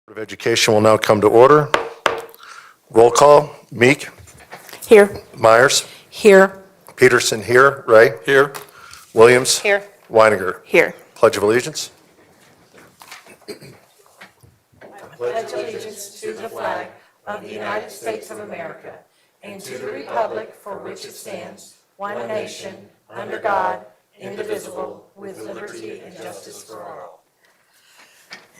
Board of Education will now come to order. Roll call. Meek. Here. Myers. Here. Peterson here. Ray. Here. Williams. Here. Weininger. Here. Pledge of Allegiance. Pledge allegiance to the flag of the United States of America and to the republic for which it stands, one nation, under God, indivisible, with liberty and justice for all.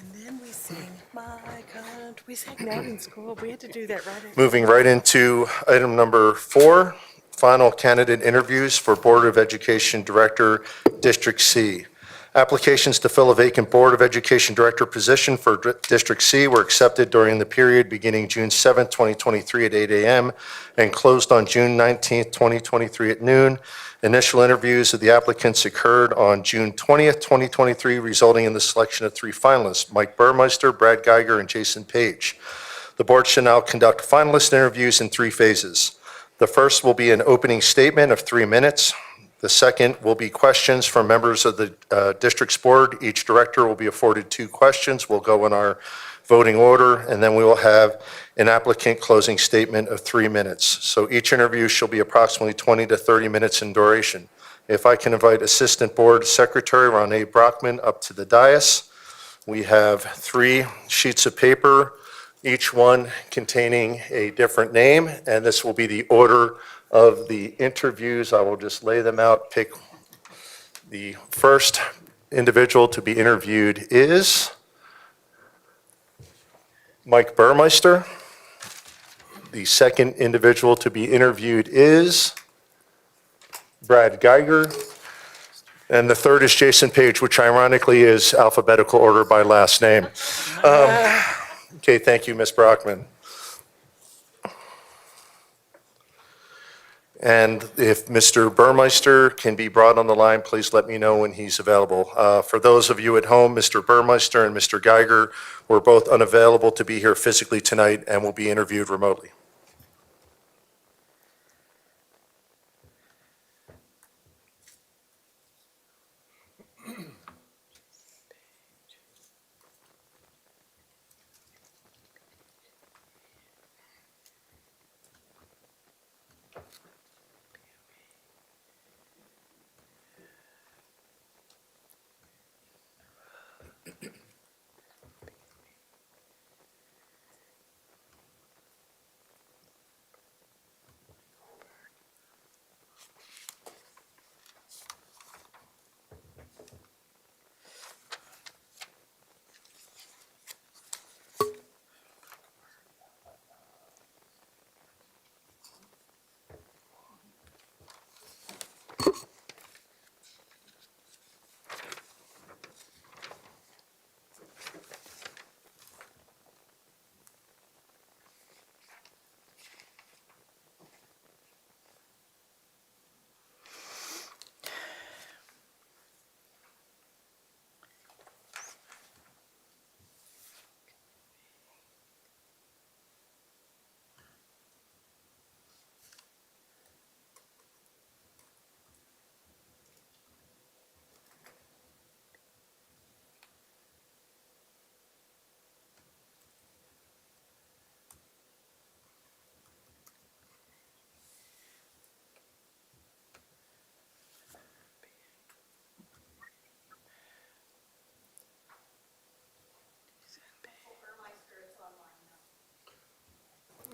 And then we sing, "My Country." We sang that in school. We had to do that right. Moving right into item number 4, final candidate interviews for Board of Education Director, District C. Applications to fill a vacant Board of Education Director position for District C were accepted during the period beginning June 7, 2023 at 8 a.m. and closed on June 19, 2023 at noon. Initial interviews of the applicants occurred on June 20th, 2023, resulting in the selection of 3 finalists, Mike Burmeister, Brad Geiger, and Jason Page. The board should now conduct finalist interviews in 3 phases. The first will be an opening statement of 3 minutes. The second will be questions from members of the district's board. Each director will be afforded 2 questions. We'll go in our voting order, and then we will have an applicant closing statement of 3 minutes. So each interview shall be approximately 20 to 30 minutes in duration. If I can invite Assistant Board Secretary Ronnie Brockman up to the dais. We have 3 sheets of paper, each one containing a different name, and this will be the order of the interviews. I will just lay them out. Pick the first individual to be interviewed is Mike Burmeister. The second individual to be interviewed is Brad Geiger. And the third is Jason Page, which ironically is alphabetical order by last name. Okay, thank you, Ms. Brockman. And if Mr. Burmeister can be brought on the line, please let me know when he's available. For those of you at home, Mr. Burmeister and Mr. Geiger were both unavailable to be here physically tonight and will be interviewed remotely.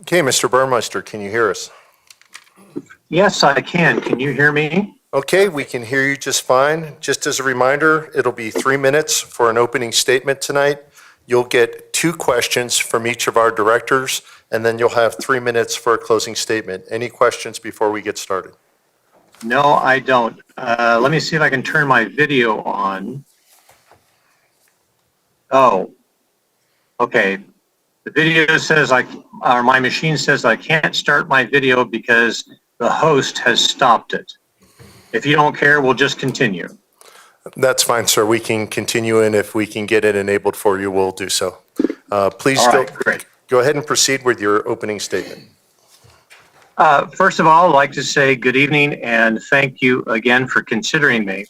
Okay, Mr. Burmeister, can you hear us? Yes, I can. Can you hear me? Okay, we can hear you just fine. Just as a reminder, it'll be 3 minutes for an opening statement tonight. You'll get 2 questions from each of our directors, and then you'll have 3 minutes for a closing statement. Any questions before we get started? No, I don't. Let me see if I can turn my video on. Oh, okay. The video says or my machine says I can't start my video because the host has stopped it. If you don't care, we'll just continue. That's fine, sir. We can continue, and if we can get it enabled for you, we'll do so. Please go ahead and proceed with your opening statement. First of all, I'd like to say good evening and thank you again for considering me.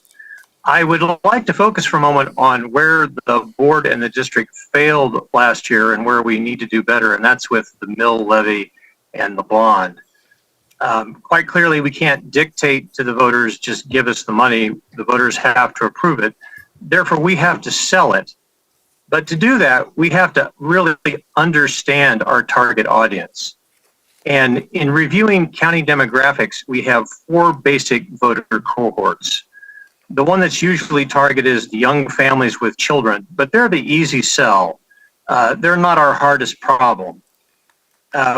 I would like to focus for a moment on where the board and the district failed last year and where we need to do better, and that's with the mill levy and the bond. Quite clearly, we can't dictate to the voters, just give us the money. The voters have to approve it. Therefore, we have to sell it. But to do that, we have to really understand our target audience. And in reviewing county demographics, we have 4 basic voter cohorts. The one that's usually targeted is the young families with children, but they're the easy sell. They're not our hardest problem.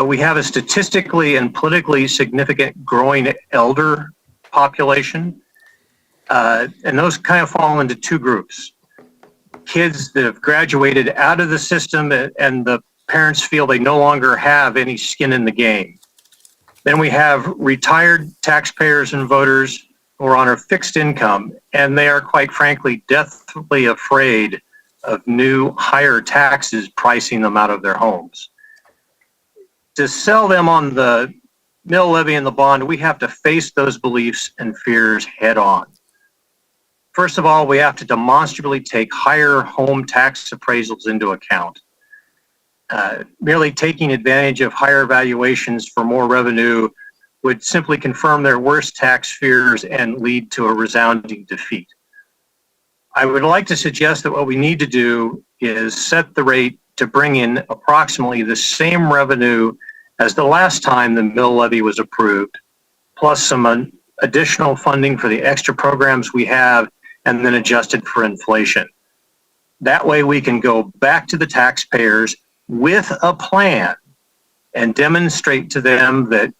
We have a statistically and politically significant growing elder population, and those kind of fall into 2 groups. Kids that have graduated out of the system and the parents feel they no longer have any skin in the game. Then we have retired taxpayers and voters who are on a fixed income, and they are, quite frankly, deathly afraid of new higher taxes pricing them out of their homes. To sell them on the mill levy and the bond, we have to face those beliefs and fears head on. First of all, we have to demonstrably take higher home tax appraisals into account. Merely taking advantage of higher valuations for more revenue would simply confirm their worst tax fears and lead to a resounding defeat. I would like to suggest that what we need to do is set the rate to bring in approximately the same revenue as the last time the mill levy was approved, plus some additional funding for the extra programs we have, and then adjusted for inflation. That way we can go back to the taxpayers with a plan and demonstrate to them that,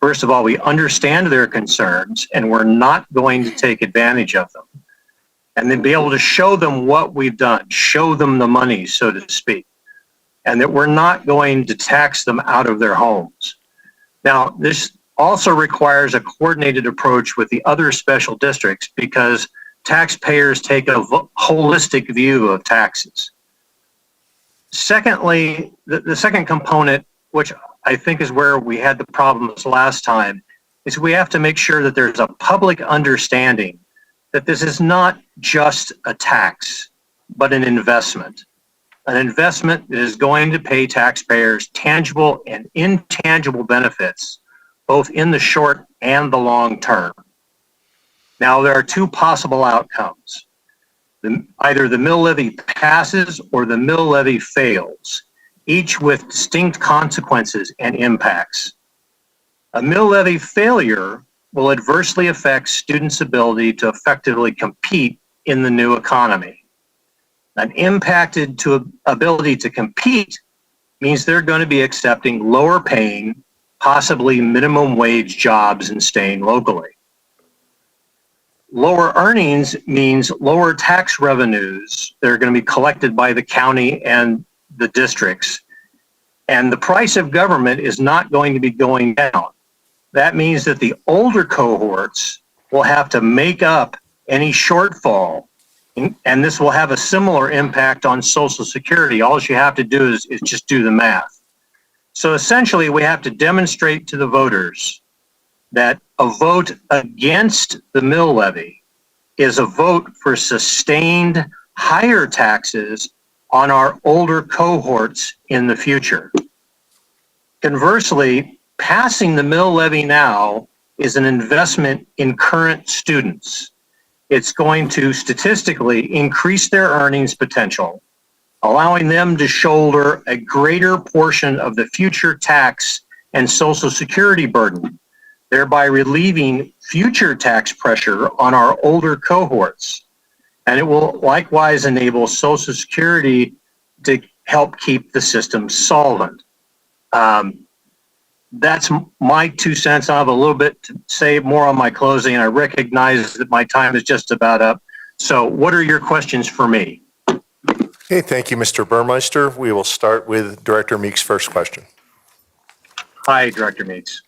first of all, we understand their concerns and we're not going to take advantage of them. And then be able to show them what we've done, show them the money, so to speak, and that we're not going to tax them out of their homes. Now, this also requires a coordinated approach with the other special districts because taxpayers take a holistic view of taxes. Secondly, the second component, which I think is where we had the problems last time, is we have to make sure that there's a public understanding that this is not just a tax, but an investment. An investment that is going to pay taxpayers tangible and intangible benefits, both in the short and the long term. Now, there are 2 possible outcomes. Either the mill levy passes or the mill levy fails, each with distinct consequences and impacts. A mill levy failure will adversely affect students' ability to effectively compete in the new economy. An impacted ability to compete means they're going to be accepting lower paying, possibly minimum wage jobs and staying locally. Lower earnings means lower tax revenues that are going to be collected by the county and the districts. And the price of government is not going to be going down. That means that the older cohorts will have to make up any shortfall. And this will have a similar impact on Social Security. All you have to do is just do the math. So essentially, we have to demonstrate to the voters that a vote against the mill levy is a vote for sustained higher taxes on our older cohorts in the future. Conversely, passing the mill levy now is an investment in current students. It's going to statistically increase their earnings potential, allowing them to shoulder a greater portion of the future tax and Social Security burden, thereby relieving future tax pressure on our older cohorts. And it will likewise enable Social Security to help keep the system solvent. That's my 2 cents. I have a little bit to say more on my closing. I recognize that my time is just about up. So what are your questions for me? Okay, thank you, Mr. Burmeister. We will start with Director Meeks' first question. Hi, Director Meeks.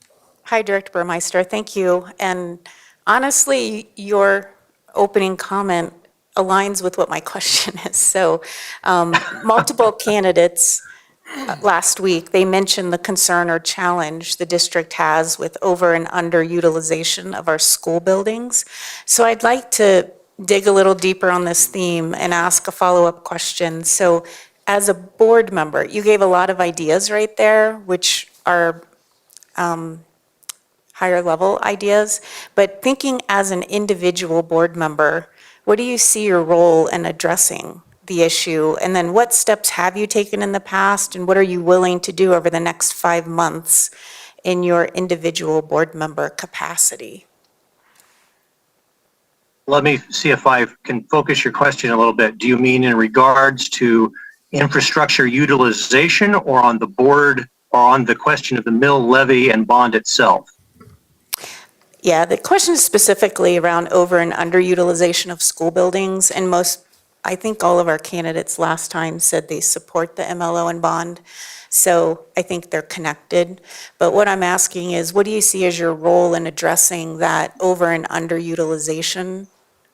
Hi, Director Burmeister. Thank you. And honestly, your opening comment aligns with what my question is. So multiple candidates last week, they mentioned the concern or challenge the district has with over and under utilization of our school buildings. So I'd like to dig a little deeper on this theme and ask a follow-up question. So as a board member, you gave a lot of ideas right there, which are higher level ideas, but thinking as an individual board member, what do you see your role in addressing the issue? And then what steps have you taken in the past, and what are you willing to do over the next 5 months in your individual board member capacity? Let me see if I can focus your question a little bit. Do you mean in regards to infrastructure utilization or on the board or on the question of the mill levy and bond itself? Yeah, the question is specifically around over and underutilization of school buildings, and I think all of our candidates last time said they support the MLO and bond, so I think they're connected. But what I'm asking is, what do you see as your role in addressing that over and underutilization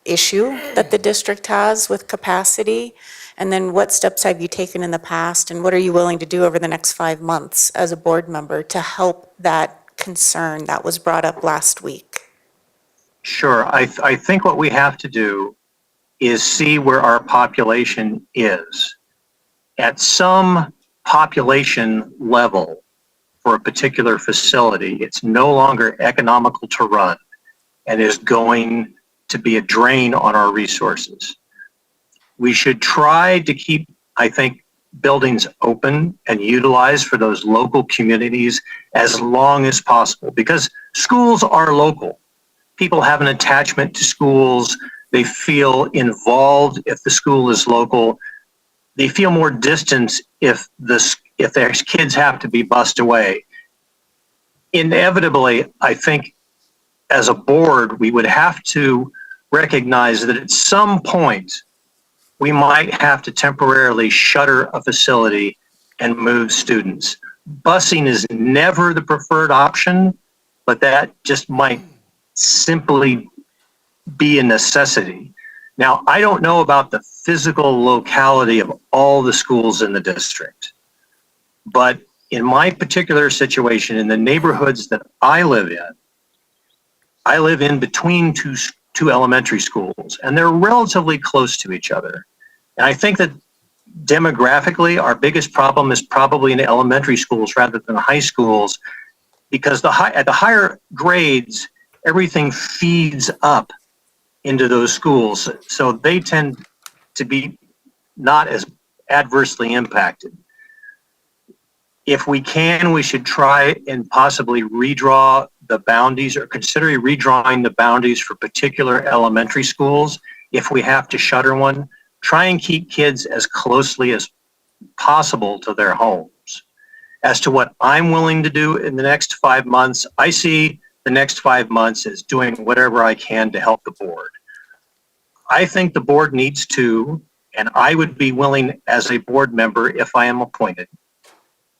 issue that the district has with capacity? And then what steps have you taken in the past, and what are you willing to do over the next 5 months as a board member to help that concern that was brought up last week? Sure. I think what we have to do is see where our population is. At some population level for a particular facility, it's no longer economical to run and is going to be a drain on our resources. We should try to keep, I think, buildings open and utilized for those local communities as long as possible, because schools are local. People have an attachment to schools. They feel involved if the school is local. They feel more distance if their kids have to be bused away. Inevitably, I think as a board, we would have to recognize that at some point, we might have to temporarily shutter a facility and move students. Busing is never the preferred option, but that just might simply be a necessity. Now, I don't know about the physical locality of all the schools in the district, but in my particular situation, in the neighborhoods that I live in between two elementary schools, and they're relatively close to each other. And I think that demographically, our biggest problem is probably in elementary schools rather than high schools, because at the higher grades, everything feeds up into those schools. So they tend to be not as adversely impacted. If we can, we should try and possibly redraw the boundaries or consider redrawing the boundaries for particular elementary schools. If we have to shutter one, try and keep kids as closely as possible to their homes. As to what I'm willing to do in the next 5 months, I see the next 5 months as doing whatever I can to help the board. I think the board needs to, and I would be willing as a board member, if I am appointed,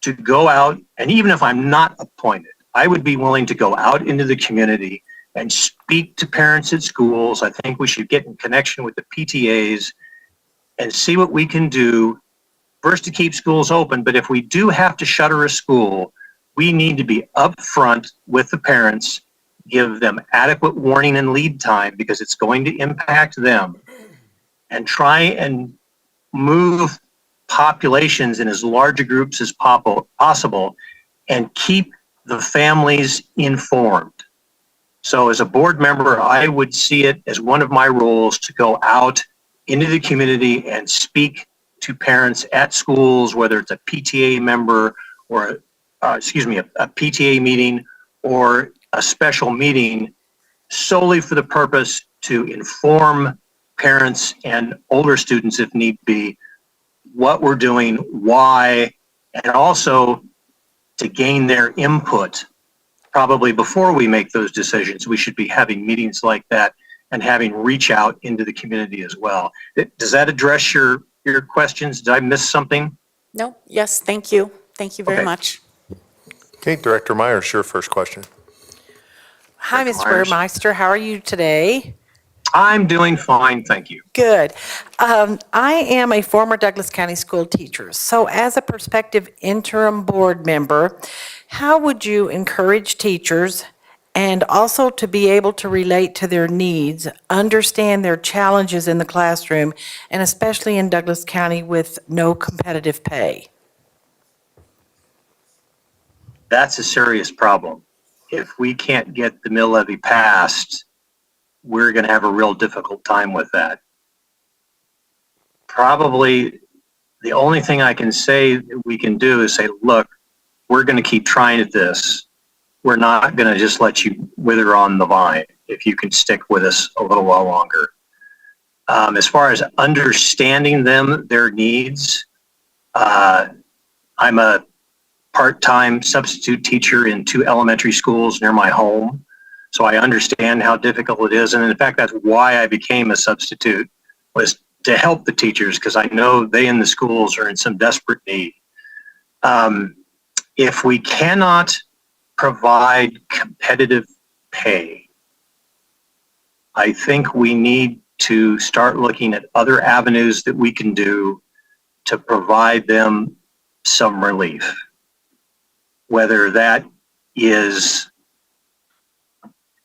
to go out, and even if I'm not appointed, I would be willing to go out into the community and speak to parents at schools. I think we should get in connection with the PTAs and see what we can do, first to keep schools open, but if we do have to shutter a school, we need to be upfront with the parents, give them adequate warning and lead time because it's going to impact them, and try and move populations in as large a groups as possible and keep the families informed. So as a board member, I would see it as one of my roles to go out into the community and speak to parents at schools, whether it's a PTA member or, a PTA meeting or a special meeting, solely for the purpose to inform parents and older students, if need be, what we're doing, why, and also to gain their input. Probably before we make those decisions, we should be having meetings like that and having reach out into the community as well. Does that address your questions? Did I miss something? No, yes, thank you. Thank you very Okay. much. Okay, Director Myers, your first question. Hi, Dr. Mr. Myers. Burmeister. How are you today? I'm doing fine, thank you. Good. I am a former Douglas County school teacher. So as a prospective interim board member, how would you encourage teachers and also to be able to relate to their needs, understand their challenges in the classroom, and especially in Douglas County with no competitive pay. That's a serious problem. If we can't get the mill levy passed, we're going to have a real difficult time with that. Probably the only thing I can say that we can do is say, look, we're going to keep trying at this. We're not going to just let you wither on the vine if you can stick with us a little while longer. As far as understanding them, their needs, I'm a part-time substitute teacher in 2 elementary schools near my home. So I understand how difficult it is. And in fact, that's why I became a substitute, was to help the teachers, because I know they in the schools are in some desperate need. If we cannot provide competitive pay, I think we need to start looking at other avenues that we can do to provide them some relief. Whether that is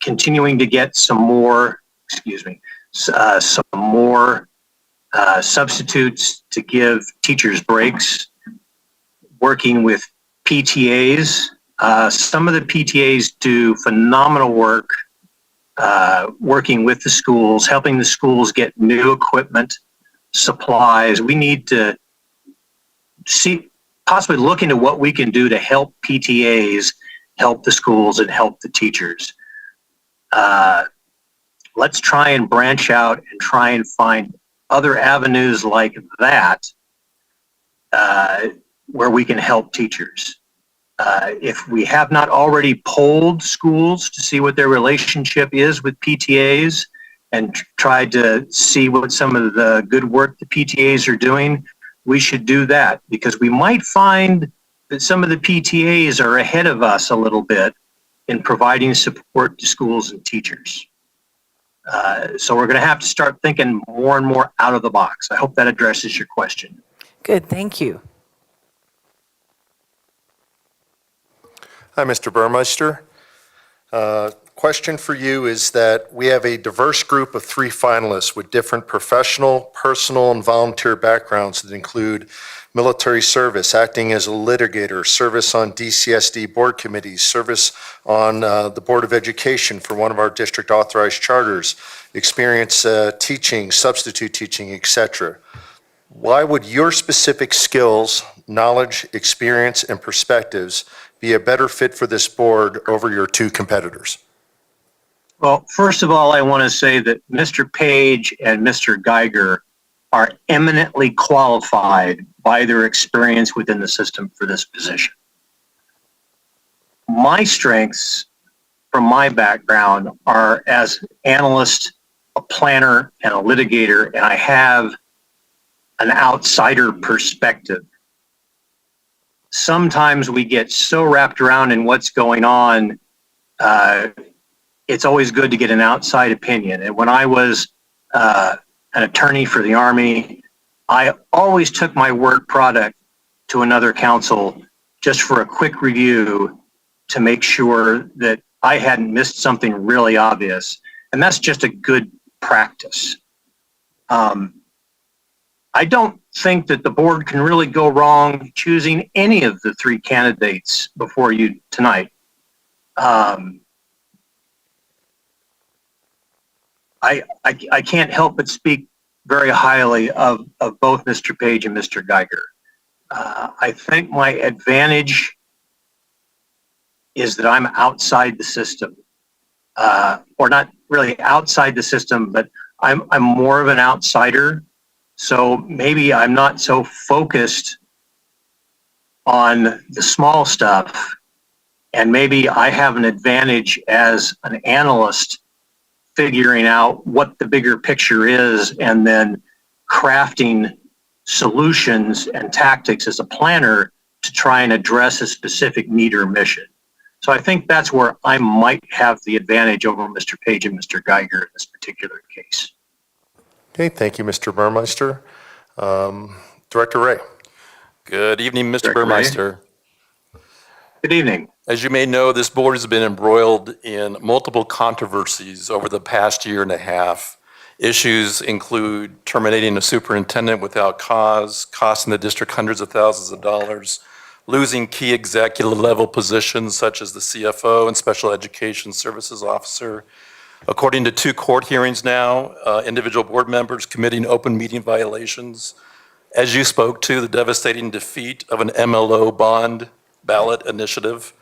continuing to get some more, some more substitutes to give teachers breaks, working with PTAs. Some of the PTAs do phenomenal work working with the schools, helping the schools get new equipment, supplies. We need to possibly look into what we can do to help PTAs help the schools and help the teachers. Let's try and branch out and try and find other avenues like that where we can help teachers. If we have not already polled schools to see what their relationship is with PTAs and tried to see what some of the good work the PTAs are doing, we should do that, because we might find that some of the PTAs are ahead of us a little bit in providing support to schools and teachers. So we're going to have to start thinking more and more out of the box. I hope that addresses your question. Good, thank you. Hi, Mr. Burmeister. Question for you is that we have a diverse group of 3 finalists with different professional, personal, and volunteer backgrounds that include military service, acting as a litigator, service on DCSD board committees, service on the Board of Education for one of our district authorized charters, experience teaching, substitute teaching, etc. Why would your specific skills, knowledge, experience, and perspectives be a better fit for this board over your 2 competitors? Well, first of all, I want to say that Mr. Page and Mr. Geiger are eminently qualified by their experience within the system for this position. My strengths from my background are as an analyst, a planner, and a litigator, and I have an outsider perspective. Sometimes we get so wrapped around in what's going on, it's always good to get an outside opinion. And when I was an attorney for the Army, I always took my work product to another council just for a quick review to make sure that I hadn't missed something really obvious. And that's just a good practice. I don't think that the board can really go wrong choosing any of the 3 candidates before you tonight. I can't help but speak very highly of both Mr. Page and Mr. Geiger. I think my advantage is that I'm outside the system, or not really outside the system, but I'm more of an outsider. So maybe I'm not so focused on the small stuff, and maybe I have an advantage as an analyst figuring out what the bigger picture is and then crafting solutions and tactics as a planner to try and address a specific need or mission. So I think that's where I might have the advantage over Mr. Page and Mr. Geiger in this particular case. Okay, thank you, Mr. Burmeister. Director Ray. Good evening, Mr. Director Ray. Burmeister. Good evening. As you may know, this board has been embroiled in multiple controversies over the past year and a half. Issues include terminating a superintendent without cause, costing the district hundreds of thousands of dollars, losing key executive level positions such as the CFO and Special Education Services Officer. According to 2 court hearings now, individual board members committing open meeting violations. As you spoke to, the devastating defeat of an MLO bond ballot initiative,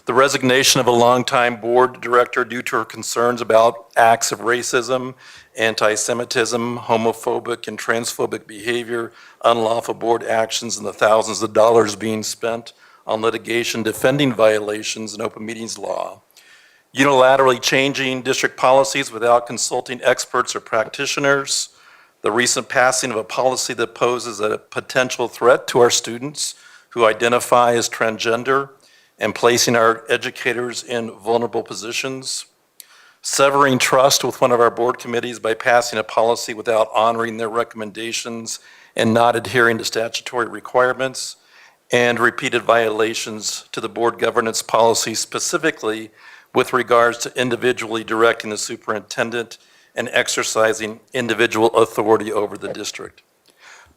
the resignation of a longtime board director due to her concerns about acts of racism, anti-Semitism, homophobic and transphobic behavior, unlawful board actions, and the thousands of dollars being spent on litigation defending violations in open meetings law. Unilaterally changing district policies without consulting experts or practitioners, the recent passing of a policy that poses a potential threat to our students who identify as transgender and placing our educators in vulnerable positions, severing trust with one of our board committees by passing a policy without honoring their recommendations and not adhering to statutory requirements, and repeated violations to the board governance policy, specifically with regards to individually directing the superintendent and exercising individual authority over the district.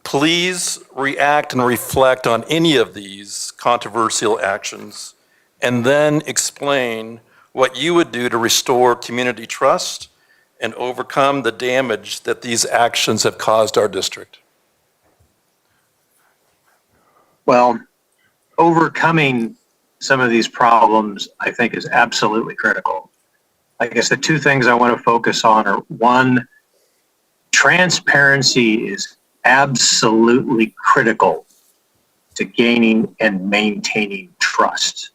Please react and reflect on any of these controversial actions and then explain what you would do to restore community trust and overcome the damage that these actions have caused our district. Well, overcoming some of these problems, I think, is absolutely critical. I guess the 2 things I want to focus on are, 1, transparency is absolutely critical to gaining and maintaining trust.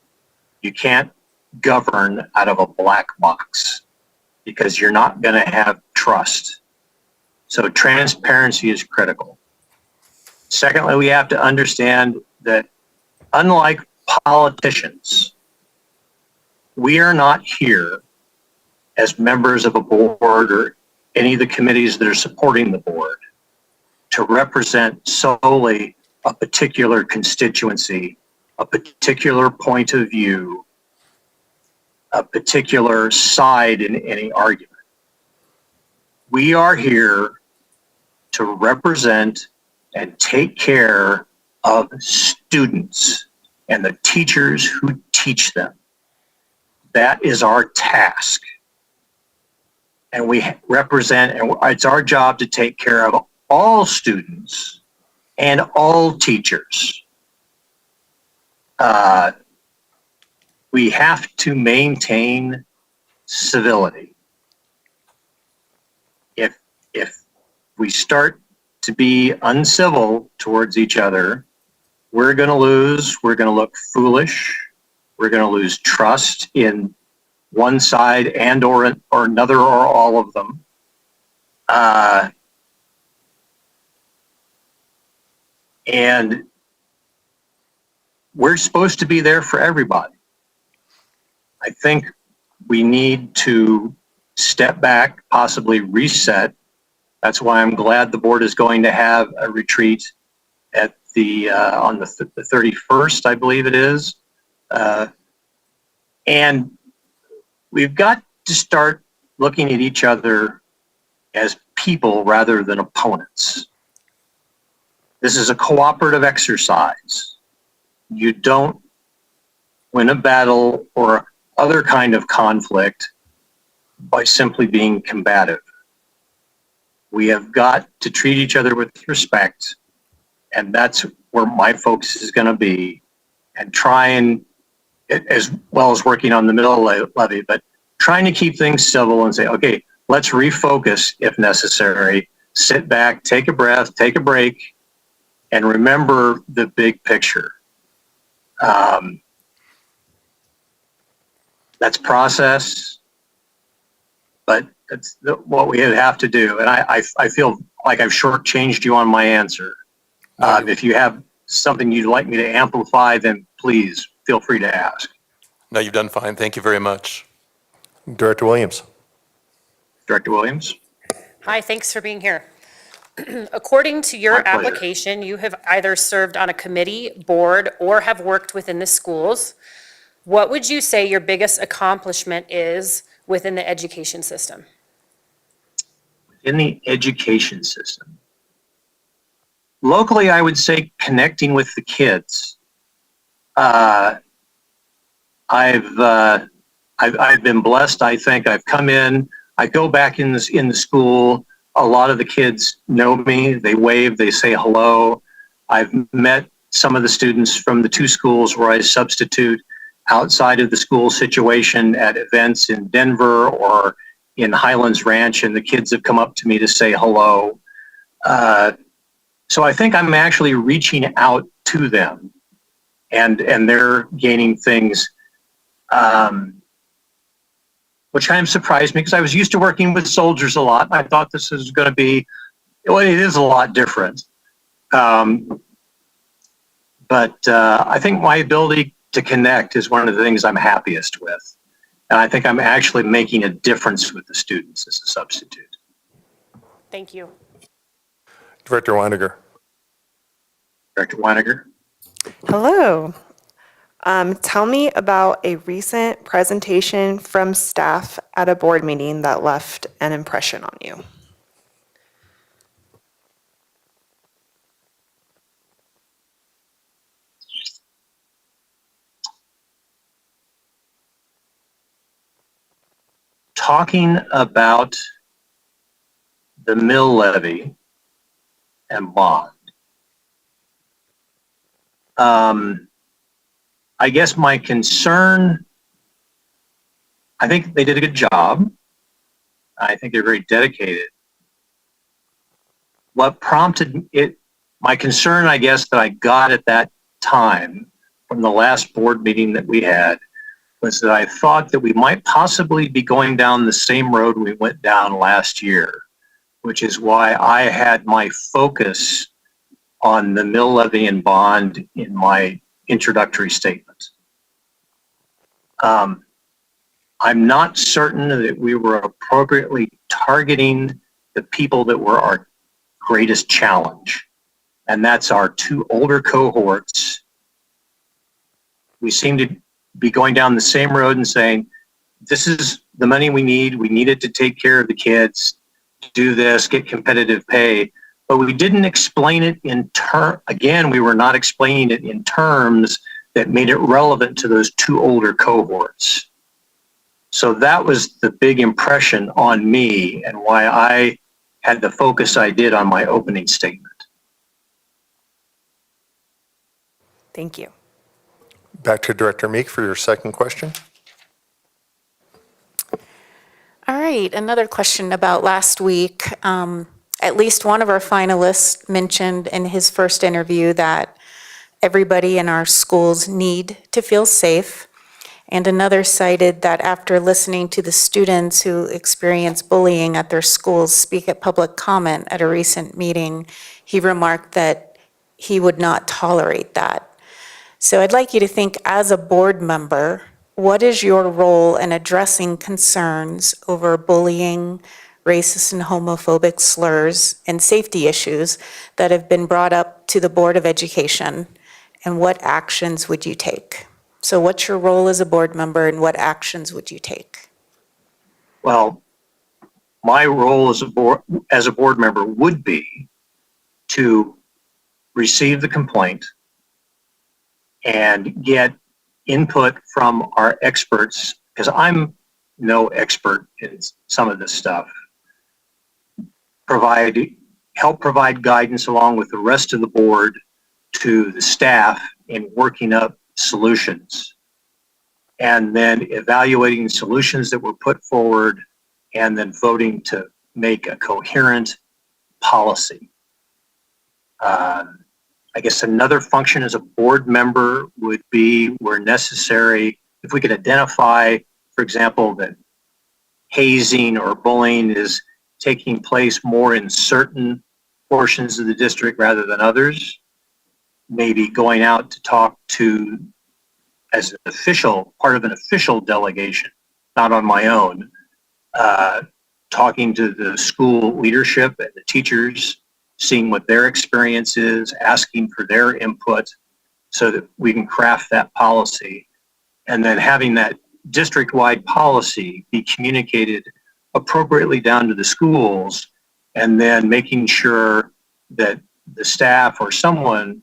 You can't govern out of a black box because you're not going to have trust. So transparency is critical. Secondly, we have to understand that unlike politicians, we are not here as members of a board or any of the committees that are supporting the board to represent solely a particular constituency, a particular point of view, a particular side in any argument. We are here to represent and take care of students and the teachers who teach them. That is our task. And we represent, and it's our job to take care of all students and all teachers. We have to maintain civility. If we start to be uncivil towards each other, we're going to lose, we're going to look foolish, we're going to lose trust in one side and or another or all of them. And we're supposed to be there for everybody. I think we need to step back, possibly reset. That's why I'm glad the board is going to have a retreat at the on the 31st, I believe it is. And we've got to start looking at each other as people rather than opponents. This is a cooperative exercise. You don't win a battle or other kind of conflict by simply being combative. We have got to treat each other with respect, and that's where my focus is going to be, and try and, as well as working on the middle levy, but trying to keep things civil and say, okay, let's refocus if necessary, sit back, take a breath, take a break, and remember the big picture. That's process, but that's what we have to do. And I feel like I've shortchanged you on my answer. If you have something you'd like me to amplify, then please feel free to ask. No, you've done fine. Thank you very much. Director Williams. Director Williams? Hi, thanks for being here. According to your My pleasure. application, you have either served on a committee, board, or have worked within the schools. What would you say your biggest accomplishment is within the education system? In the education system. Locally, I would say connecting with the kids. I've been blessed. I think I've come in. I go back in the school. A lot of the kids know me. They wave. They say hello. I've met some of the students from the two schools where I substitute outside of the school situation at events in Denver or in Highlands Ranch, and the kids have come up to me to say hello. So I think I'm actually reaching out to them, and they're gaining things, which kind of surprised me because I was used to working with soldiers a lot. I thought this was going to be, well, it is a lot different. But I think my ability to connect is one of the things I'm happiest with. And I think I'm actually making a difference with the students as a substitute. Thank you. Director Weiniger. Director Weiniger? Hello. Tell me about a recent presentation from staff at a board meeting that left an impression on you. Talking about the mill levy and bond. I guess my concern, I think they did a good job. I think they're very dedicated. What prompted it, my concern, I guess, that I got at that time from the last board meeting that we had was that I thought that we might possibly be going down the same road we went down last year, which is why I had my focus on the mill levy and bond in my introductory statement. I'm not certain that we were appropriately targeting the people that were our greatest challenge, and that's our two older cohorts. We seem to be going down the same road and saying, this is the money we need it to take care of the kids, do this, get competitive pay. But we didn't explain it again, we were not explaining it in terms that made it relevant to those two older cohorts. So that was the big impression on me and why I had the focus I did on my opening statement. Thank you. Back to Director Meek for your second question. All right, another question about last week. At least one of our finalists mentioned in his first interview that everybody in our schools need to feel safe. And another cited that after listening to the students who experience bullying at their schools speak at public comment at a recent meeting, he remarked that he would not tolerate that. So I'd like you to think, as a board member, what is your role in addressing concerns over bullying, racist and homophobic slurs, and safety issues that have been brought up to the Board of Education, and what actions would you take? So what's your role as a board member, and what actions would you take? Well, my role as a board member would be to receive the complaint and get input from our experts, because I'm no expert in some of this stuff. Help provide guidance along with the rest of the board to the staff in working up solutions, and then evaluating solutions that were put forward, and then voting to make a coherent policy. I guess another function as a board member would be, where necessary, if we could identify, for example, that hazing or bullying is taking place more in certain portions of the district rather than others, maybe going out to talk to, as an official, part of an official delegation, not on my own, talking to the school leadership and the teachers, seeing what their experience is, asking for their input so that we can craft that policy. and then having that district-wide policy be communicated appropriately down to the schools, and then making sure that the staff or someone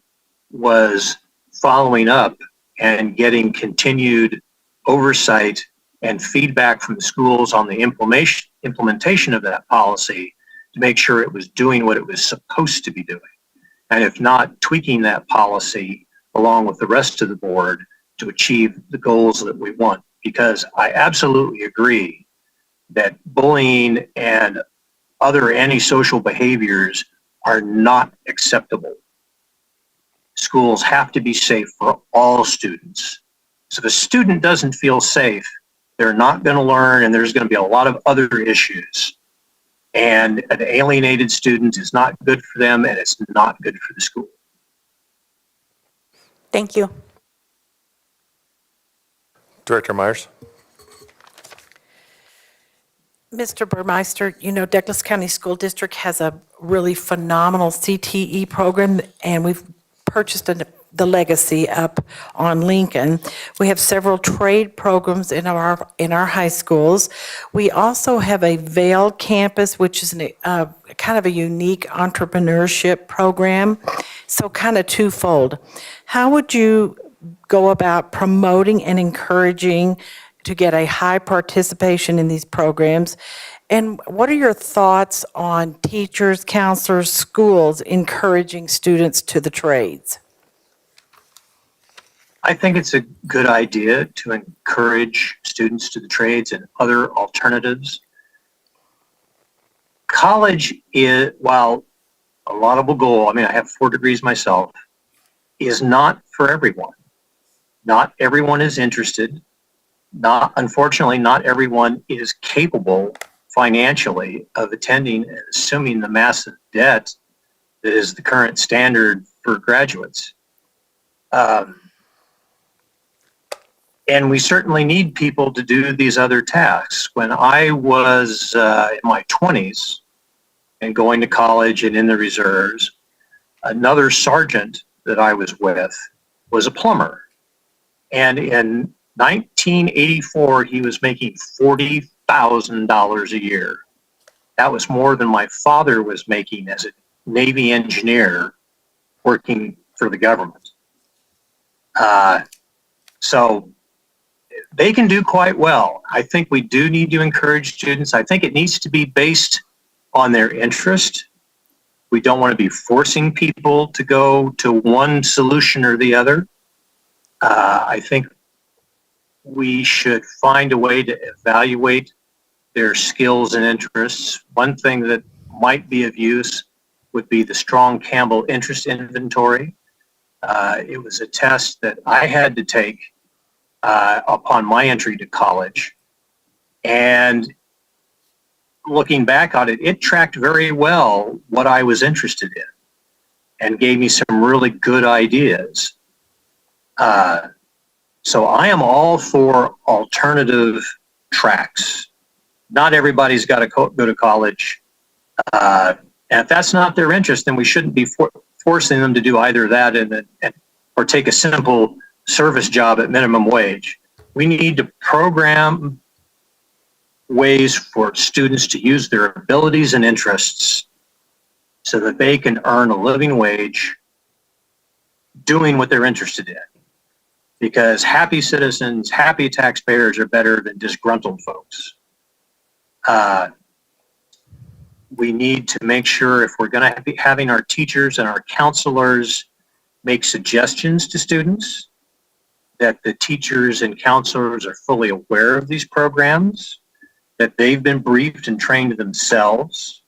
was following up and getting continued oversight and feedback from the schools on the implementation of that policy to make sure it was doing what it was supposed to be doing. And if not, tweaking that policy along with the rest of the board to achieve the goals that we want. Because I absolutely agree that bullying and other antisocial behaviors are not acceptable. Schools have to be safe for all students. So if a student doesn't feel safe, they're not going to learn, and there's going to be a lot of other issues. And an alienated student is not good for them, and it's not good for the school. Thank you. Director Myers? Mr. Burmeister, you know, Douglas County School District has a really phenomenal CTE program, and we've purchased the Legacy up on Lincoln. We have several trade programs in our high schools. We also have a Vail campus, which is kind of a unique entrepreneurship program, so kind of twofold. How would you go about promoting and encouraging to get a high participation in these programs? And what are your thoughts on teachers, counselors, schools encouraging students to the trades? I think it's a good idea to encourage students to the trades and other alternatives. College is, while a laudable goal, I mean, I have 4 degrees myself, is not for everyone. Not everyone is interested. Unfortunately, not everyone is capable financially of attending and assuming the massive debt that is the current standard for graduates. And we certainly need people to do these other tasks. When I was in my 20s and going to college and in the reserves, another sergeant that I was with was a plumber. And in 1984, he was making $40,000 a year. That was more than my father was making as a Navy engineer working for the government. So they can do quite well. I think we do need to encourage students. I think it needs to be based on their interest. We don't want to be forcing people to go to one solution or the other. I think we should find a way to evaluate their skills and interests. One thing that might be of use would be the Strong Campbell Interest Inventory. It was a test that I had to take upon my entry to college. And looking back on it, it tracked very well what I was interested in and gave me some really good ideas. So I am all for alternative tracks. Not everybody's got to go to college. And if that's not their interest, then we shouldn't be forcing them to do either that or take a simple service job at minimum wage. We need to program ways for students to use their abilities and interests so that they can earn a living wage doing what they're interested in. Because happy citizens, happy taxpayers are better than disgruntled folks. We need to make sure, if we're going to be having our teachers and our counselors make suggestions to students, that the teachers and counselors are fully aware of these programs, that they've been briefed and trained themselves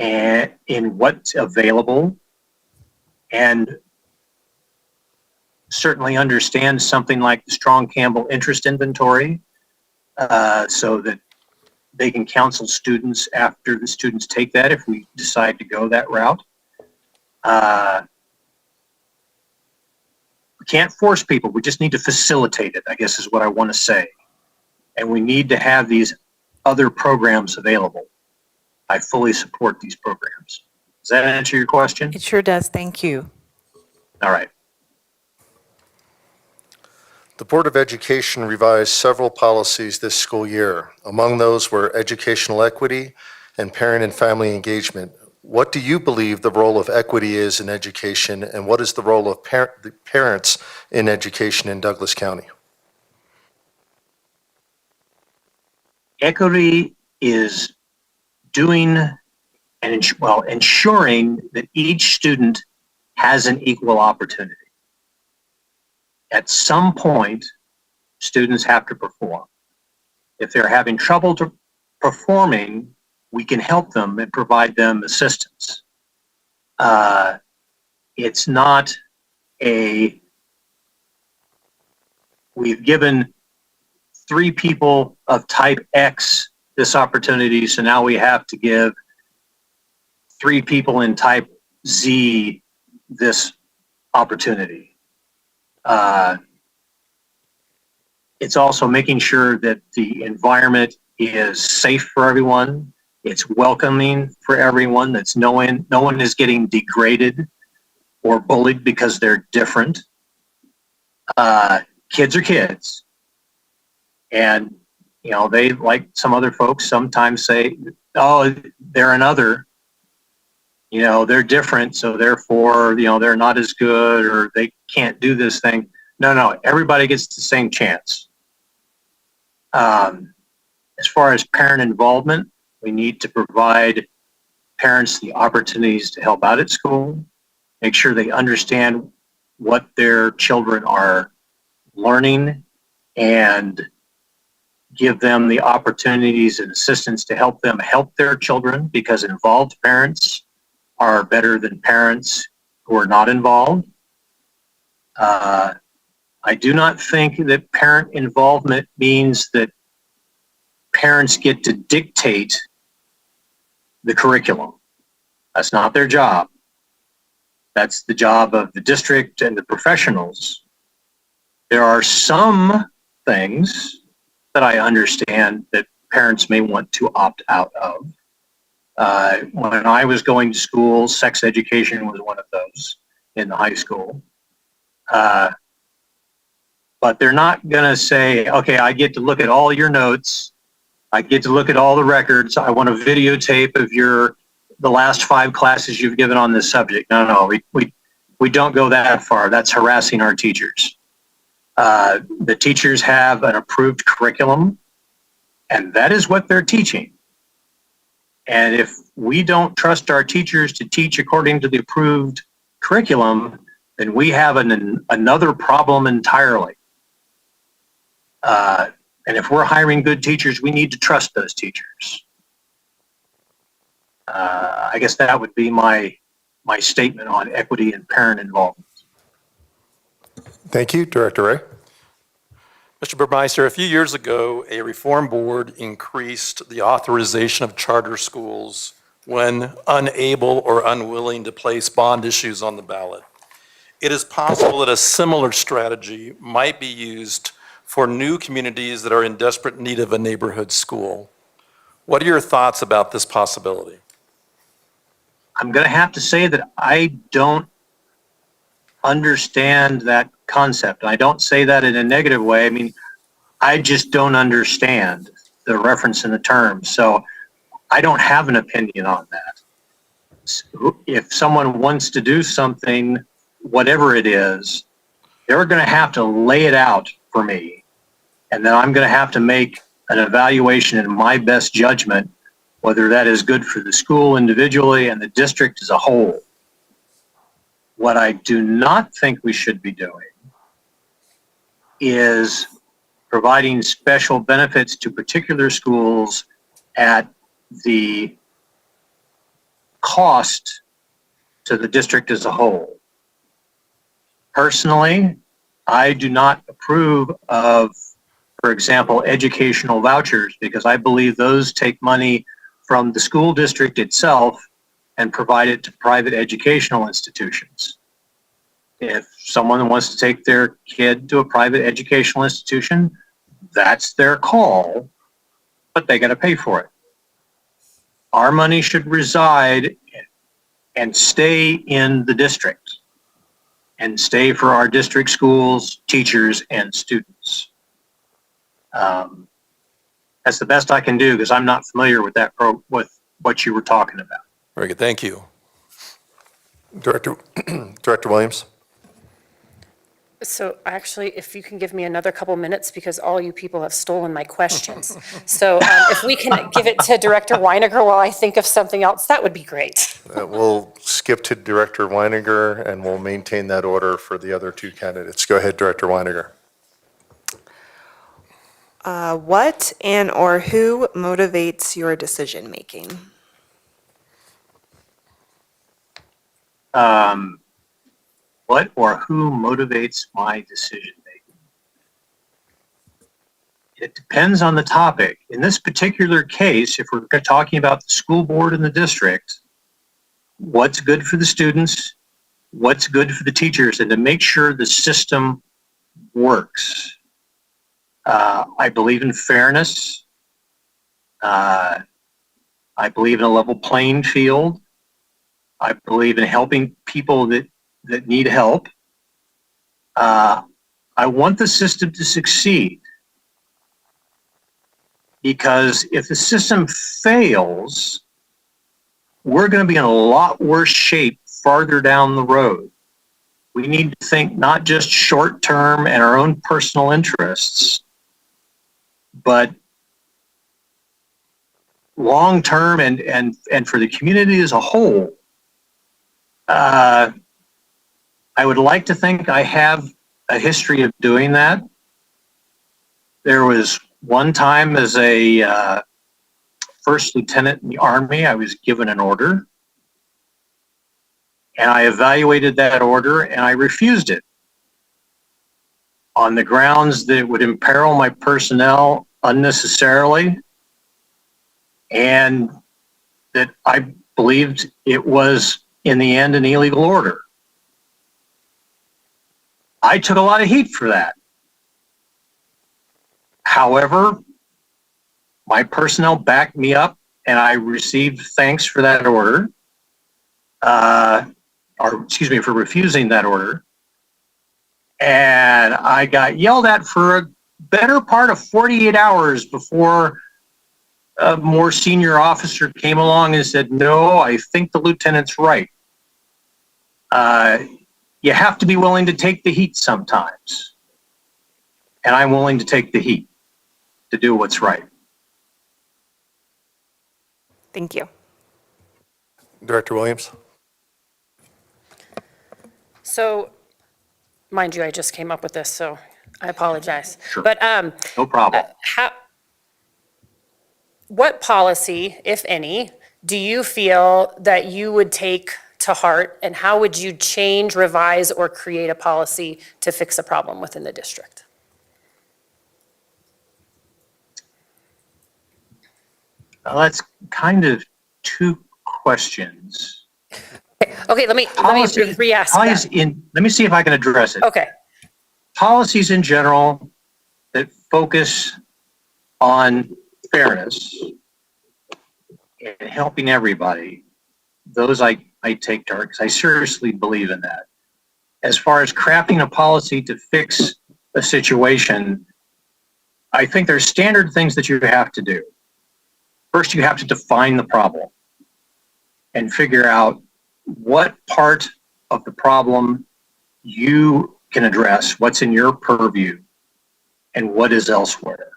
and in what's available, and certainly understand something like the Strong Campbell Interest Inventory, so that they can counsel students after the students take that if we decide to go that route. We can't force people. We just need to facilitate it, I guess is what I want to say. And we need to have these other programs available. I fully support these programs. Does that answer your question? It sure does. Thank you. All right. The Board of Education revised several policies this school year. Among those were educational equity and parent and family engagement. What do you believe the role of equity is in education, and what is the role of the parents in education in Douglas County? Equity is doing and ensuring that each student has an equal opportunity. At some point, students have to perform. If they're having trouble performing, we can help them and provide them assistance. It's not we've given 3 people of type X this opportunity, so now we have to give 3 people in type Z this opportunity. It's also making sure that the environment is safe for everyone. It's welcoming for everyone. That's no one is getting degraded or bullied because they're different. Kids are kids. And, you know, they, like some other folks, sometimes say, oh, they're another. You know, they're different, so therefore, you know, they're not as good or they can't do this thing. No, everybody gets the same chance. As far as parent involvement, we need to provide parents the opportunities to help out at school, make sure they understand what their children are learning, and give them the opportunities and assistance to help them help their children, because involved parents are better than parents who are not involved. I do not think that parent involvement means that parents get to dictate the curriculum. That's not their job. That's the job of the district and the professionals. There are some things that I understand that parents may want to opt out of. When I was going to school, sex education was one of those in the high school. But they're not going to say, okay, I get to look at all your notes. I get to look at all the records. I want a videotape of the last 5 classes you've given on this subject. No, we don't go that far. That's harassing our teachers. The teachers have an approved curriculum, and that is what they're teaching. And if we don't trust our teachers to teach according to the approved curriculum, then we have another problem entirely. And if we're hiring good teachers, we need to trust those teachers. I guess that would be my statement on equity and parent involvement. Thank you, Director Ray. Mr. Burmeister, a few years ago, a reform board increased the authorization of charter schools when unable or unwilling to place bond issues on the ballot. It is possible that a similar strategy might be used for new communities that are in desperate need of a neighborhood school. What are your thoughts about this possibility? I'm going to have to say that I don't understand that concept. I don't say that in a negative way. I mean, I just don't understand the reference in the term. So I don't have an opinion on that. If someone wants to do something, whatever it is, they're going to have to lay it out for me. And then I'm going to have to make an evaluation in my best judgment, whether that is good for the school individually and the district as a whole. What I do not think we should be doing is providing special benefits to particular schools at the cost to the district as a whole. Personally, I do not approve of, for example, educational vouchers, because I believe those take money from the school district itself and provide it to private educational institutions. If someone wants to take their kid to a private educational institution, that's their call, but they got to pay for it. Our money should reside and stay in the district. and stay for our district schools, teachers, and students. That's the best I can do because I'm not familiar with with what you were talking about. Very good, thank you. Director Williams? So actually, if you can give me another couple minutes, because all you people have stolen my questions. So if we can give it to Director Weiniger while I think of something else, that would be great. We'll skip to Director Weiniger, and we'll maintain that order for the other two candidates. Go ahead, Director Weiniger. What and or who motivates your decision-making? What or who motivates my decision making? It depends on the topic. In this particular case, if we're talking about the school board and the district, what's good for the students, what's good for the teachers, and to make sure the system works. I believe in fairness. I believe in a level playing field. I believe in helping people that need help. I want the system to succeed, because if the system fails, we're going to be in a lot worse shape farther down the road. We need to think not just short term and our own personal interests, but long term and for the community as a whole. I would like to think I have a history of doing that. There was one time as a first lieutenant in the Army, I was given an order, and I evaluated that order and I refused it on the grounds that it would imperil my personnel unnecessarily, and that I believed it was in the end an illegal order. I took a lot of heat for that. However, my personnel backed me up and I received thanks for that order, for refusing that order. And I got yelled at for a better part of 48 hours before a more senior officer came along and said, no, I think the lieutenant's right. You have to be willing to take the heat sometimes. And I'm willing to take the heat to do what's right. Thank you. Director Williams? So, mind you, I just came up with this, so I apologize. Sure. But No problem. what policy, if any, do you feel that you would take to heart, and how would you change, revise, or create a policy to fix a problem within the district? Well, that's kind of two questions. Okay, let me re-ask that. Let me see if I can address it. Okay, Policies in general that focus on fairness and helping everybody, those I take to heart because I seriously believe in that. As far as crafting a policy to fix a situation, I think there's standard things that you have to do. First, you have to define the problem and figure out what part of the problem you can address, what's in your purview, and what is elsewhere.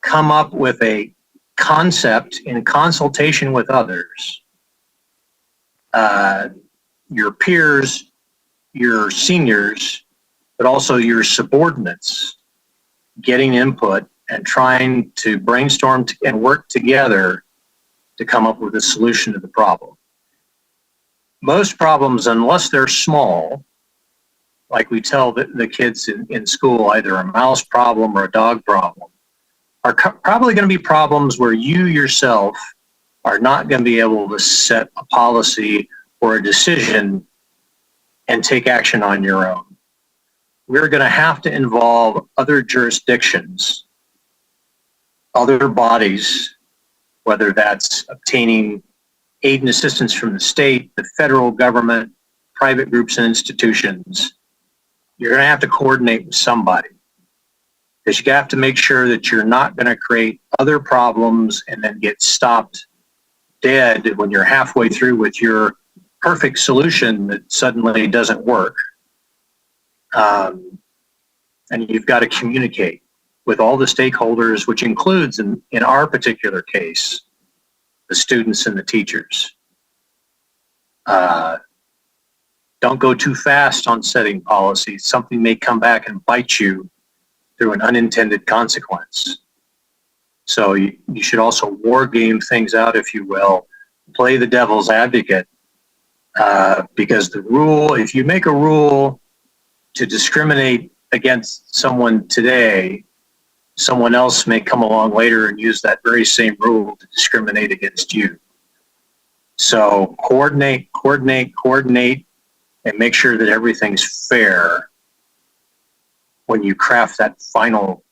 Come up with a concept in consultation with others, your peers, your seniors, but also your subordinates, getting input and trying to brainstorm and work together to come up with a solution to the problem. Most problems, unless they're small, like we tell the kids in school, either a mouse problem or a dog problem, are probably going to be problems where you yourself are not going to be able to set a policy or a decision and take action on your own. We're going to have to involve other jurisdictions, other bodies, whether that's obtaining aid and assistance from the state, the federal government, private groups and institutions, you're going to have to coordinate with somebody. Because you have to make sure that you're not going to create other problems and then get stopped dead when you're halfway through with your perfect solution that suddenly doesn't work. And you've got to communicate with all the stakeholders, which includes, in our particular case, the students and the teachers. Don't go too fast on setting policies. Something may come back and bite you through an unintended consequence. So you should also war game things out, if you will, play the devil's advocate, because the rule, if you make a rule to discriminate against someone today, someone else may come along later and use that very same rule to discriminate against you. So coordinate, and make sure that everything's fair when you craft that final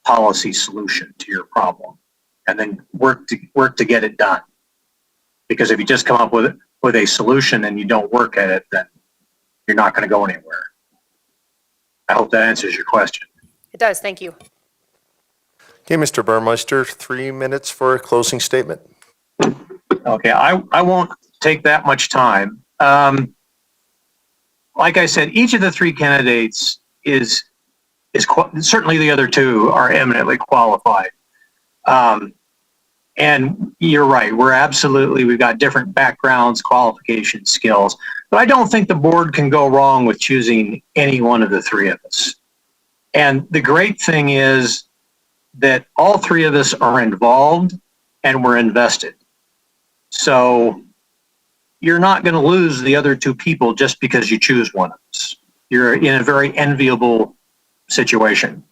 policy solution to your problem, and then work to get it done. Because if you just come up with a solution and you don't work at it, then you're not going to go anywhere. I hope that answers your question. It does, thank you. Okay, Mr. Burmeister, 3 minutes for a closing statement. Okay, I won't take that much time. Like I said, each of the three candidates is certainly the other two are eminently qualified. And you're right, we've got different backgrounds, qualifications, skills, but I don't think the board can go wrong with choosing any one of the three of us. And the great thing is that all three of us are involved and we're invested. So you're not going to lose the other two people just because you choose one of us. You're in a very enviable situation.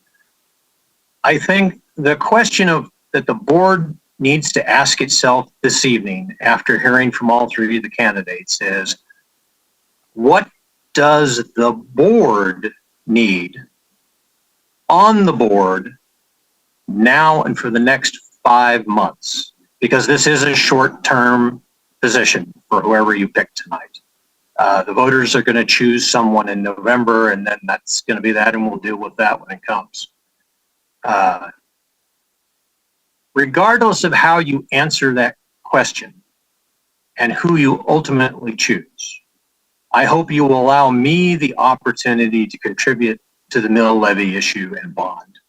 I think the question that the board needs to ask itself this evening, after hearing from all three of the candidates, is what does the board need on the board now and for the next 5 months? Because this is a short-term position for whoever you pick tonight. The voters are going to choose someone in November, and then that's going to be that, and we'll deal with that when it comes. Regardless of how you answer that question and who you ultimately choose, I hope you will allow me the opportunity to contribute to the mill levy issue and bond.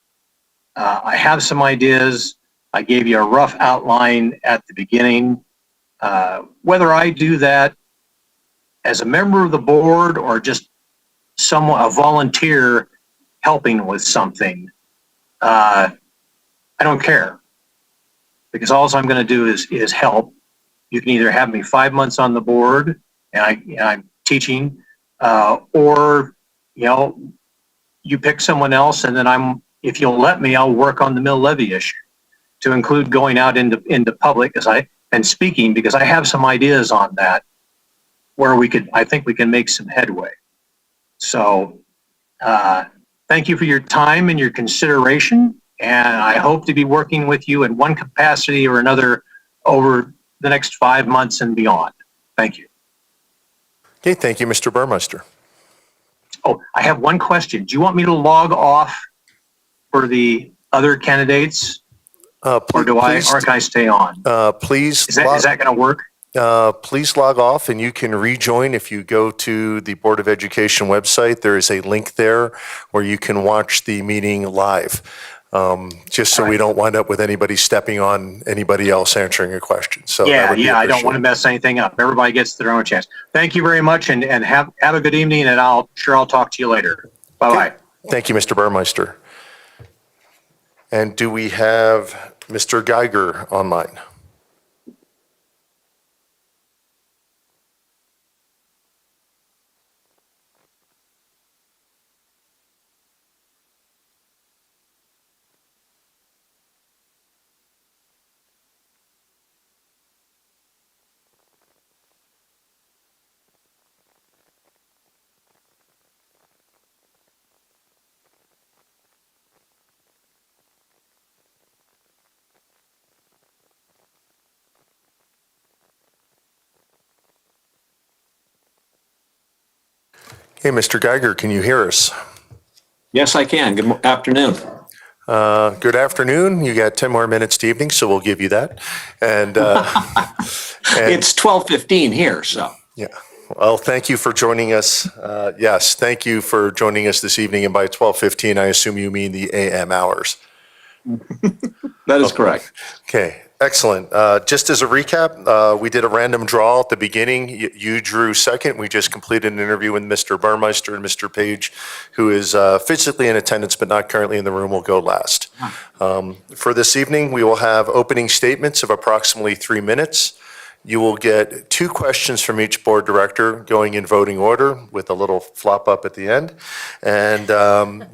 I have some ideas. I gave you a rough outline at the beginning. Whether I do that as a member of the board or just a volunteer helping with something, I don't care. Because all I'm going to do is help. You can either have me 5 months on the board and I'm teaching, or you pick someone else, and then if you'll let me, I'll work on the mill levy issue, to include going out into public and speaking, because I have some ideas on that where I think we can make some headway. So thank you for your time and your consideration. And I hope to be working with you in one capacity or another over the next 5 months and beyond. Thank you. Okay, thank you, Mr. Burmeister. Oh, I have one question. Do you want me to log off for the other candidates, or can I stay on? Please. Is that going to work? Please log off, and you can rejoin if you go to the Board of Education website. There is a link there where you can watch the meeting live. Just so we don't wind up with anybody stepping on anybody else answering a question. So yeah, I don't want to mess anything up. Everybody gets their own chance. Thank you very much, and have a good evening, and I'll talk to you later. Bye-bye. Okay. Thank you, Mr. Burmeister. And do we have Mr. Geiger online? Hey, Mr. Geiger, can you hear us? Yes, I can. Good afternoon. Good afternoon. You got 10 more minutes to evening, so we'll give you that. And, It's 12:15 here, so. yeah, well, thank you for joining us. Yes, thank you for joining us this evening. And by 12:15, I assume you mean the AM hours. That is correct. Okay, excellent. Just as a recap, we did a random draw at the beginning. You drew second. We just completed an interview with Mr. Burmeister, and Mr. Page, who is physically in attendance but not currently in the room, will go last. For this evening, we will have opening statements of approximately 3 minutes. You will get 2 questions from each board director going in voting order with a little flop up at the end. And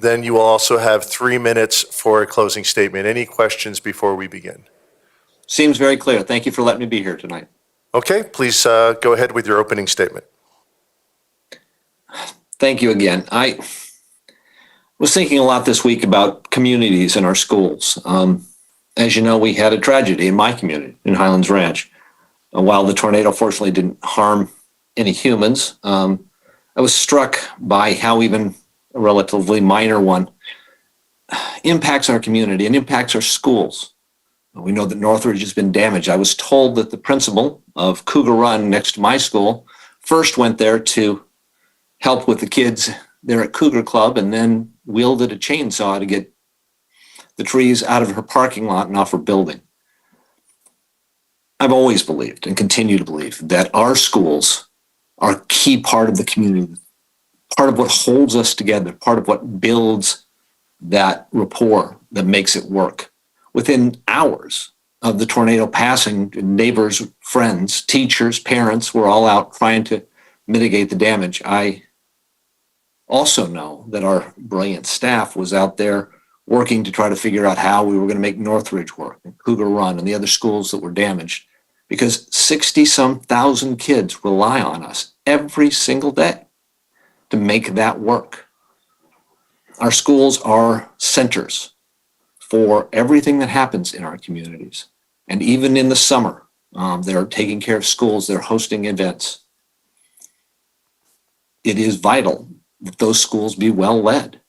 then you will also have 3 minutes for a closing statement. Any questions before we begin? Seems very clear. Thank you for letting me be here tonight. Okay, please go ahead with your opening statement. Thank you again. I was thinking a lot this week about communities in our schools. As you know, we had a tragedy in my community, in Highlands Ranch. While the tornado fortunately didn't harm any humans, I was struck by how even a relatively minor one impacts our community and impacts our schools. We know that Northridge has been damaged. I was told that the principal of Cougar Run next to my school first went there to help with the kids there at Cougar Club and then wielded a chainsaw to get the trees out of her parking lot and off her building. I've always believed and continue to believe that our schools are a key part of the community, part of what holds us together, part of what builds that rapport that makes it work. Within hours of the tornado passing, neighbors, friends, teachers, parents were all out trying to mitigate the damage. I also know that our brilliant staff was out there working to try to figure out how we were going to make Northridge work, and Cougar Run, and the other schools that were damaged, because 60-some thousand kids rely on us every single day to make that work. Our schools are centers for everything that happens in our communities. And even in the summer, they're taking care of schools, they're hosting events. It is vital that those schools be well led.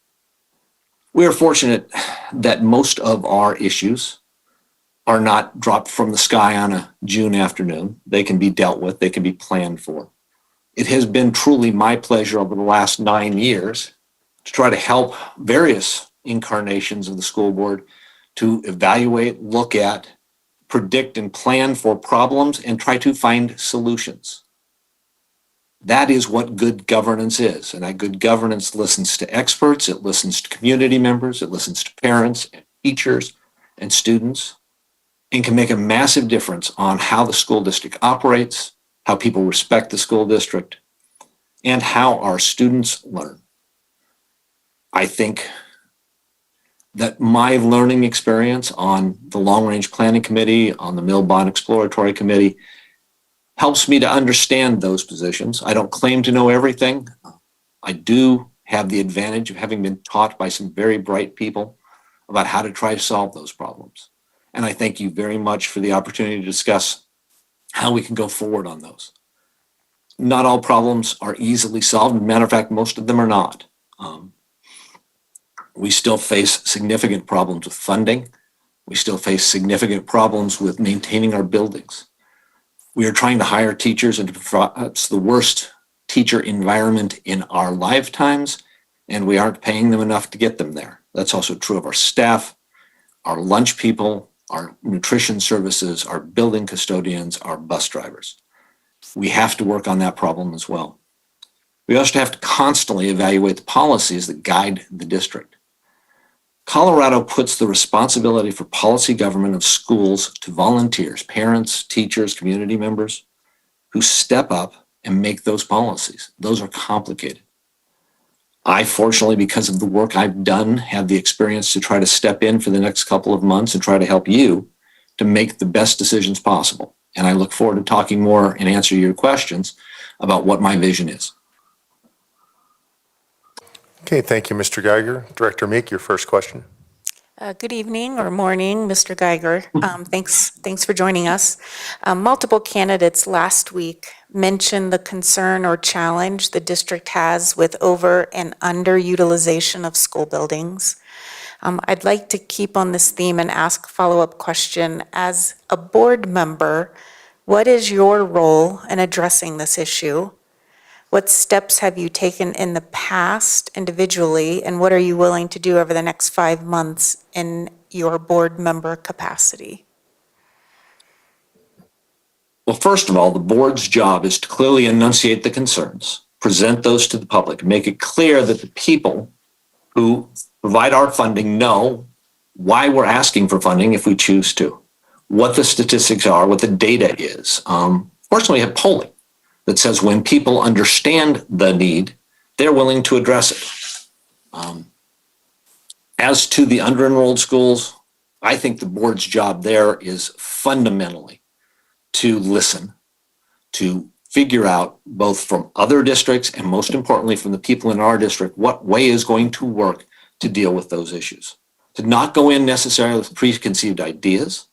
We are fortunate that most of our issues are not dropped from the sky on a June afternoon. They can be dealt with, they can be planned for. It has been truly my pleasure over the last 9 years to try to help various incarnations of the school board to evaluate, look at, predict, and plan for problems and try to find solutions. That is what good governance is. And that good governance listens to experts, it listens to community members, it listens to parents and teachers and students, and can make a massive difference on how the school district operates, how people respect the school district, and how our students learn. I think that my learning experience on the Long Range Planning Committee, on the Mill Bond Exploratory Committee, helps me to understand those positions. I don't claim to know everything. I do have the advantage of having been taught by some very bright people about how to try to solve those problems. And I thank you very much for the opportunity to discuss how we can go forward on those. Not all problems are easily solved. Matter of fact, most of them are not. We still face significant problems with funding. We still face significant problems with maintaining our buildings. We are trying to hire teachers into perhaps the worst teacher environment in our lifetimes, and we aren't paying them enough to get them there. That's also true of our staff, our lunch people, our nutrition services, our building custodians, our bus drivers. We have to work on that problem as well. We also have to constantly evaluate the policies that guide the district. Colorado puts the responsibility for policy government of schools to volunteers, parents, teachers, community members who step up and make those policies. Those are complicated. I, fortunately, because of the work I've done, have the experience to try to step in for the next couple of months and try to help you to make the best decisions possible. And I look forward to talking more and answer your questions about what my vision is. Okay, thank you, Mr. Geiger. Director Meek, your first question. Good evening or morning, Mr. Geiger. Thanks for joining us. Multiple candidates last week mentioned the concern or challenge the district has with over and underutilization of school buildings. I'd like to keep on this theme and ask a follow-up question. As a board member, what is your role in addressing this issue? What steps have you taken in the past individually, and what are you willing to do over the next 5 months in your board member capacity? Well, first of all, the board's job is to clearly enunciate the concerns, present those to the public, make it clear that the people who provide our funding know why we're asking for funding if we choose to, what the statistics are, what the data is. Fortunately, we have polling that says when people understand the need, they're willing to address it. As to the under-enrolled schools, I think the board's job there is fundamentally to listen, to figure out both from other districts and most importantly from the people in our district, what way is going to work to deal with those issues. To not go in necessarily with preconceived ideas,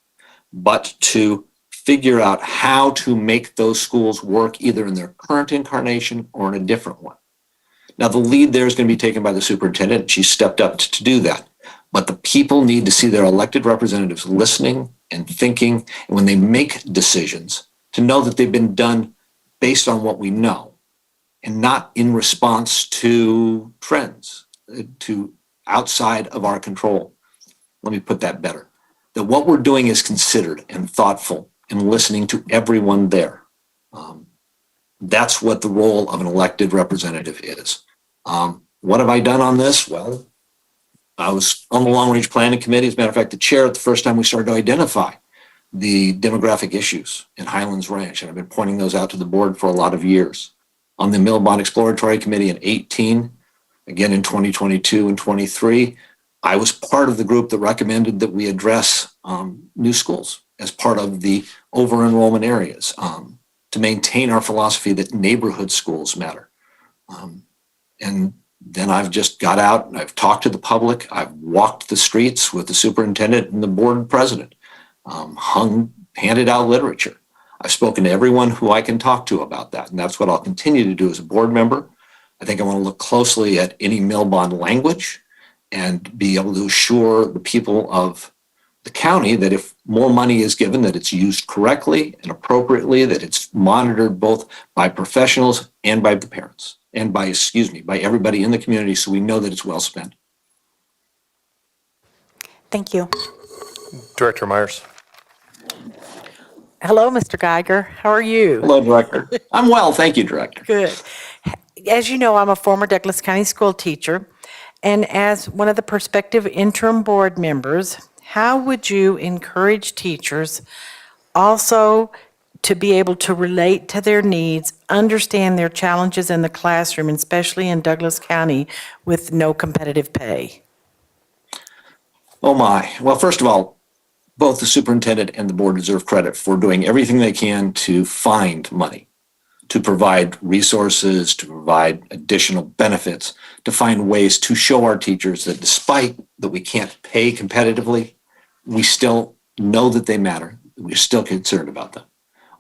but to figure out how to make those schools work either in their current incarnation or in a different one. Now, the lead there is going to be taken by the superintendent. She stepped up to do that. But the people need to see their elected representatives listening and thinking, and when they make decisions, to know that they've been done based on what we know and not in response to trends, to outside of our control. Let me put that better. That what we're doing is considered and thoughtful and listening to everyone there. That's what the role of an elected representative is. What have I done on this? Well, I was on the Long Range Planning Committee. As a matter of fact, the chair at the first time we started to identify the demographic issues in Highlands Ranch, and I've been pointing those out to the board for a lot of years. On the Millbond Exploratory Committee in 18, again in 2022 and 23, I was part of the group that recommended that we address new schools as part of the over-enrollment areas to maintain our philosophy that neighborhood schools matter. And then I've just got out and I've talked to the public. I've walked the streets with the superintendent and the board president, handed out literature. I've spoken to everyone who I can talk to about that. And that's what I'll continue to do as a board member. I think I want to look closely at any Millbond language and be able to assure the people of the county that if more money is given, that it's used correctly and appropriately, that it's monitored both by professionals and by the parents and by everybody in the community so we know that it's well spent. Thank you. Director Myers. Hello, Mr. Geiger. How are you? Hello, Director. I'm well, thank you, Director. Good. As you know, I'm a former Douglas County school teacher, and as one of the prospective interim board members, how would you encourage teachers also to be able to relate to their needs, understand their challenges in the classroom, especially in Douglas County with no competitive pay? Oh my. Well, first of all, both the superintendent and the board deserve credit for doing everything they can to find money, to provide resources, to provide additional benefits, to find ways to show our teachers that despite that we can't pay competitively, we still know that they matter. We're still concerned about them.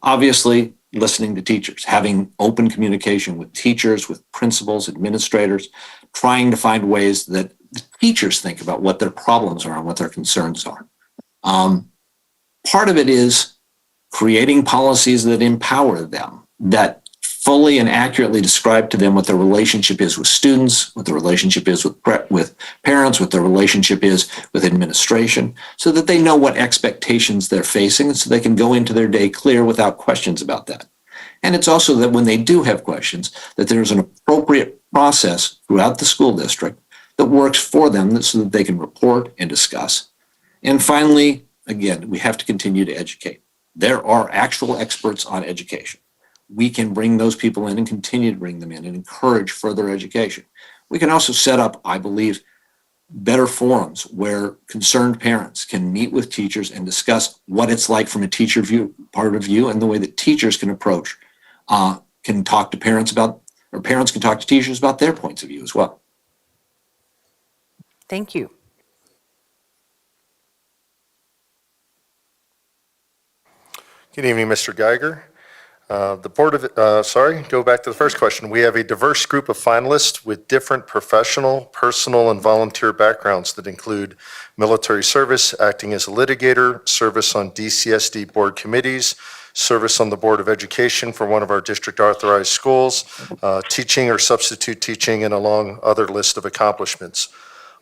Obviously, listening to teachers, having open communication with teachers, with principals, administrators, trying to find ways that the teachers think about what their problems are and what their concerns are. Part of it is creating policies that empower them, that fully and accurately describe to them what their relationship is with students, what their relationship is with parents, what their relationship is with administration, so that they know what expectations they're facing and so they can go into their day clear without questions about that. And it's also that when they do have questions, that there's an appropriate process throughout the school district that works for them so that they can report and discuss. And finally, again, we have to continue to educate. There are actual experts on education. We can bring those people in and continue to bring them in and encourage further education. We can also set up, I believe, better forums where concerned parents can meet with teachers and discuss what it's like from a teacher part of view and the way that teachers can approach, can talk to parents about, or parents can talk to teachers about their points of view as well. Thank you. Good evening, Mr. Geiger. Go back to the first question. We have a diverse group of finalists with different professional, personal, and volunteer backgrounds that include military service, acting as a litigator, service on DCSD board committees, service on the Board of Education for one of our district authorized schools, teaching or substitute teaching, and a long other list of accomplishments.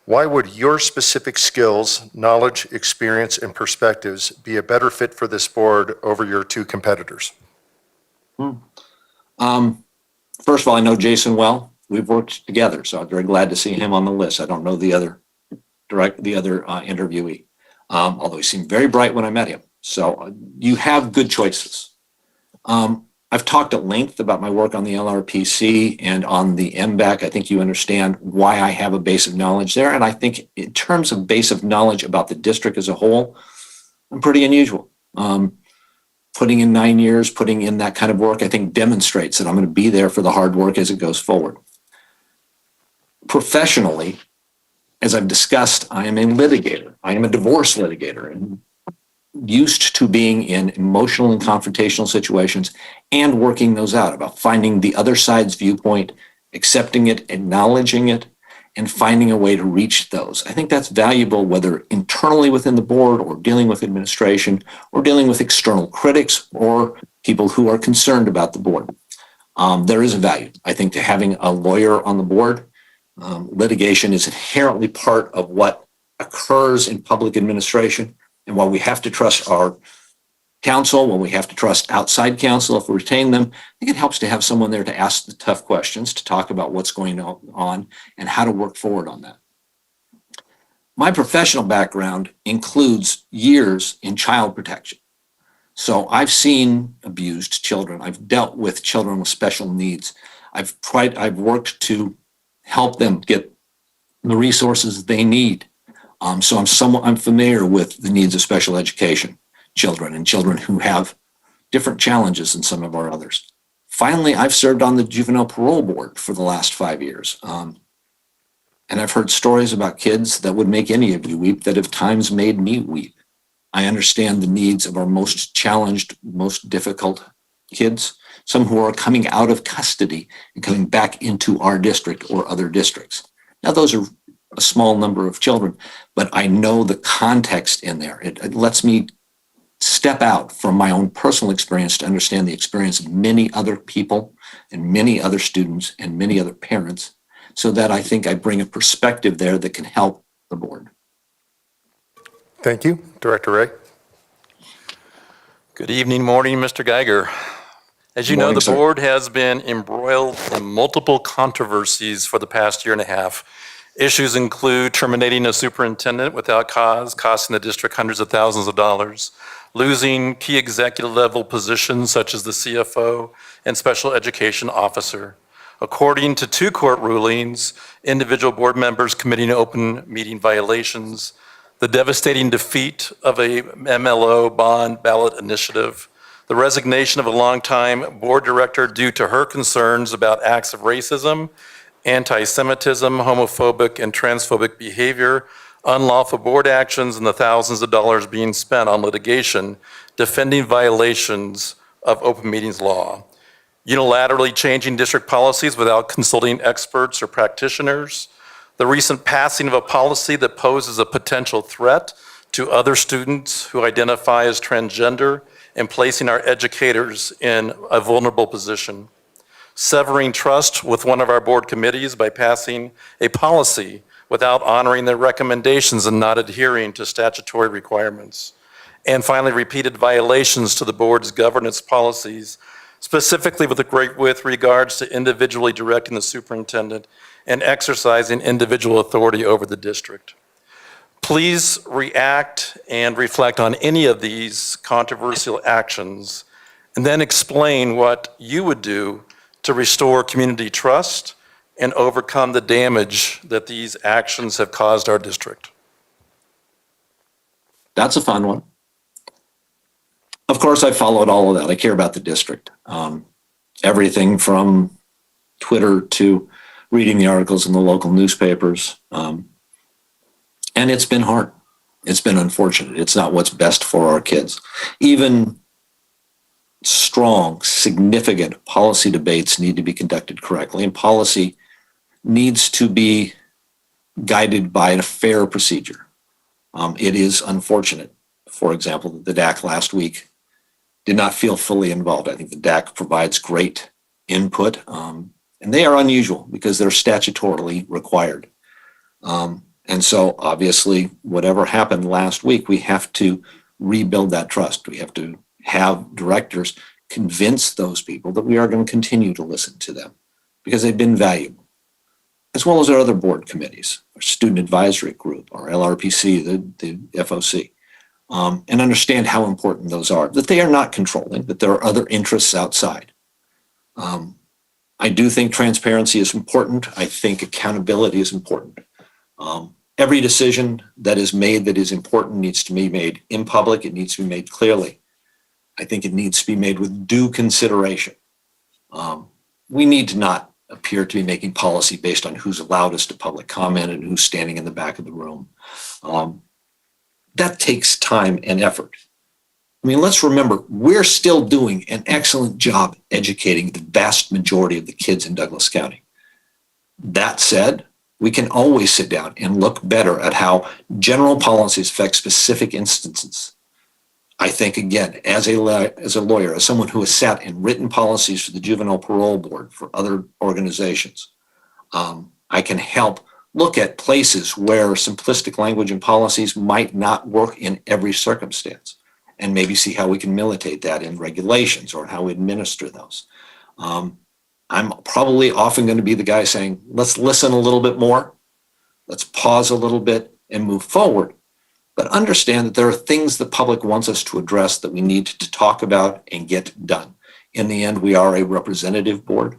Why would your specific skills, knowledge, experience, and perspectives be a better fit for this board over your two competitors? First of all, I know Jason well. We've worked together, so I'm very glad to see him on the list. I don't know the other interviewee, although he seemed very bright when I met him. So you have good choices. I've talked at length about my work on the LRPC and on the MBAC. I think you understand why I have a base of knowledge there. And I think in terms of base of knowledge about the district as a whole, I'm pretty unusual. Putting in 9 years, putting in that kind of work, I think demonstrates that I'm going to be there for the hard work as it goes forward. Professionally, as I've discussed, I am a litigator. I am a divorce litigator and used to being in emotional and confrontational situations and working those out, about finding the other side's viewpoint, accepting it, acknowledging it, and finding a way to reach those. I think that's valuable, whether internally within the board or dealing with administration or dealing with external critics or people who are concerned about the board. There is a value, I think, to having a lawyer on the board. Litigation is inherently part of what occurs in public administration. And while we have to trust our counsel, when we have to trust outside counsel if we retain them, I think it helps to have someone there to ask the tough questions, to talk about what's going on and how to work forward on that. My professional background includes years in child protection. So I've seen abused children. I've dealt with children with special needs. I've worked to help them get the resources they need. So I'm familiar with the needs of special education children and children who have different challenges than some of our others. Finally, I've served on the juvenile parole board for the last 5 years. And I've heard stories about kids that would make any of you weep, that have times made me weep. I understand the needs of our most challenged, most difficult kids, some who are coming out of custody and coming back into our district or other districts. Now, those are a small number of children, but I know the context in there. It lets me step out from my own personal experience to understand the experience of many other people and many other students and many other parents, so that I think I bring a perspective there that can help the board. Thank you. Director Ray. Good evening, morning, Mr. Geiger. As you know, Morning, the sir. board has been embroiled in multiple controversies for the past year and a half. Issues include terminating a superintendent without cause, costing the district hundreds of thousands of dollars, losing key executive level positions such as the CFO and special education officer. According to 2 court rulings, individual board members committing open meeting violations, the devastating defeat of a MLO bond ballot initiative, the resignation of a longtime board director due to her concerns about acts of racism, anti-Semitism, homophobic and transphobic behavior, unlawful board actions, and the thousands of dollars being spent on litigation defending violations of open meetings law. Unilaterally changing district policies without consulting experts or practitioners, the recent passing of a policy that poses a potential threat to other students who identify as transgender and placing our educators in a vulnerable position, severing trust with one of our board committees by passing a policy without honoring their recommendations and not adhering to statutory requirements, and finally, repeated violations to the board's governance policies, specifically with regards to individually directing the superintendent and exercising individual authority over the district. Please react and reflect on any of these controversial actions, and then explain what you would do to restore community trust and overcome the damage that these actions have caused our district. That's a fun one. Of course, I followed all of that. I care about the district. Everything from Twitter to reading the articles in the local newspapers. And it's been hard. It's been unfortunate. It's not what's best for our kids. Even strong, significant policy debates need to be conducted correctly, and policy needs to be guided by a fair procedure. It is unfortunate, for example, that the DAC last week did not feel fully involved. I think the DAC provides great input, and they are unusual because they're statutorily required. And so obviously, whatever happened last week, we have to rebuild that trust. We have to have directors convince those people that we are going to continue to listen to them because they've been valuable, as well as our other board committees, our student advisory group, our LRPC, the FOC, and understand how important those are, that they are not controlling, that there are other interests outside. I do think transparency is important. I think accountability is important. Every decision that is made that is important needs to be made in public. It needs to be made clearly. I think it needs to be made with due consideration. We need to not appear to be making policy based on who's allowed us to public comment and who's standing in the back of the room. That takes time and effort. I mean, let's remember, we're still doing an excellent job educating the vast majority of the kids in Douglas County. That said, we can always sit down and look better at how general policies affect specific instances. I think, again, as a lawyer, as someone who has sat and written policies for the Juvenile Parole Board, for other organizations, I can help look at places where simplistic language and policies might not work in every circumstance, and maybe see how we can militate that in regulations or how we administer those. I'm probably often going to be the guy saying, let's listen a little bit more, let's pause a little bit and move forward. But understand that there are things the public wants us to address that we need to talk about and get done. In the end, we are a representative board.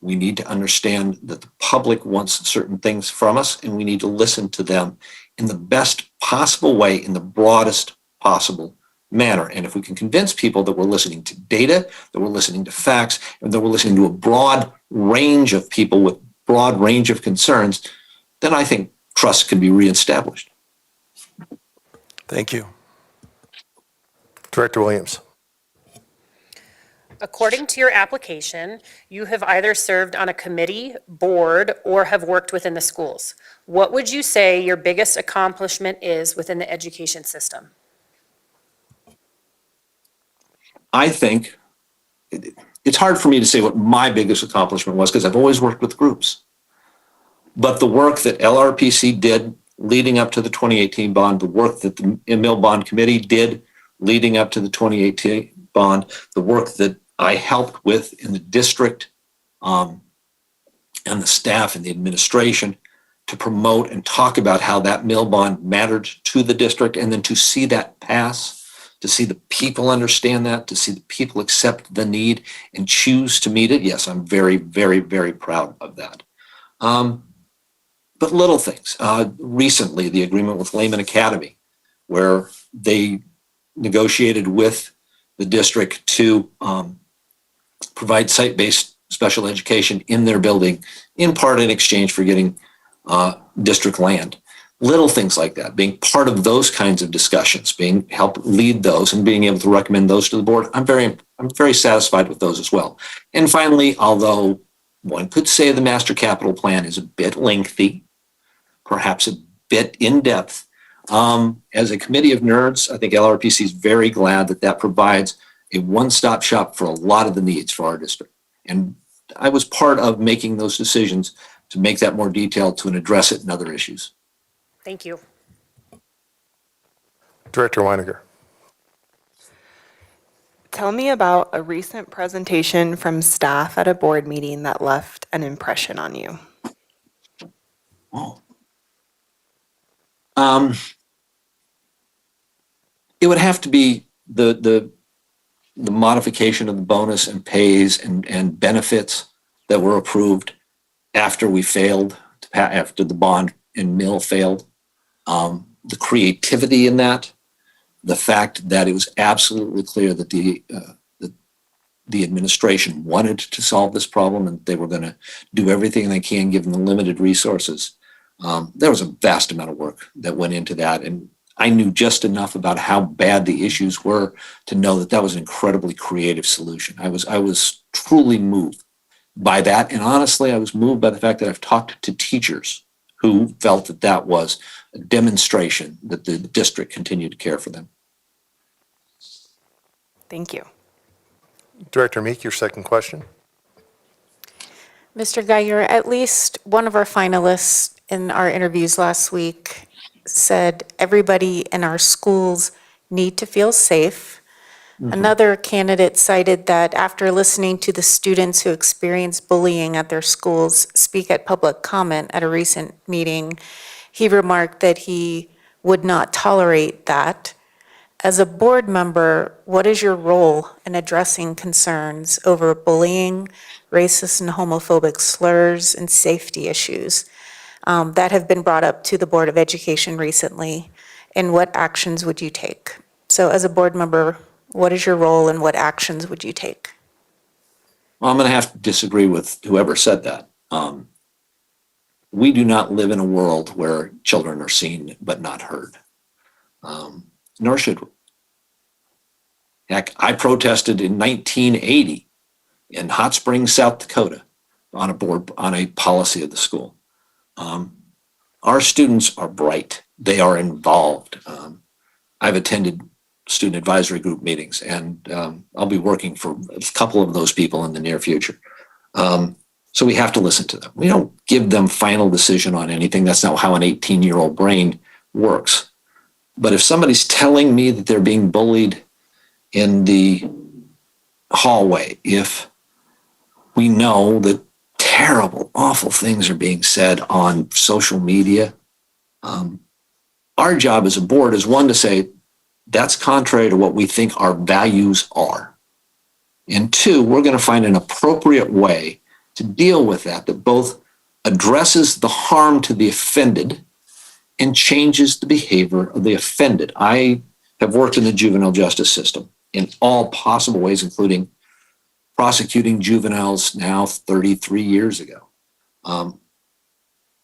We need to understand that the public wants certain things from us, and we need to listen to them in the best possible way, in the broadest possible manner. And if we can convince people that we're listening to data, that we're listening to facts, and that we're listening to a broad range of people with broad range of concerns, then I think trust can be reestablished. Thank you. Director Williams. According to your application, you have either served on a committee, board, or have worked within the schools. What would you say your biggest accomplishment is within the education system? I think it's hard for me to say what my biggest accomplishment was because I've always worked with groups. But the work that LRPC did leading up to the 2018 bond, the work that the Mill Bond Committee did leading up to the 2018 bond, the work that I helped with in the district and the staff and the administration to promote and talk about how that mill bond mattered to the district, and then to see that pass, to see the people understand that, to see the people accept the need and choose to meet it. Yes, I'm very, very, very proud of that. But little things. Recently, the agreement with Lehman Academy, where they negotiated with the district to provide site-based special education in their building, in part in exchange for getting district land. Little things like that, being part of those kinds of discussions, being help lead those and being able to recommend those to the board. I'm very satisfied with those as well. And finally, although one could say the master capital plan is a bit lengthy, perhaps a bit in-depth, as a committee of nerds, I think LRPC is very glad that that provides a one-stop shop for a lot of the needs for our district. And I was part of making those decisions to make that more detailed, to address it in other issues. Thank you. Director Weiniger. Tell me about a recent presentation from staff at a board meeting that left an impression on you. Oh. It would have to be the modification of the bonus and pays and benefits that were approved after we failed, after the bond and mill failed. The creativity in that, the fact that it was absolutely clear that the administration wanted to solve this problem and they were going to do everything they can given the limited resources. There was a vast amount of work that went into that, and I knew just enough about how bad the issues were to know that that was an incredibly creative solution. I was truly moved by that. And honestly, I was moved by the fact that I've talked to teachers who felt that that was a demonstration that the district continued to care for them. Thank you. Director Meek, your second question. Mr. Geiger, at least one of our finalists in our interviews last week said everybody in our schools need to feel safe. Another candidate cited that after listening to the students who experienced bullying at their schools speak at public comment at a recent meeting, he remarked that he would not tolerate that. As a board member, what is your role in addressing concerns over bullying, racist and homophobic slurs, and safety issues that have been brought up to the Board of Education recently? And what actions would you take? So as a board member, what is your role and what actions would you take? Well, I'm going to have to disagree with whoever said that. We do not live in a world where children are seen but not heard. Nor should we. Heck, I protested in 1980 in Hot Springs, South Dakota, on a policy of the school. Our students are bright. They are involved. I've attended student advisory group meetings, and I'll be working for a couple of those people in the near future. So we have to listen to them. We don't give them final decision on anything. That's not how an 18-year-old brain works. But if somebody's telling me that they're being bullied in the hallway, if we know that terrible, awful things are being said on social media, our job as a board is, one, to say, that's contrary to what we think our values are. And two, we're going to find an appropriate way to deal with that both addresses the harm to the offended and changes the behavior of the offended. I have worked in the juvenile justice system in all possible ways, including prosecuting juveniles now 33 years ago.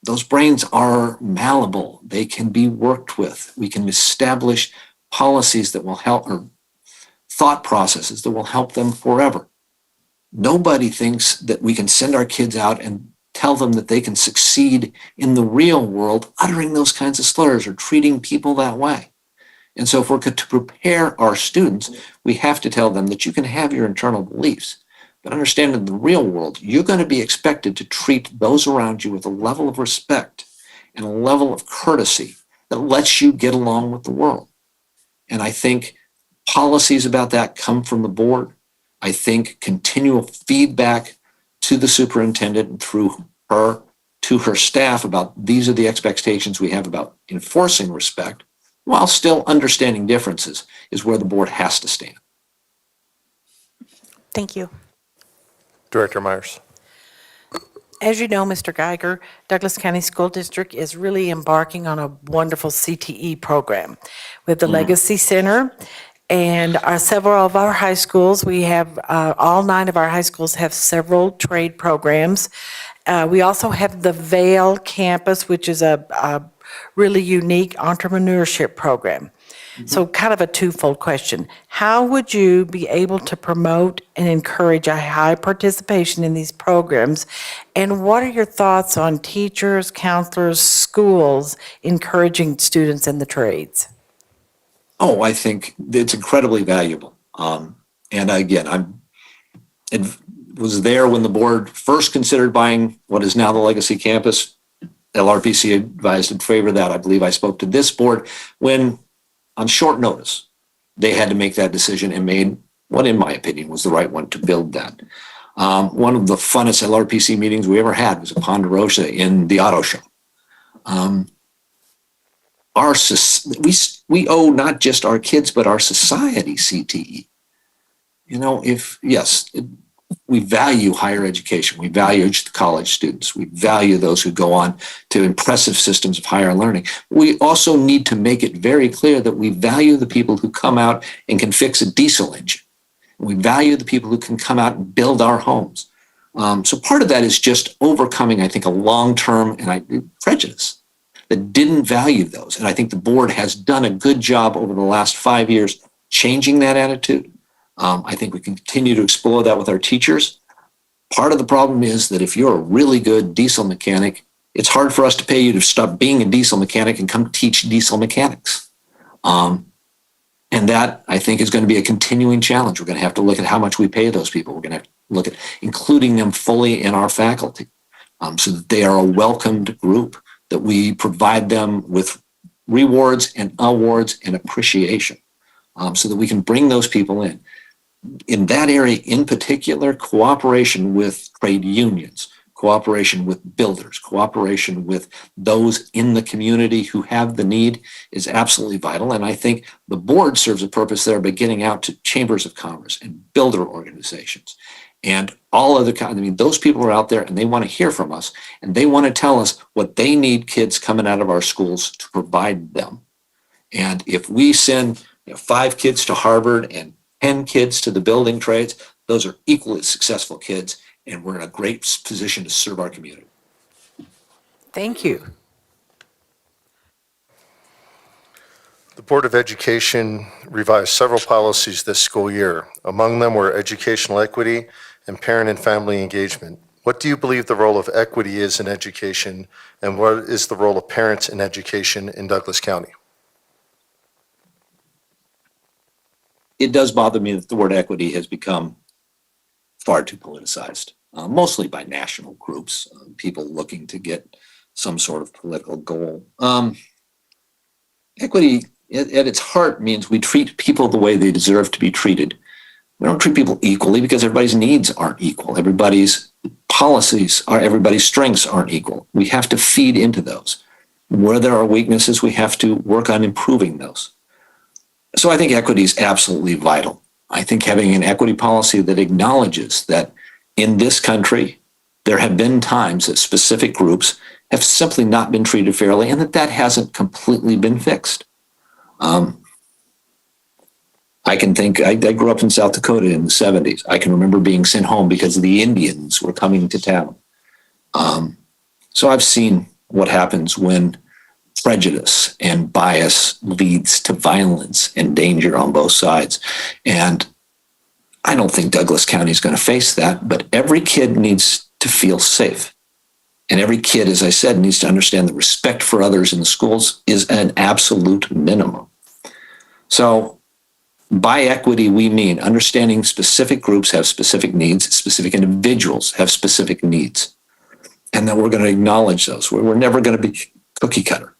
Those brains are malleable. They can be worked with. We can establish policies that will help, or thought processes that will help them forever. Nobody thinks that we can send our kids out and tell them that they can succeed in the real world uttering those kinds of slurs or treating people that way. And so if we're to prepare our students, we have to tell them that you can have your internal beliefs, but understand in the real world, you're going to be expected to treat those around you with a level of respect and a level of courtesy that lets you get along with the world. And I think policies about that come from the board. I think continual feedback to the superintendent and through her to her staff about these are the expectations we have about enforcing respect, while still understanding differences, is where the board has to stand. Thank you. Director Myers. As you know, Mr. Geiger, Douglas County School District is really embarking on a wonderful CTE program with the Legacy Center. And several of our high schools, we have, all 9 of our high schools have several trade programs. We also have the Vail campus, which is a really unique entrepreneurship program. So kind of a twofold question. How would you be able to promote and encourage a high participation in these programs? And what are your thoughts on teachers, counselors, schools encouraging students in the trades? Oh, I think it's incredibly valuable. And again, I was there when the board first considered buying what is now the Legacy campus. LRPC advised in favor of that. I believe I spoke to this board when, on short notice, they had to make that decision and made what, in my opinion, was the right one to build that. One of the funnest LRPC meetings we ever had was at Ponderosa in the auto show. We owe not just our kids, but our society CTE. You know, we value higher education. We value the college students. We value those who go on to impressive systems of higher learning. We also need to make it very clear that we value the people who come out and can fix a diesel engine. We value the people who can come out and build our homes. So part of that is just overcoming, I think, a long-term prejudice that didn't value those. And I think the board has done a good job over the last 5 years changing that attitude. I think we can continue to explore that with our teachers. Part of the problem is that if you're a really good diesel mechanic, it's hard for us to pay you to stop being a diesel mechanic and come teach diesel mechanics. And that, I think, is going to be a continuing challenge. We're going to have to look at how much we pay those people. We're going to have to look at including them fully in our faculty, so that they are a welcomed group, that we provide them with rewards and awards and appreciation, so that we can bring those people in. In that area in particular, cooperation with trade unions, cooperation with builders, cooperation with those in the community who have the need is absolutely vital. And I think the board serves a purpose there by getting out to chambers of commerce and builder organizations and all other kinds. I mean, those people are out there and they want to hear from us and they want to tell us what they need kids coming out of our schools to provide them. And if we send 5 kids to Harvard and 10 kids to the building trades, those are equally successful kids, and we're in a great position to serve our community. Thank you. The Board of Education revised several policies this school year. Among them were educational equity and parent and family engagement. What do you believe the role of equity is in education, and what is the role of parents in education in Douglas County? It does bother me that the word equity has become far too politicized, mostly by national groups, people looking to get some sort of political goal. Equity at its heart means we treat people the way they deserve to be treated. We don't treat people equally because everybody's needs aren't equal. Everybody's policies are, everybody's strengths aren't equal. We have to feed into those. Where there are weaknesses, we have to work on improving those. So I think equity is absolutely vital. I think having an equity policy that acknowledges that in this country, there have been times that specific groups have simply not been treated fairly and that hasn't completely been fixed. I can think, I grew up in South Dakota in the 70s. I can remember being sent home because the Indians were coming to town. So I've seen what happens when prejudice and bias leads to violence and danger on both sides. And I don't think Douglas County is going to face that, but every kid needs to feel safe. And every kid, as I said, needs to understand that respect for others in the schools is an absolute minimum. So by equity, we mean understanding specific groups have specific needs, specific individuals have specific needs, and that we're going to acknowledge those. We're never going to be cookie cutter.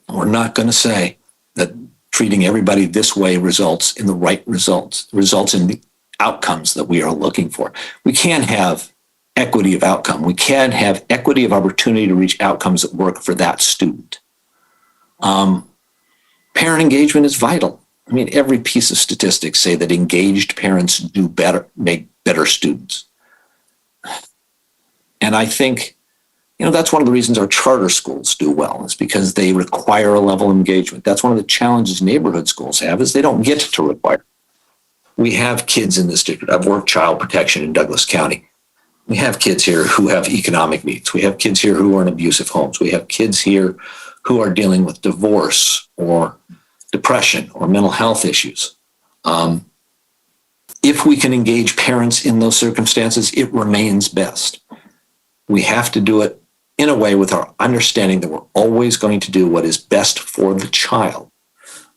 We're not going to say that treating everybody this way results in the right results in the outcomes that we are looking for. We can't have equity of outcome. We can have equity of opportunity to reach outcomes that work for that student. Parent engagement is vital. I mean, every piece of statistics say that engaged parents do better, make better students. And I think, that's one of the reasons our charter schools do well, is because they require a level of engagement. That's one of the challenges neighborhood schools have, is they don't get to require. We have kids in this district. I've worked child protection in Douglas County. We have kids here who have economic needs. We have kids here who are in abusive homes. We have kids here who are dealing with divorce or depression or mental health issues. If we can engage parents in those circumstances, it remains best. We have to do it in a way with our understanding that we're always going to do what is best for the child.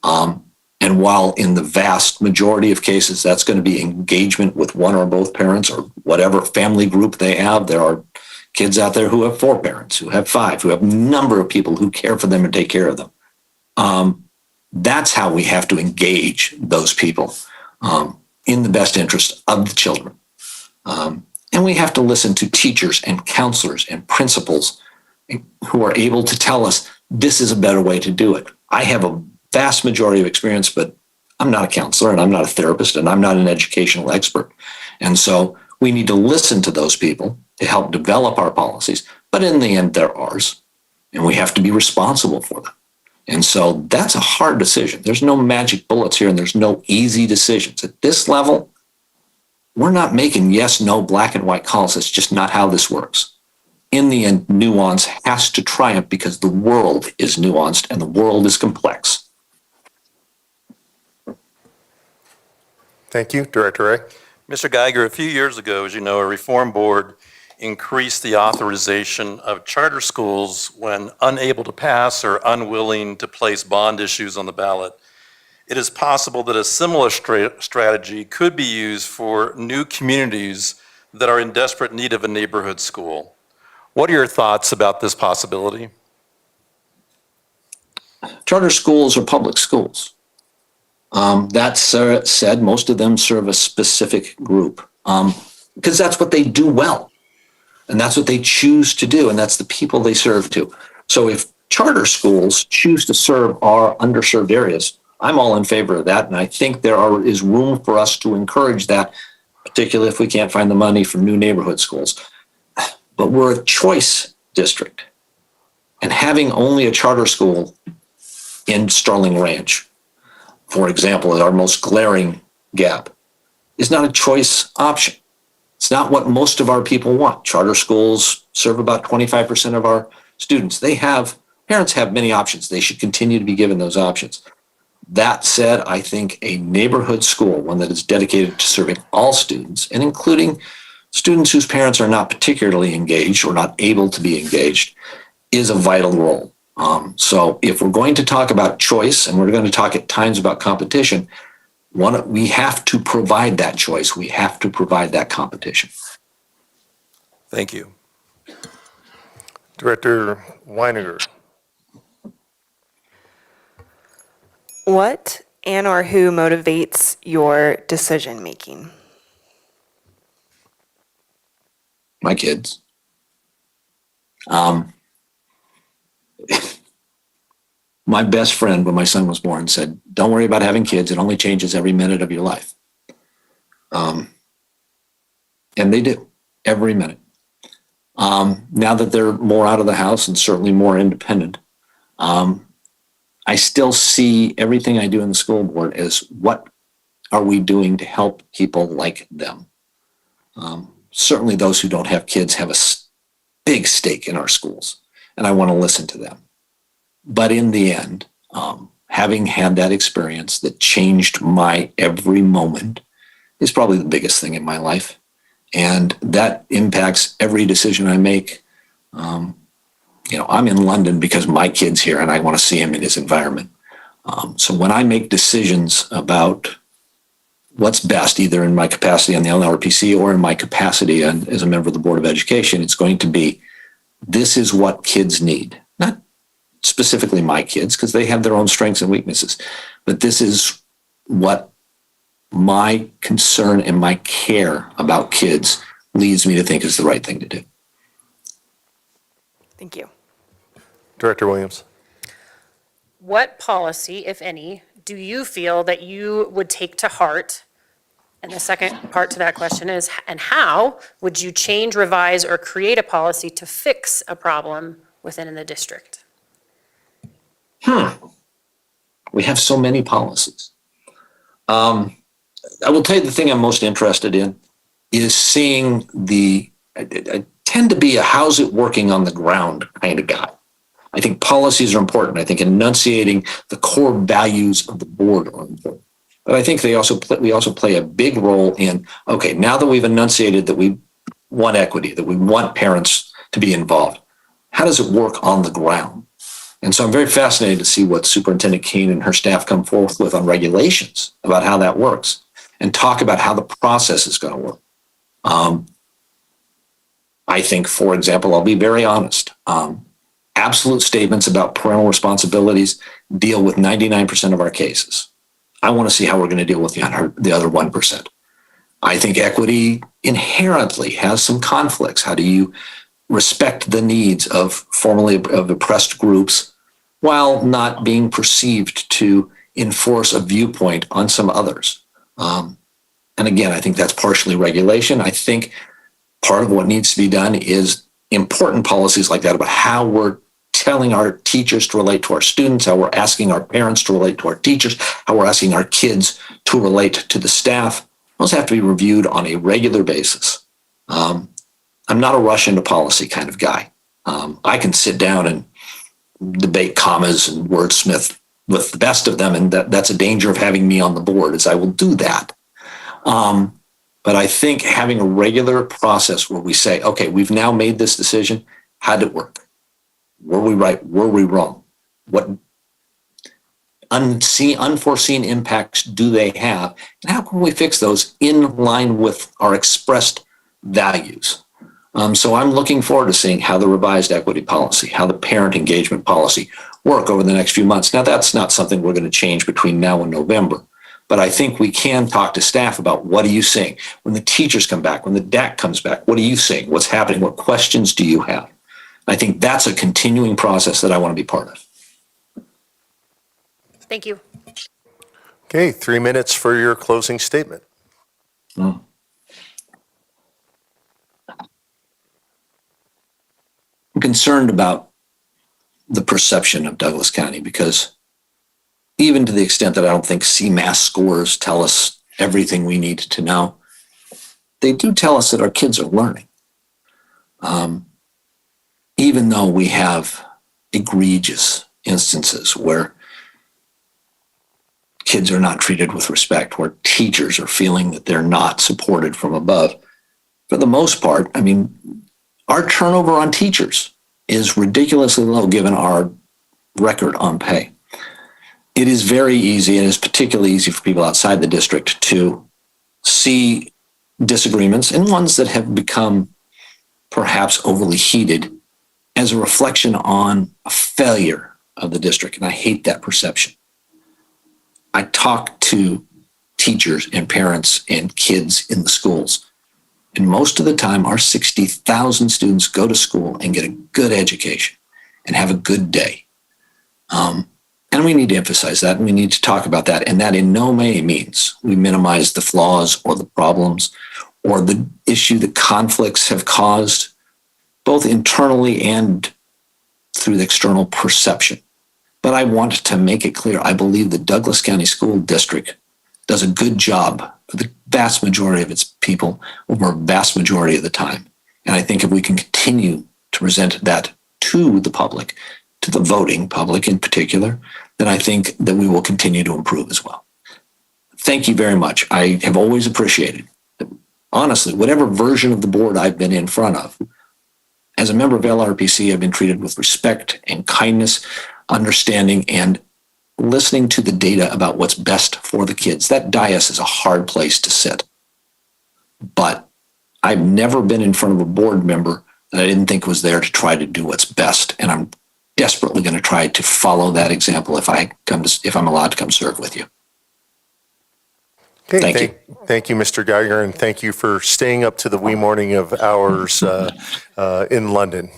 And while in the vast majority of cases, that's going to be engagement with one or both parents or whatever family group they have, there are kids out there who have 4 parents, who have 5, who have a number of people who care for them and take care of them. That's how we have to engage those people in the best interest of the children. And we have to listen to teachers and counselors and principals who are able to tell us this is a better way to do it. I have a vast majority of experience, but I'm not a counselor and I'm not a therapist and I'm not an educational expert. And so we need to listen to those people to help develop our policies. But in the end, they're ours and we have to be responsible for them. And so that's a hard decision. There's no magic bullets here and there's no easy decisions. At this level, we're not making yes, no, black and white calls. It's just not how this works. in the end, nuance has to triumph because the world is nuanced and the world is complex. Thank you. Director Ray? Mr. Geiger, a few years ago, as you know, a reform board increased the authorization of charter schools when unable to pass or unwilling to place bond issues on the ballot. It is possible that a similar strategy could be used for new communities that are in desperate need of a neighborhood school. What are your thoughts about this possibility? Charter schools are public schools. That said, most of them serve a specific group because that's what they do well. And that's what they choose to do. And that's the people they serve to. So if charter schools choose to serve our underserved areas, I'm all in favor of that. And I think is room for us to encourage that, particularly if we can't find the money from new neighborhood schools. But we're a choice district. And having only a charter school in Starling Ranch, for example, is our most glaring gap, is not a choice option. It's not what most of our people want. Charter schools serve about 25% of our students. Parents have many options. They should continue to be given those options. That said, I think a neighborhood school, one that is dedicated to serving all students and including students whose parents are not particularly engaged or not able to be engaged, is a vital role. So if we're going to talk about choice and we're going to talk at times about competition, we have to provide that choice. We have to provide that competition. Thank you. Director Weininger? What and or who motivates your decision making? My kids. My best friend, when my son was born, said, "Don't worry about having kids. It only changes every minute of your life." And they do, every minute. Now that they're more out of the house and certainly more independent, I still see everything I do in the school board as what are we doing to help people like them? Certainly those who don't have kids have a big stake in our schools, and I want to listen to them. But in the end, having had that experience that changed my every moment is probably the biggest thing in my life. And that impacts every decision I make. I'm in London because my kid's here and I want to see him in his environment. So when I make decisions about what's best, either in my capacity on the LRPC or in my capacity as a member of the Board of Education, it's going to be, this is what kids need. Not specifically my kids, because they have their own strengths and weaknesses, but this is what my concern and my care about kids leads me to think is the right thing to do. Thank you. Director Williams? What policy, if any, do you feel that you would take to heart? And the second part to that question is, and how would you change, revise, or create a policy to fix a problem within the district? We have so many policies. I will tell you the thing I'm most interested in is seeing I tend to be a how's it working on the ground kind of guy. I think policies are important. I think enunciating the core values of the board are important. But I think we also play a big role in, okay, now that we've enunciated that we want equity, that we want parents to be involved, how does it work on the ground? And so I'm very fascinated to see what Superintendent Kane and her staff come forth with on regulations about how that works and talk about how the process is going to work. I think, for example, I'll be very honest, absolute statements about parental responsibilities deal with 99% of our cases. I want to see how we're going to deal with the other 1%. I think equity inherently has some conflicts. How do you respect the needs of oppressed groups while not being perceived to enforce a viewpoint on some others? And again, I think that's partially regulation. I think part of what needs to be done is important policies like that about how we're telling our teachers to relate to our students, how we're asking our parents to relate to our teachers, how we're asking our kids to relate to the staff. Those have to be reviewed on a regular basis. I'm I'm not a rush into policy kind of guy. I can sit down and debate commas and wordsmith with the best of them, and that's a danger of having me on the board, is I will do that. But I think having a regular process where we say, okay, we've now made this decision. How did it work? Were we right? Were we wrong? What unforeseen impacts do they have? And how can we fix those in line with our expressed values? So I'm looking forward to seeing how the revised equity policy, how the parent engagement policy work over the next few months. Now, that's not something we're going to change between now and November, but I think we can talk to staff about what are you seeing? When the teachers come back, when the DAC comes back, what are you seeing? What's happening? What questions do you have? I think that's a continuing process that I want to be part of. Thank you. Okay, 3 minutes for your closing statement. I'm concerned about the perception of Douglas County, because even to the extent that I don't think CMAS scores tell us everything we need to know, they do tell us that our kids are learning. Even though we have egregious instances where kids are not treated with respect, where teachers are feeling that they're not supported from above, for the most part, I mean, our turnover on teachers is ridiculously low given our record on pay. It is very easy, and it's particularly easy for people outside the district to see disagreements, and ones that have become perhaps overly heated, as a reflection on a failure of the district. And I hate that perception. I talk to teachers and parents and kids in the schools, and most of the time our 60,000 students go to school and get a good education and have a good day. And we need to emphasize that, and we need to talk about that. And that in no way means we minimize the flaws or the problems or the issue that conflicts have caused, both internally and through the external perception. But I want to make it clear, I believe the Douglas County School District does a good job for the vast majority of its people over a vast majority of the time. And I think if we can continue to present that to the public, to the voting public in particular, then I think that we will continue to improve as well. Thank you very much. I have always appreciated, honestly, whatever version of the board I've been in front of. As a member of LRPC, I've been treated with respect and kindness, understanding, and listening to the data about what's best for the kids. That dais is a hard place to sit. But I've never been in front of a board member that I didn't think was there to try to do what's best. And I'm desperately going to try to follow that example if I'm allowed to come serve with you. Okay, Thank you. Thank you, Mr. Geiger, and thank you for staying up to the wee morning of hours in London.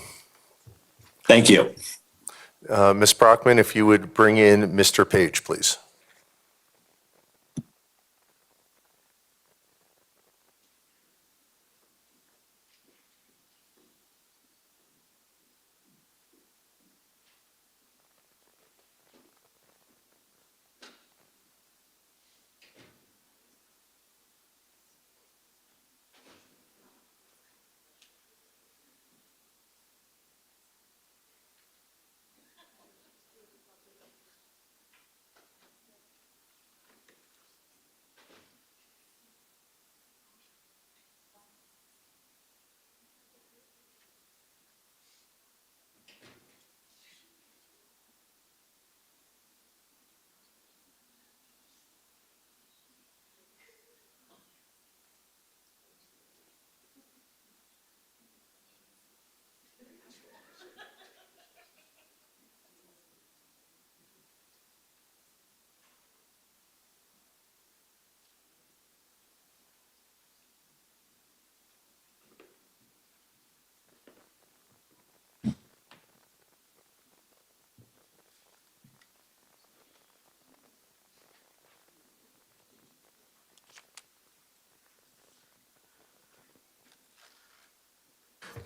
Thank you. Ms. Brockman, if you would bring in Mr. Page, please.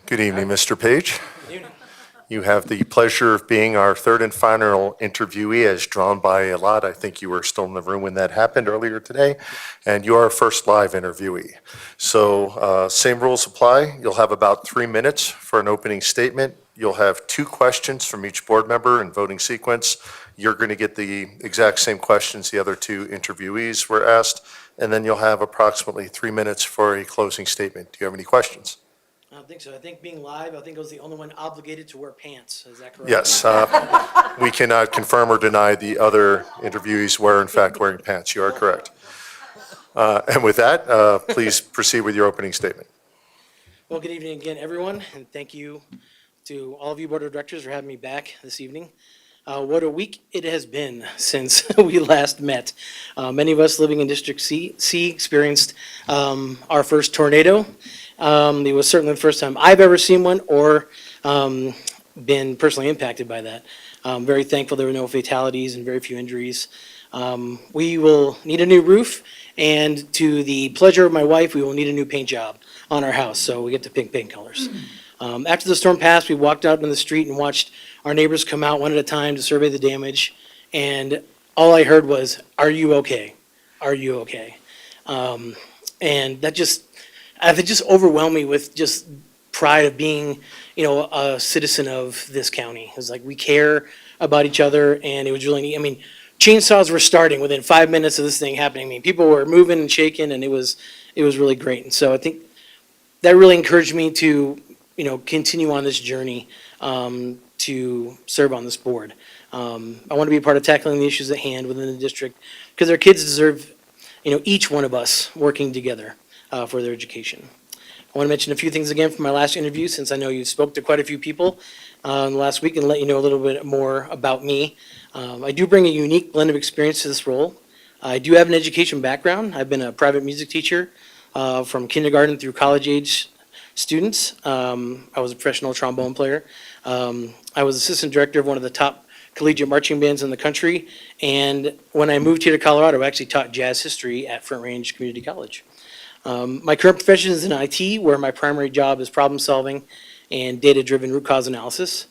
Good evening, Mr. Page. You have the pleasure of being our third and final interviewee, as drawn by a lot. I think you were still in the room when that happened earlier today, and you are our first live interviewee. So same rules apply. You'll have about 3 minutes for an opening statement. You'll have 2 questions from each board member in voting sequence. You're going to get the exact same questions the other 2 interviewees were asked, and then you'll have approximately 3 minutes for a closing statement. Do you have any questions? I don't think so. I think being live, I think I was the only one obligated to wear pants. Is that correct? Yes, we cannot confirm or deny the other interviewees were in fact wearing pants. You are correct. And with that, please proceed with your opening statement. Well, good evening again, everyone, and thank you to all of you board of directors for having me back this evening. What a week it has been since we last met. Many of us living in District C experienced our first tornado. It was certainly the first time I've ever seen one or been personally impacted by that. I'm very thankful there were no fatalities and very few injuries. We will need a new roof, and to the pleasure of my wife, we will need a new paint job on our house, so we get the pink paint colors. After the storm passed, we walked out in the street and watched our neighbors come out one at a time to survey the damage, and all I heard was, "Are you okay? Are you okay?" And that just overwhelmed me with just pride of being, a citizen of this county. It was like, we care about each other, and it was really neat. I mean, chainsaws were starting within 5 minutes of this thing happening. I mean, people were moving and shaking, and it was really great. And so I think that really encouraged me to, continue on this journey to serve on this board. I want to be a part of tackling the issues at hand within the district, because our kids deserve, each one of us working together for their education. I want to mention a few things again from my last interview, since I know you spoke to quite a few people in the last week, and let you know a little bit more about me. I do bring a unique blend of experience to this role. I do have an education background. I've been a private music teacher from kindergarten through college-age students. I was a professional trombone player. I was assistant director of one of the top collegiate marching bands in the country, and when I moved here to Colorado, I actually taught jazz history at Front Range Community College. My current profession is in IT, where my primary job is problem solving and data-driven root cause analysis.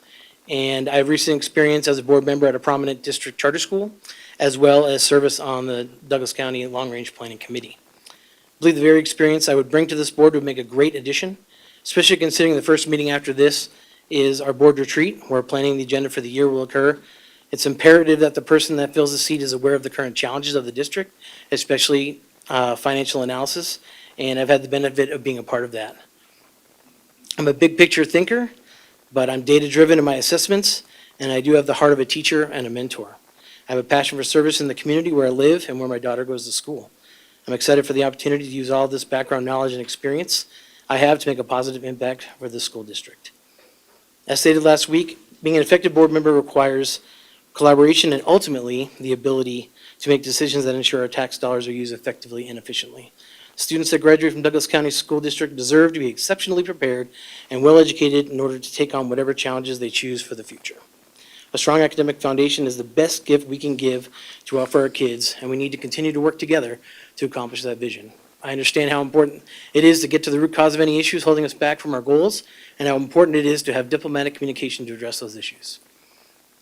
And I have recent experience as a board member at a prominent district charter school, as well as service on the Douglas County Long Range Planning Committee. I believe the very experience I would bring to this board would make a great addition, especially considering the first meeting after this is our board retreat, where planning the agenda for the year will occur. It's imperative that the person that fills the seat is aware of the current challenges of the district, especially financial analysis, and I've had the benefit of being a part of that. I'm a big picture thinker, but I'm data-driven in my assessments, and I do have the heart of a teacher and a mentor. I have a passion for service in the community where I live and where my daughter goes to school. I'm excited for the opportunity to use all of this background knowledge and experience I have to make a positive impact for this school district. As stated last week, being an effective board member requires collaboration and ultimately the ability to make decisions that ensure our tax dollars are used effectively and efficiently. Students that graduate from Douglas County School District deserve to be exceptionally prepared and well-educated in order to take on whatever challenges they choose for the future. A strong academic foundation is the best gift we can give to offer our kids, and we need to continue to work together to accomplish that vision. I understand how important it is to get to the root cause of any issues holding us back from our goals, and how important it is to have diplomatic communication to address those issues.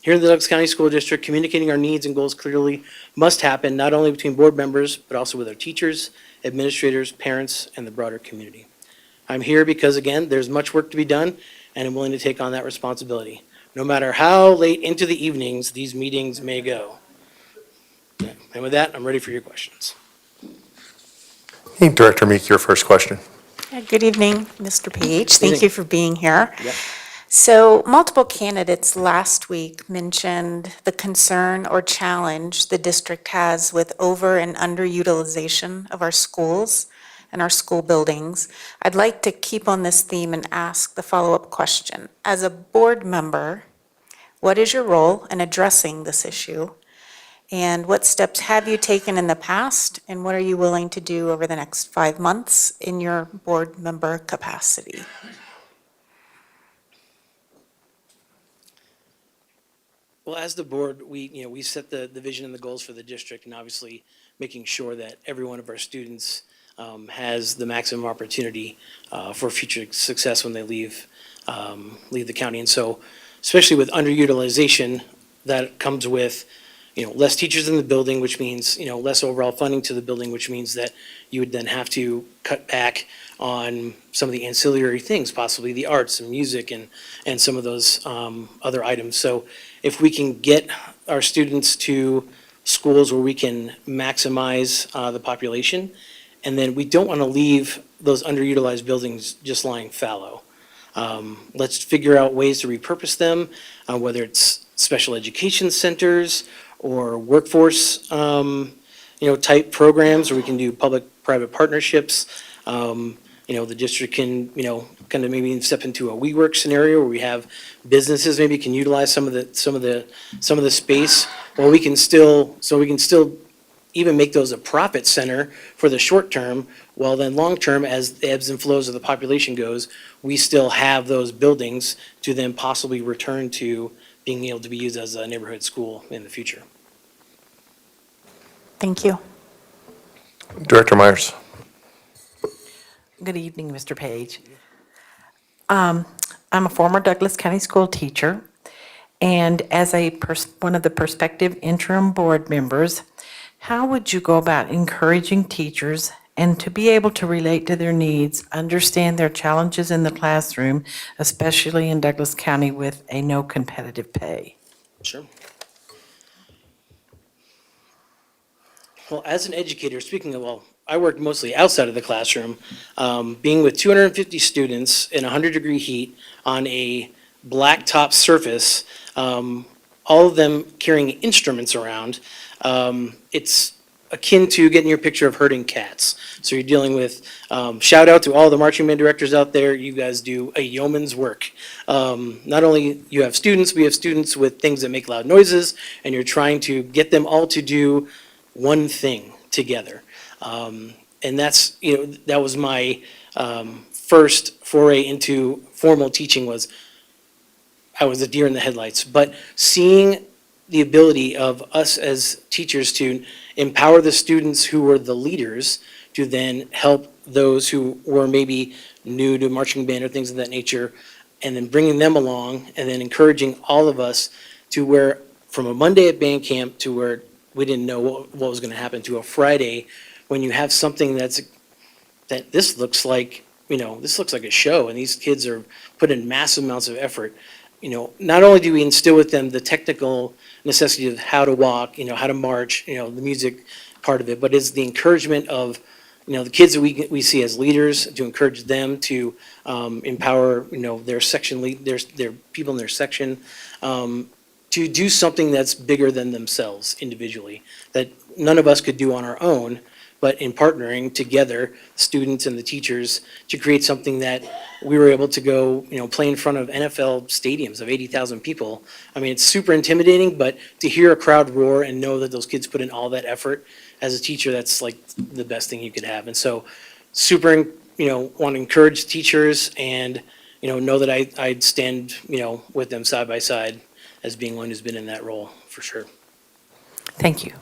Here in the Douglas County School District, communicating our needs and goals clearly must happen, not only between board members, but also with our teachers, administrators, parents, and the broader community. I'm here because, again, there's much work to be done, and I'm willing to take on that responsibility, no matter how late into the evenings these meetings may go. And with that, I'm ready for your questions. Hey, Director Meek, your first question. Good evening, Mr. Page. Thank evening. you for being here. Yep. So multiple candidates last week mentioned the concern or challenge the district has with over and underutilization of our schools and our school buildings. I'd like to keep on this theme and ask the follow-up question. As a board member, what is your role in addressing this issue? And what steps have you taken in the past, and what are you willing to do over the next 5 months in your board member capacity? Well, as the board, we set the vision and the goals for the district, and obviously making sure that every one of our students has the maximum opportunity for future success when they leave the county. And so especially with underutilization that comes with, less teachers in the building, which means, less overall funding to the building, which means that you would then have to cut back on some of the ancillary things, possibly the arts and music and some of those other items. So if we can get our students to schools where we can maximize the population, and then we don't want to leave those underutilized buildings just lying fallow. Let's figure out ways to repurpose them, whether it's special education centers or workforce, type programs, or we can do public-private partnerships. The district can, kind of maybe step into a WeWork scenario where we have businesses maybe can utilize some of the space, while we can still even make those a profit center for the short term, while then long term, as the ebbs and flows of the population goes, we still have those buildings to then possibly return to being able to be used as a neighborhood school in the future. Thank you. Director Myers. Good evening, Mr. Page. I'm a former Douglas County school teacher, and as one of the prospective interim board members, how would you go about encouraging teachers and to be able to relate to their needs, understand their challenges in the classroom, especially in Douglas County with a no competitive pay? Sure. Well, as an educator, I worked mostly outside of the classroom, being with 250 students in 100-degree heat on a blacktop surface, all of them carrying instruments around. It's akin to getting your picture of herding cats. So you're dealing with, shout out to all the marching band directors out there, you guys do a yeoman's work. Not only you have students, we have students with things that make loud noises, and you're trying to get them all to do one thing together. And that's, that was my first foray into formal teaching. I was a deer in the headlights, but seeing the ability of us as teachers to empower the students who were the leaders to then help those who were maybe new to marching band or things of that nature, and then bringing them along and then encouraging all of us to where, from a Monday at band camp to where we didn't know what was going to happen, to a Friday when you have something that this looks like, this looks like a show, and these kids are putting massive amounts of effort. Not only do we instill with them the technical necessity of how to walk, how to march, the music part of it, but it's the encouragement of, the kids that we see as leaders, to encourage them to empower, their section their people in their section, to do something that's bigger than themselves individually, that none of us could do on our own, but in partnering together, students and the teachers, to create something that we were able to go, play in front of NFL stadiums of 80,000 people. I mean, it's super intimidating, but to hear a crowd roar and know that those kids put in all that effort, as a teacher, that's like the best thing you could have. And so super, want to encourage teachers and, know that I'd stand, with them side by side as being one who's been in that role, for sure. Thank you.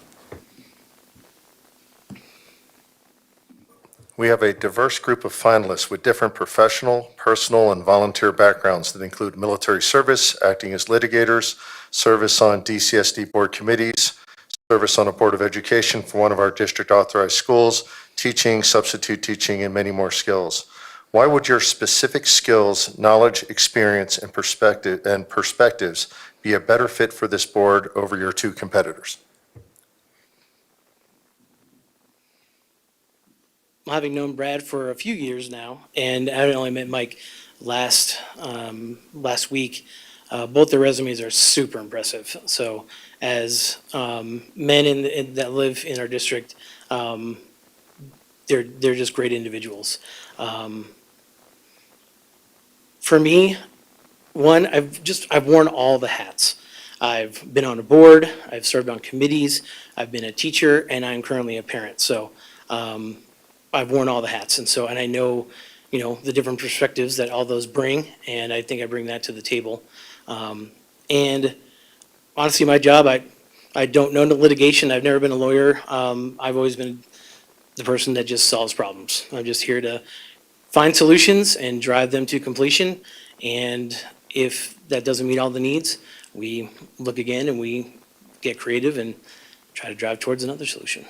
We have a diverse group of finalists with different professional, personal, and volunteer backgrounds that include military service, acting as litigators, service on DCSD board committees, service on a board of education for one of our district authorized schools, teaching, substitute teaching, and many more skills. Why would your specific skills, knowledge, experience, and perspectives be a better fit for this board over your two competitors? Having known Brad for a few years now, and I only met Mike last week, both their resumes are super impressive. So as men that live in our district, they're just great individuals. For me, one, I've worn all the hats. I've been on a board, I've served on committees, I've been a teacher, and I'm currently a parent. So I've worn all the hats, and I know, the different perspectives that all those bring, and I think I bring that to the table. And honestly, my job, I don't know the litigation. I've never been a lawyer. I've always been the person that just solves problems. I'm just here to find solutions and drive them to completion. And If that doesn't meet all the needs, we look again and we get creative and try to drive towards another solution.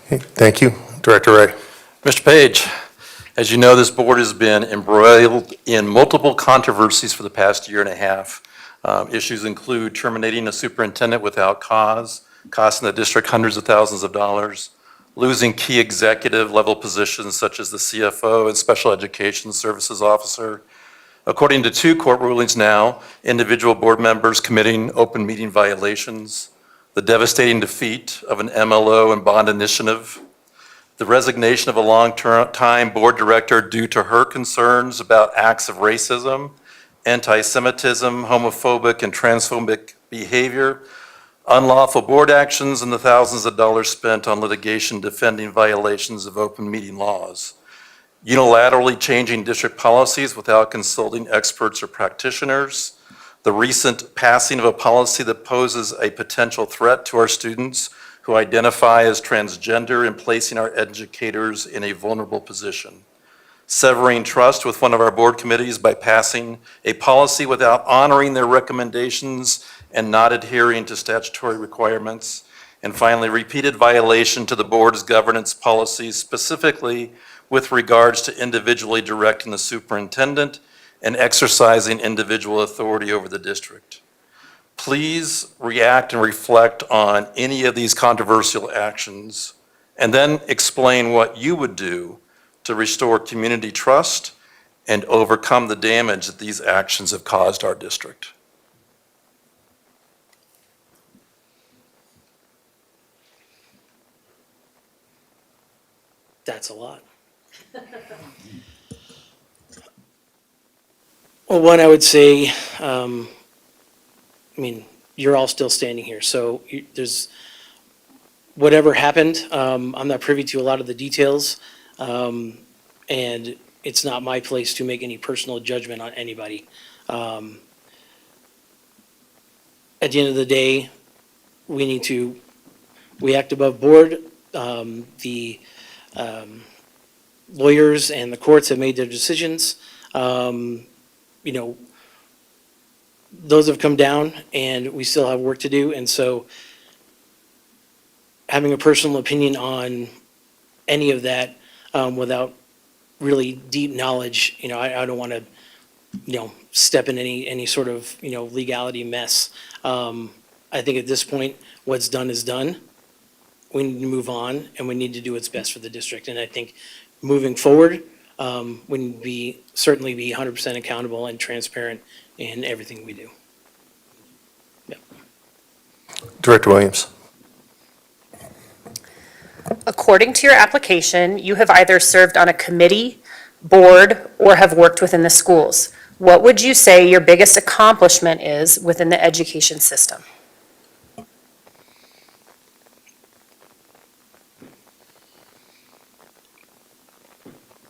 Thank you. Director Ray. Mr. Page, as you know, this board has been embroiled in multiple controversies for the past year and a half. Issues include terminating a superintendent without cause, costing the district hundreds of thousands of dollars, losing key executive level positions such as the CFO and Special Education Services Officer. According to 2 court rulings now, individual board members committing open meeting violations, the devastating defeat of an MLO and bond initiative, the resignation of a long-time board director due to her concerns about acts of racism, anti-Semitism, homophobic and transphobic behavior, unlawful board actions, and the thousands of dollars spent on litigation defending violations of open meeting laws. Unilaterally changing district policies without consulting experts or practitioners, the recent passing of a policy that poses a potential threat to our students who identify as transgender and placing our educators in a vulnerable position, severing trust with one of our board committees by passing a policy without honoring their recommendations and not adhering to statutory requirements, and finally, repeated violation to the board's governance policies, specifically with regards to individually directing the superintendent and exercising individual authority over the district. Please react and reflect on any of these controversial actions, and then explain what you would do to restore community trust and overcome the damage that these actions have caused our district. That's a lot. Well, one, I would say, you're all still standing here, so there's, whatever happened, I'm not privy to a lot of the details, and it's not my place to make any personal judgment on anybody. At the end of the day, we act above board. The lawyers and the courts have made their decisions. Those have come down, and we still have work to do. And so having a personal opinion on any of that without really deep knowledge, I don't want to, step in any sort of, legality mess. I think at this point, what's done is done. We need to move on, and we need to do what's best for the district. And I think moving forward, we need to certainly be 100% accountable and transparent in everything we do. Yep. Director Williams. According to your application, you have either served on a committee, board, or have worked within the schools. What would you say your biggest accomplishment is within the education system?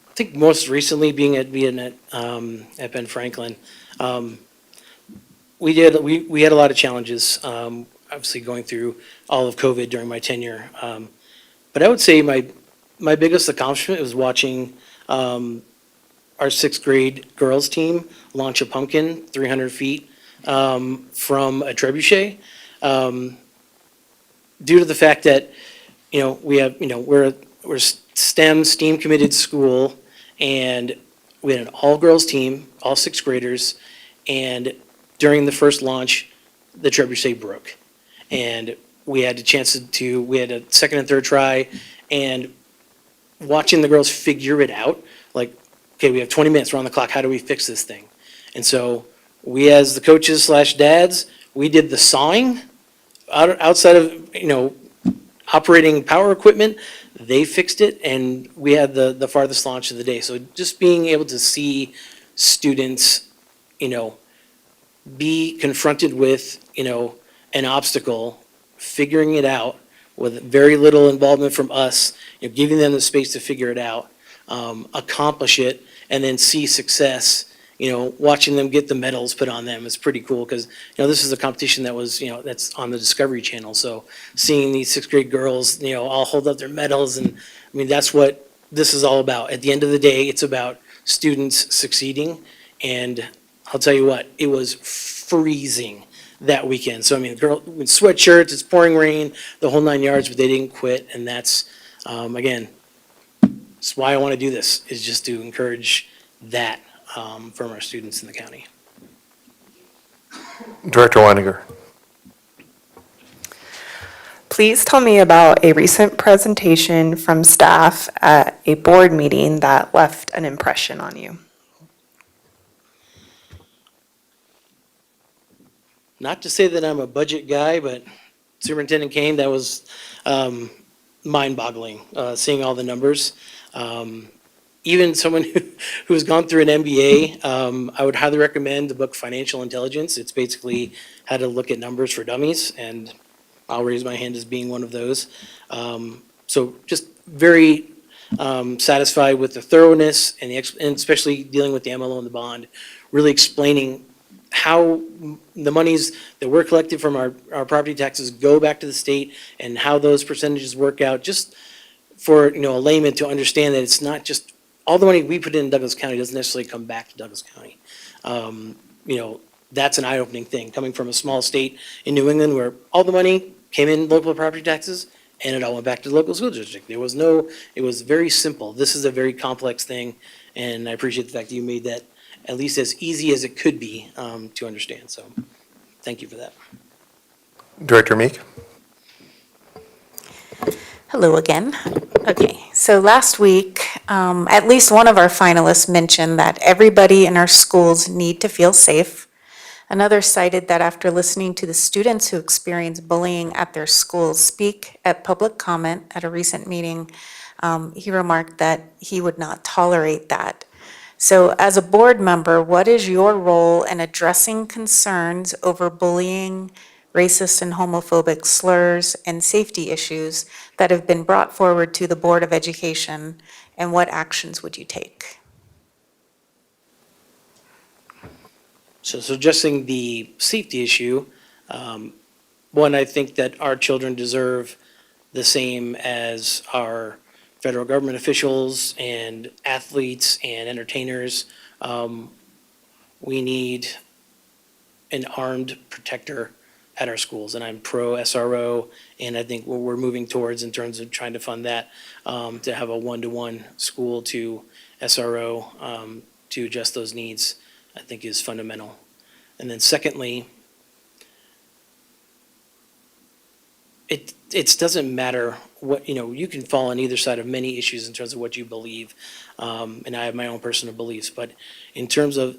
I think most recently being at Ben Franklin, we had a lot of challenges, obviously going through all of COVID during my tenure. But I would say my biggest accomplishment was watching our 6th grade girls team launch a pumpkin 300 feet from a trebuchet. Due to the fact that, we're STEM committed school, and we had an all-girls team, all 6th graders, and during the first launch, the trebuchet broke. And we had a chance we had a second and third try, and watching the girls figure it out, like, okay, we have 20 minutes, we're on the clock, how do we fix this thing? And so we, as the coaches / dads, we did the sawing outside of, operating power equipment. They fixed it, and we had the farthest launch of the day. So just being able to see students, be confronted with, an obstacle, figuring it out with very little involvement from us, giving them the space to figure it out, accomplish it, and then see success, watching them get the medals put on them is pretty cool, because, this is a competition that was, that's on the Discovery Channel. So seeing these 6th grade girls, all hold up their medals, and that's what this is all about. At the end of the day, it's about students succeeding, And I'll tell you what, it was freezing that weekend. So, I mean, the girl with sweatshirts, it's pouring rain, the whole 9 yards, but they didn't quit. And that's, again, that's why I want to do this, is just to encourage that from our students in the county. Director Weininger. Please tell me about a recent presentation from staff at a board meeting that left an impression on you. Not to say that I'm a budget guy, but Superintendent Kane, that was mind-boggling, seeing all the numbers. Even someone who's gone through an MBA, I would highly recommend the book Financial Intelligence. It's basically how to look at numbers for dummies, and I'll raise my hand as being one of those. So just very satisfied with the thoroughness and and especially dealing with the MLO and the bond, really explaining how the monies that we're collecting from our property taxes go back to the state and how those percentages work out, just for, a layman to understand that it's not just, all the money we put in Douglas County doesn't necessarily come back to Douglas County. That's an eye-opening thing, coming from a small state in New England where all the money came in local property taxes and it all went back to the local school district. It was very simple. This is a very complex thing, and I appreciate the fact that you made that at least as easy as it could be to understand. So thank you for that. Director Meek. Hello again. Okay, so last week, at least one of our finalists mentioned that everybody in our schools need to feel safe. Another cited that after listening to the students who experience bullying at their schools speak at public comment at a recent meeting, he remarked that he would not tolerate that. So as a board member, what is your role in addressing concerns over bullying, racist and homophobic slurs, and safety issues that have been brought forward to the Board of Education, and what actions would you take? So addressing the safety issue, one, I think that our children deserve the same as our federal government officials and athletes and entertainers. We need an armed protector at our schools, and I'm pro SRO, and I think what we're moving towards in terms of trying to fund that, to have a one-to-one school to SRO to address those needs, I think is fundamental. And then secondly, it doesn't matter what, you can fall on either side of many issues in terms of what you believe, and I have my own personal beliefs, but in terms of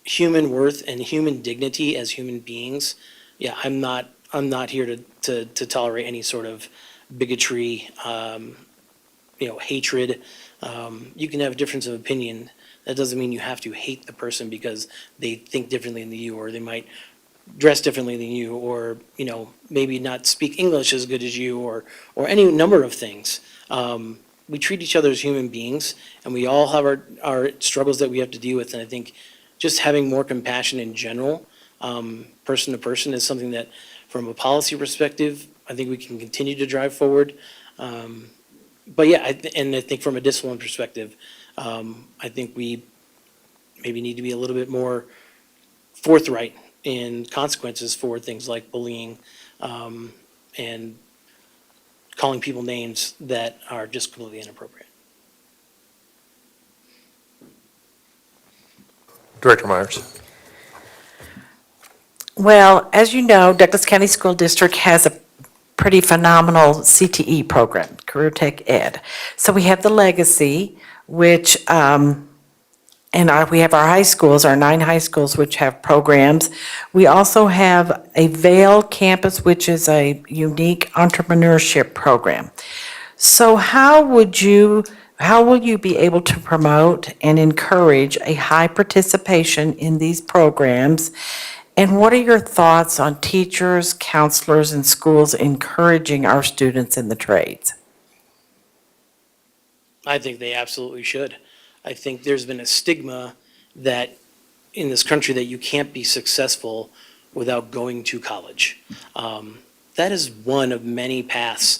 human worth and human dignity as human beings, yeah, I'm not here to tolerate any sort of bigotry, hatred. You can have a difference of opinion. That doesn't mean you have to hate the person because they think differently than you, or they might dress differently than you, or, maybe not speak English as good as you, or any number of things. We treat each other as human beings, and we all have our struggles that we have to deal with, and I think just having more compassion in general, person to person, is something that, from a policy perspective, I think we can continue to drive forward. But yeah, and I think from a discipline perspective, I think we maybe need to be a little bit more forthright in consequences for things like bullying, and calling people names that are just completely inappropriate. Director Myers. Well, as you know, Douglas County School District has a pretty phenomenal CTE program, Career Tech Ed. So we have the Legacy, which, we have our high schools, our 9 high schools, which have programs. We also have a Vail campus, which is a unique entrepreneurship program. So how will you be able to promote and encourage a high participation in these programs? And what are your thoughts on teachers, counselors, and schools encouraging our students in the trades? I think they absolutely should. I think there's been a stigma that in this country that you can't be successful without going to college. That is one of many paths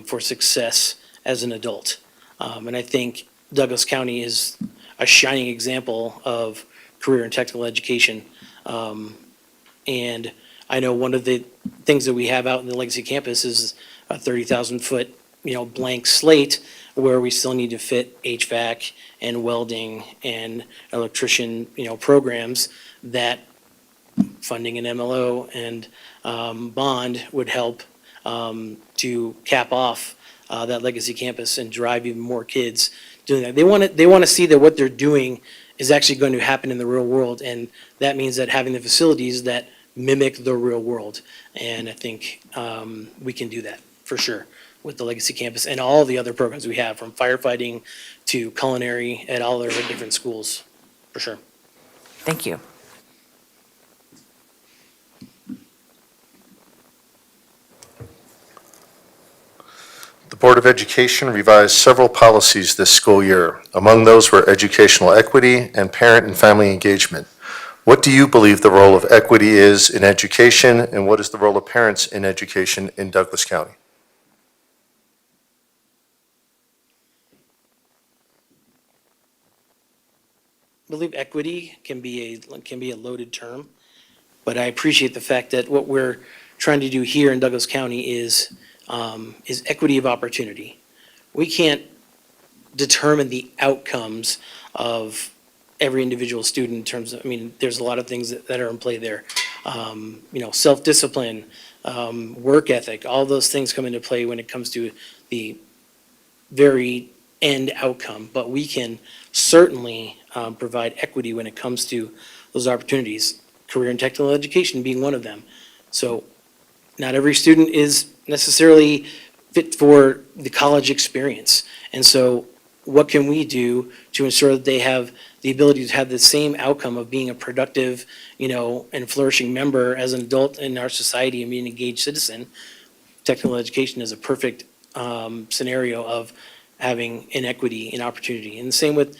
for success as an adult. And I think Douglas County is a shining example of career and technical education. And I know one of the things that we have out in the Legacy campus is a 30,000-foot, blank slate where we still need to fit HVAC and welding and electrician, programs that funding an MLO and bond would help to cap off that Legacy campus and drive even more kids doing that. They want to see that what they're doing is actually going to happen in the real world, and that means that having the facilities that mimic the real world. And I think we can do that for sure with the Legacy campus and all the other programs we have, from firefighting to culinary at all our different schools, for sure. Thank you. The Board of Education revised several policies this school year. Among those were educational equity and parent and family engagement. What do you believe the role of equity is in education, and what is the role of parents in education in Douglas County? I believe equity can be a loaded term, but I appreciate the fact that what we're trying to do here in Douglas County is equity of opportunity. We can't determine the outcomes of every individual student in terms of, there's a lot of things that are in play there. Self-discipline, work ethic, all those things come into play when it comes to the very end outcome. But we can certainly provide equity when it comes to those opportunities, career and technical education being one of them. So not every student is necessarily fit for the college experience. And so what can we do to ensure that they have the ability to have the same outcome of being a productive, and flourishing member as an adult in our society and being an engaged citizen? Technical education is a perfect scenario of having inequity in opportunity. And the same with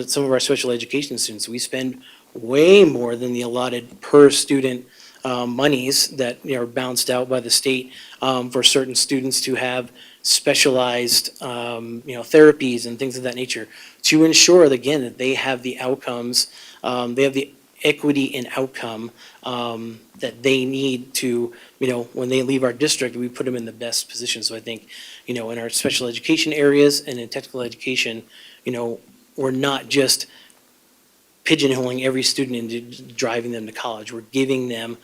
some of our special education students. We spend way more than the allotted per student monies that are bounced out by the state for certain students to have specialized therapies and things of that nature, to ensure that, again, that they have the outcomes, they have the equity in outcome that they need to, when they leave our district, we put them in the best position. So I think, in our special education areas and in technical education, we're not just pigeonholing every student into driving them to college. We're giving them,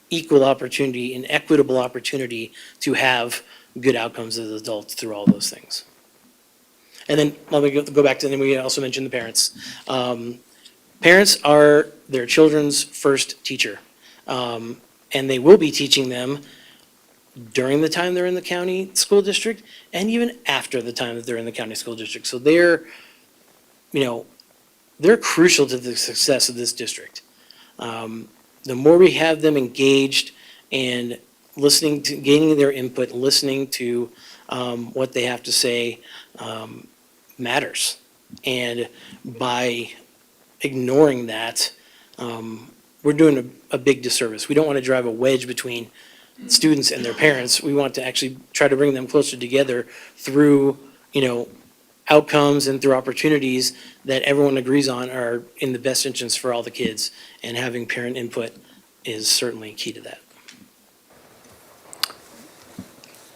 equal opportunity and equitable opportunity to have good outcomes as adults through all those things. And then let me go back to, then we also mentioned the parents. Parents are their children's first teacher. And they will be teaching them during the time they're in the county school district and even after the time that they're in the county school district. So they're crucial to the success of this district. The more we have them engaged and listening to, gaining their input, listening to what they have to say matters. And by ignoring that, we're doing a big disservice. We don't want to drive a wedge between students and their parents. We want to actually try to bring them closer together through, outcomes and through opportunities that everyone agrees on are in the best interest for all the kids. And having parent input is certainly key to that.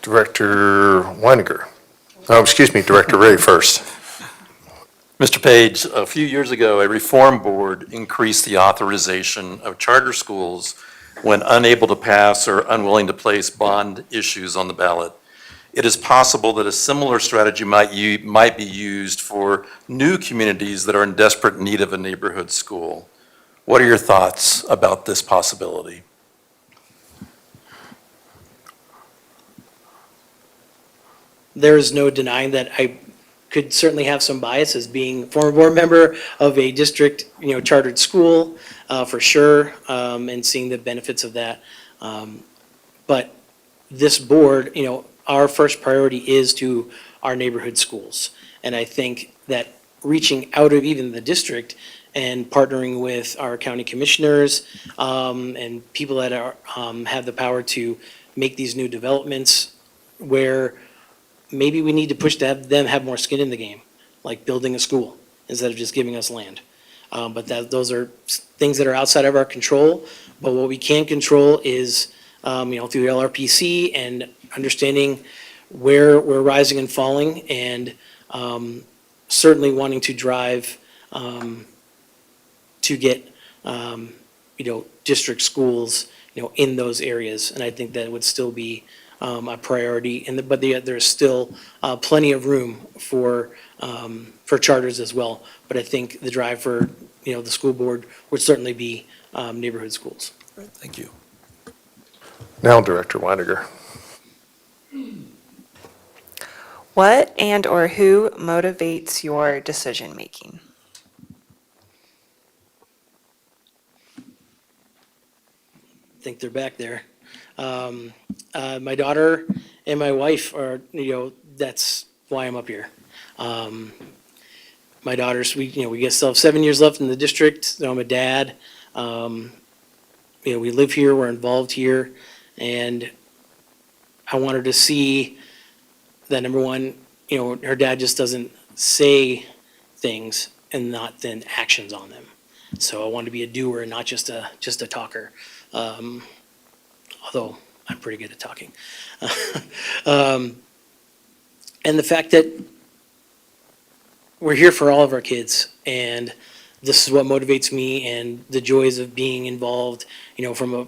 Director Weininger. Director Ray first. Mr. Page, a few years ago, a reform board increased the authorization of charter schools when unable to pass or unwilling to place bond issues on the ballot. It is possible that a similar strategy might be used for new communities that are in desperate need of a neighborhood school. What are your thoughts about this possibility? There is no denying that I could certainly have some bias as being a former board member of a district, chartered school, for sure, and seeing the benefits of that. But this board, our first priority is to our neighborhood schools. And I think that reaching out of even the district and partnering with our county commissioners and people that are, have the power to make these new developments where maybe we need to push to have them have more skin in the game, like building a school. instead of just giving us land. But those are things that are outside of our control. But what we can control is, through LRPC and understanding where we're rising and falling, and certainly wanting to drive to get, district schools, in those areas. And I think that would still be a priority. But there's still plenty of room for charters as well. But I think the drive for, the school board would certainly be neighborhood schools. Thank you. Now, Director Weiniger. What and/or who motivates your decision-making? I think they're back there. My daughter and my wife are, that's why I'm up here. My daughter's, we still have 7 years left in the district. So I'm a dad. We live here, we're involved here, and I want her to see that, number one, her dad just doesn't say things and not then actions on them. So I want to be a doer, not just a talker. Although I'm pretty good at talking. And the fact that we're here for all of our kids, and this is what motivates me, and the joys of being involved, from a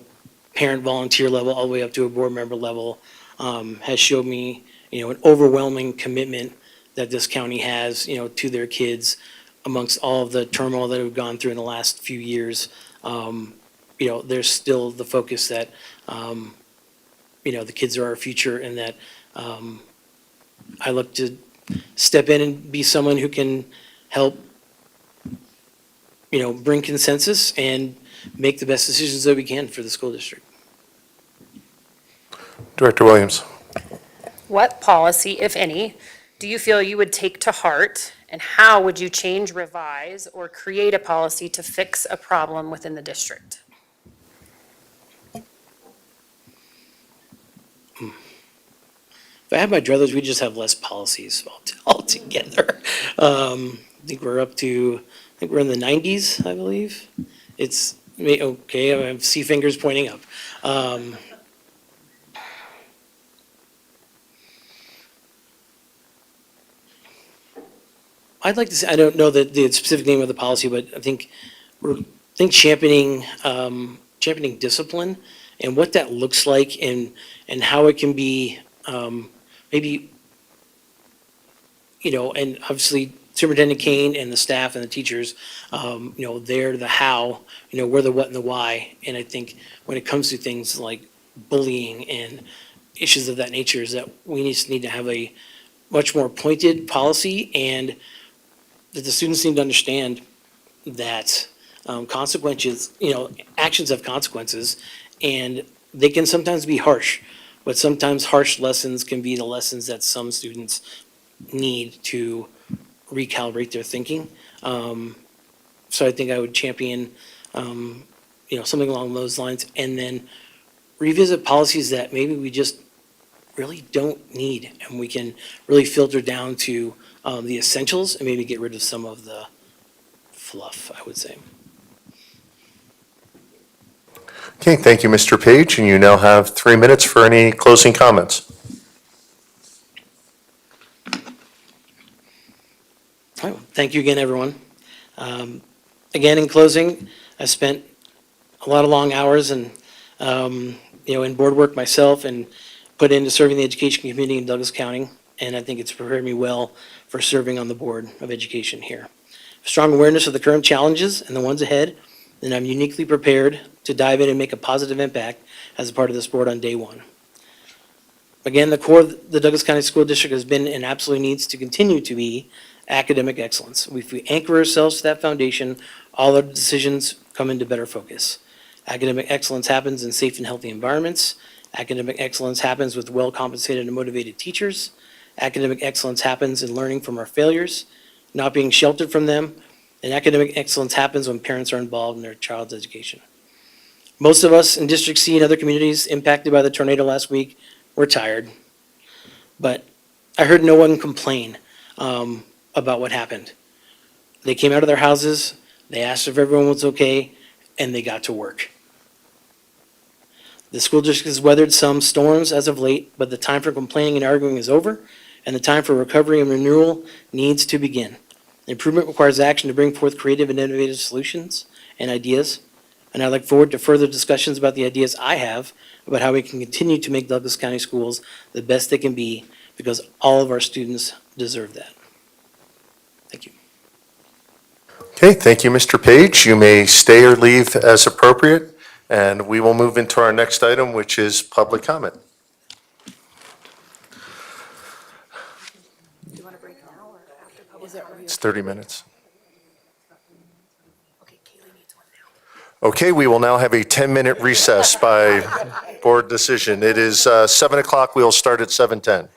parent volunteer level all the way up to a board member level, has showed me, an overwhelming commitment that this county has, to their kids amongst all of the turmoil that we've gone through in the last few years. There's still the focus that, the kids are our future, and that I look to step in and be someone who can help, bring consensus and make the best decisions that we can for the school district. Director Williams. What policy, if any, do you feel you would take to heart, and how would you change, revise, or create a policy to fix a problem within the district? If I had my druthers, we'd just have less policies altogether. I think we're in the 90s, I believe. It's, okay, I see fingers pointing up. I'd like to say, I don't know the specific name of the policy, but I think championing discipline and what that looks like, and how it can be, maybe, and obviously Superintendent Kane and the staff and the teachers, they're the how, we're the what and the why. And I think when it comes to things like bullying and issues of that nature, is that we just need to have a much more pointed policy, and that the students need to understand that consequences, actions have consequences, and they can sometimes be harsh, but sometimes harsh lessons can be the lessons that some students need to recalibrate their thinking. So I think I would champion, something along those lines, and then revisit policies that maybe we just really don't need, and we can really filter down to the essentials, and maybe get rid of some of the fluff, I would say. Okay, thank you, Mr. Page, and you now have 3 minutes for any closing comments. All right, thank you again, everyone. Again, in closing, I spent a lot of long hours and, in board work myself, and put into serving the education community in Douglas County, and I think it's prepared me well for serving on the Board of Education here. Strong awareness of the current challenges and the ones ahead, and I'm uniquely prepared to dive in and make a positive impact as a part of this board on day one. Again, the core of the Douglas County School District has been and absolutely needs to continue to be academic excellence. If we anchor ourselves to that foundation, all our decisions come into better focus. Academic excellence happens in safe and healthy environments. Academic excellence happens with well-compensated and motivated teachers. Academic excellence happens in learning from our failures, not being sheltered from them. And academic excellence happens when parents are involved in their child's education. Most of us in District C and other communities impacted by the tornado last week were tired. But I heard no one complain about what happened. They came out of their houses, they asked if everyone was okay, and they got to work. The school district has weathered some storms as of late, but the time for complaining and arguing is over, and the time for recovery and renewal needs to begin. Improvement requires action to bring forth creative and innovative solutions and ideas, and I look forward to further discussions about the ideas I have about how we can continue to make Douglas County schools the best they can be, because all of our students deserve that. Thank you. Okay, thank you, Mr. Page. You may stay or leave as appropriate, and we will move into our next item, which is public comment. It's 30 minutes. Okay, we will now have a 10-minute recess by board decision. It is 7 o'clock. We will start at 7:10.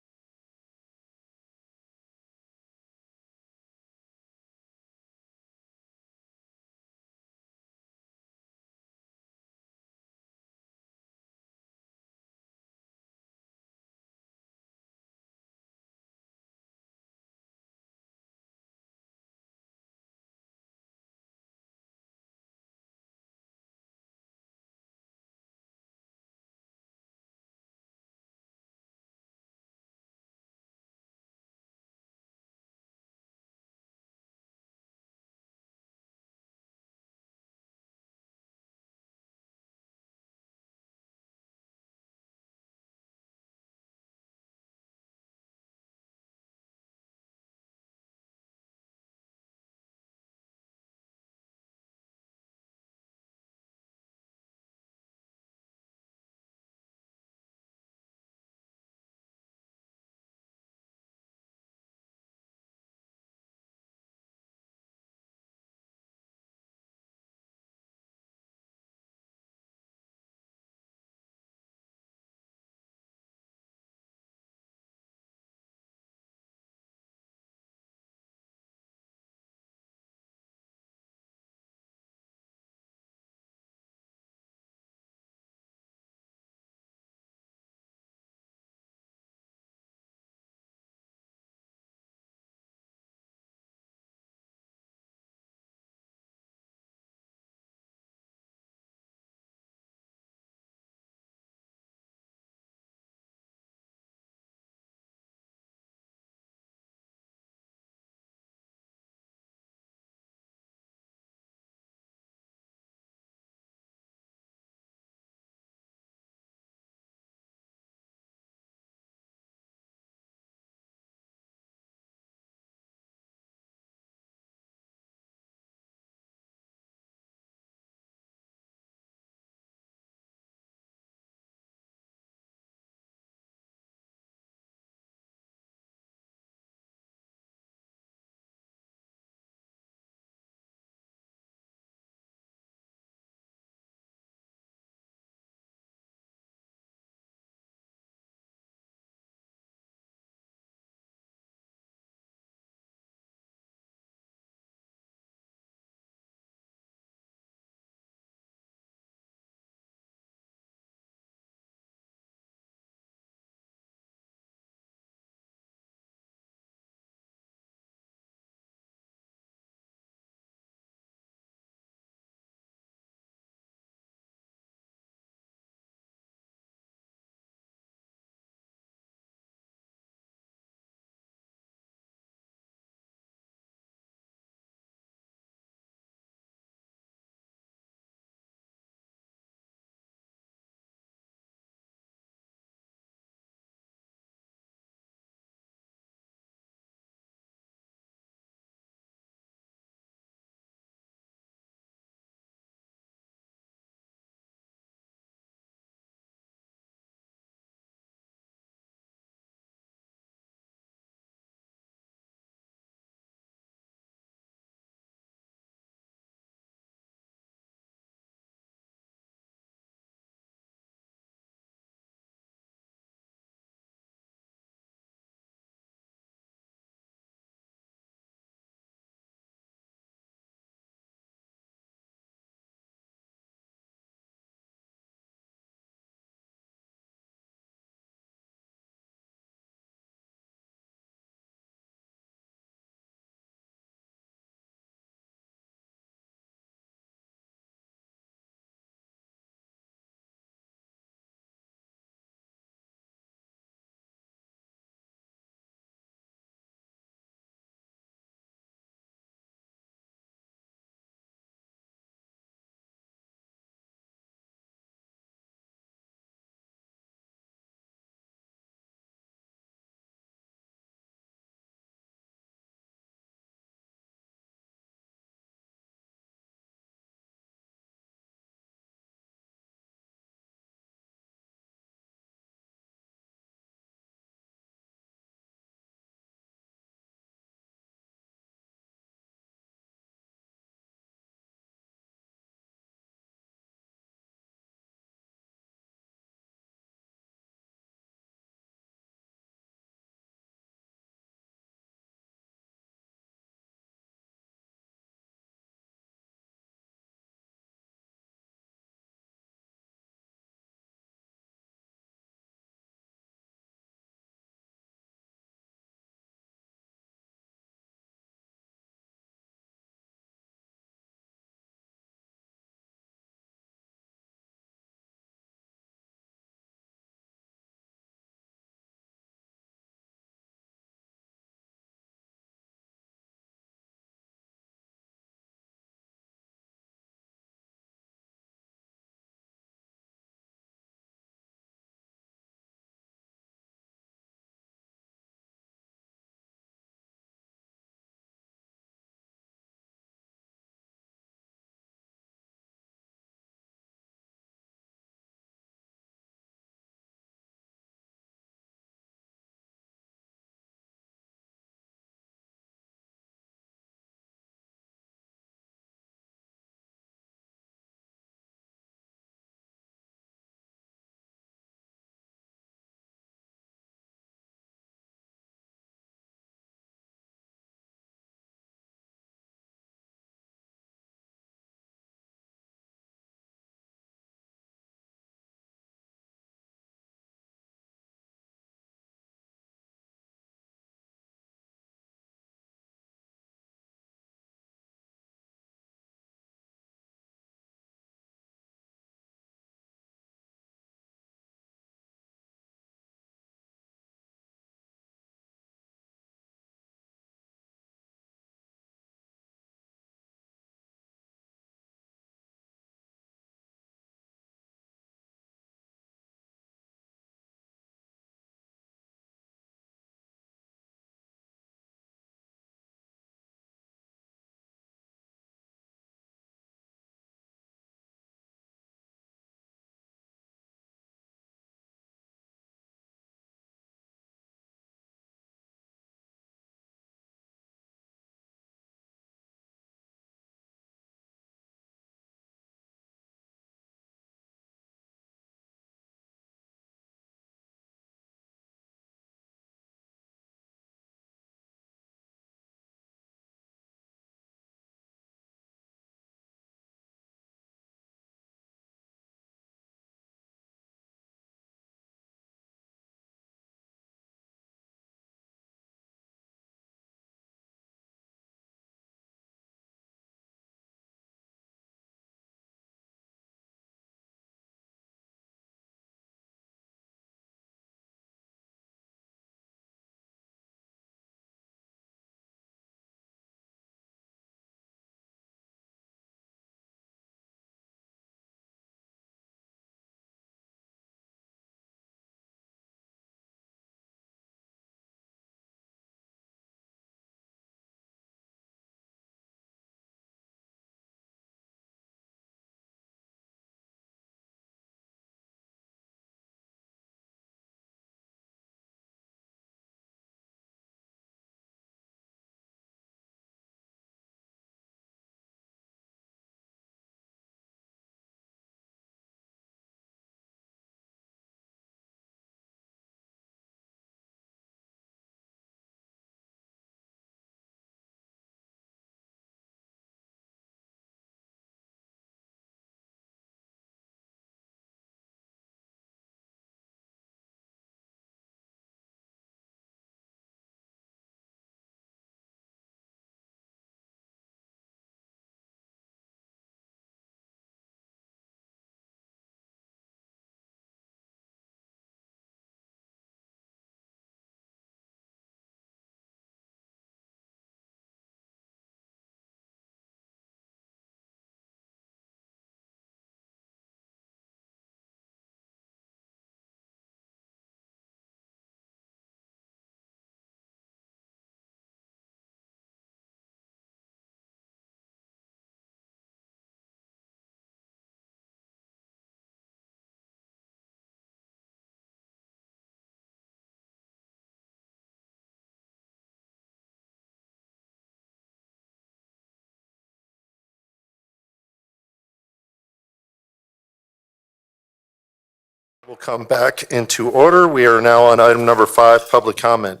We'll come back into order. We are now on item number 5, public comment.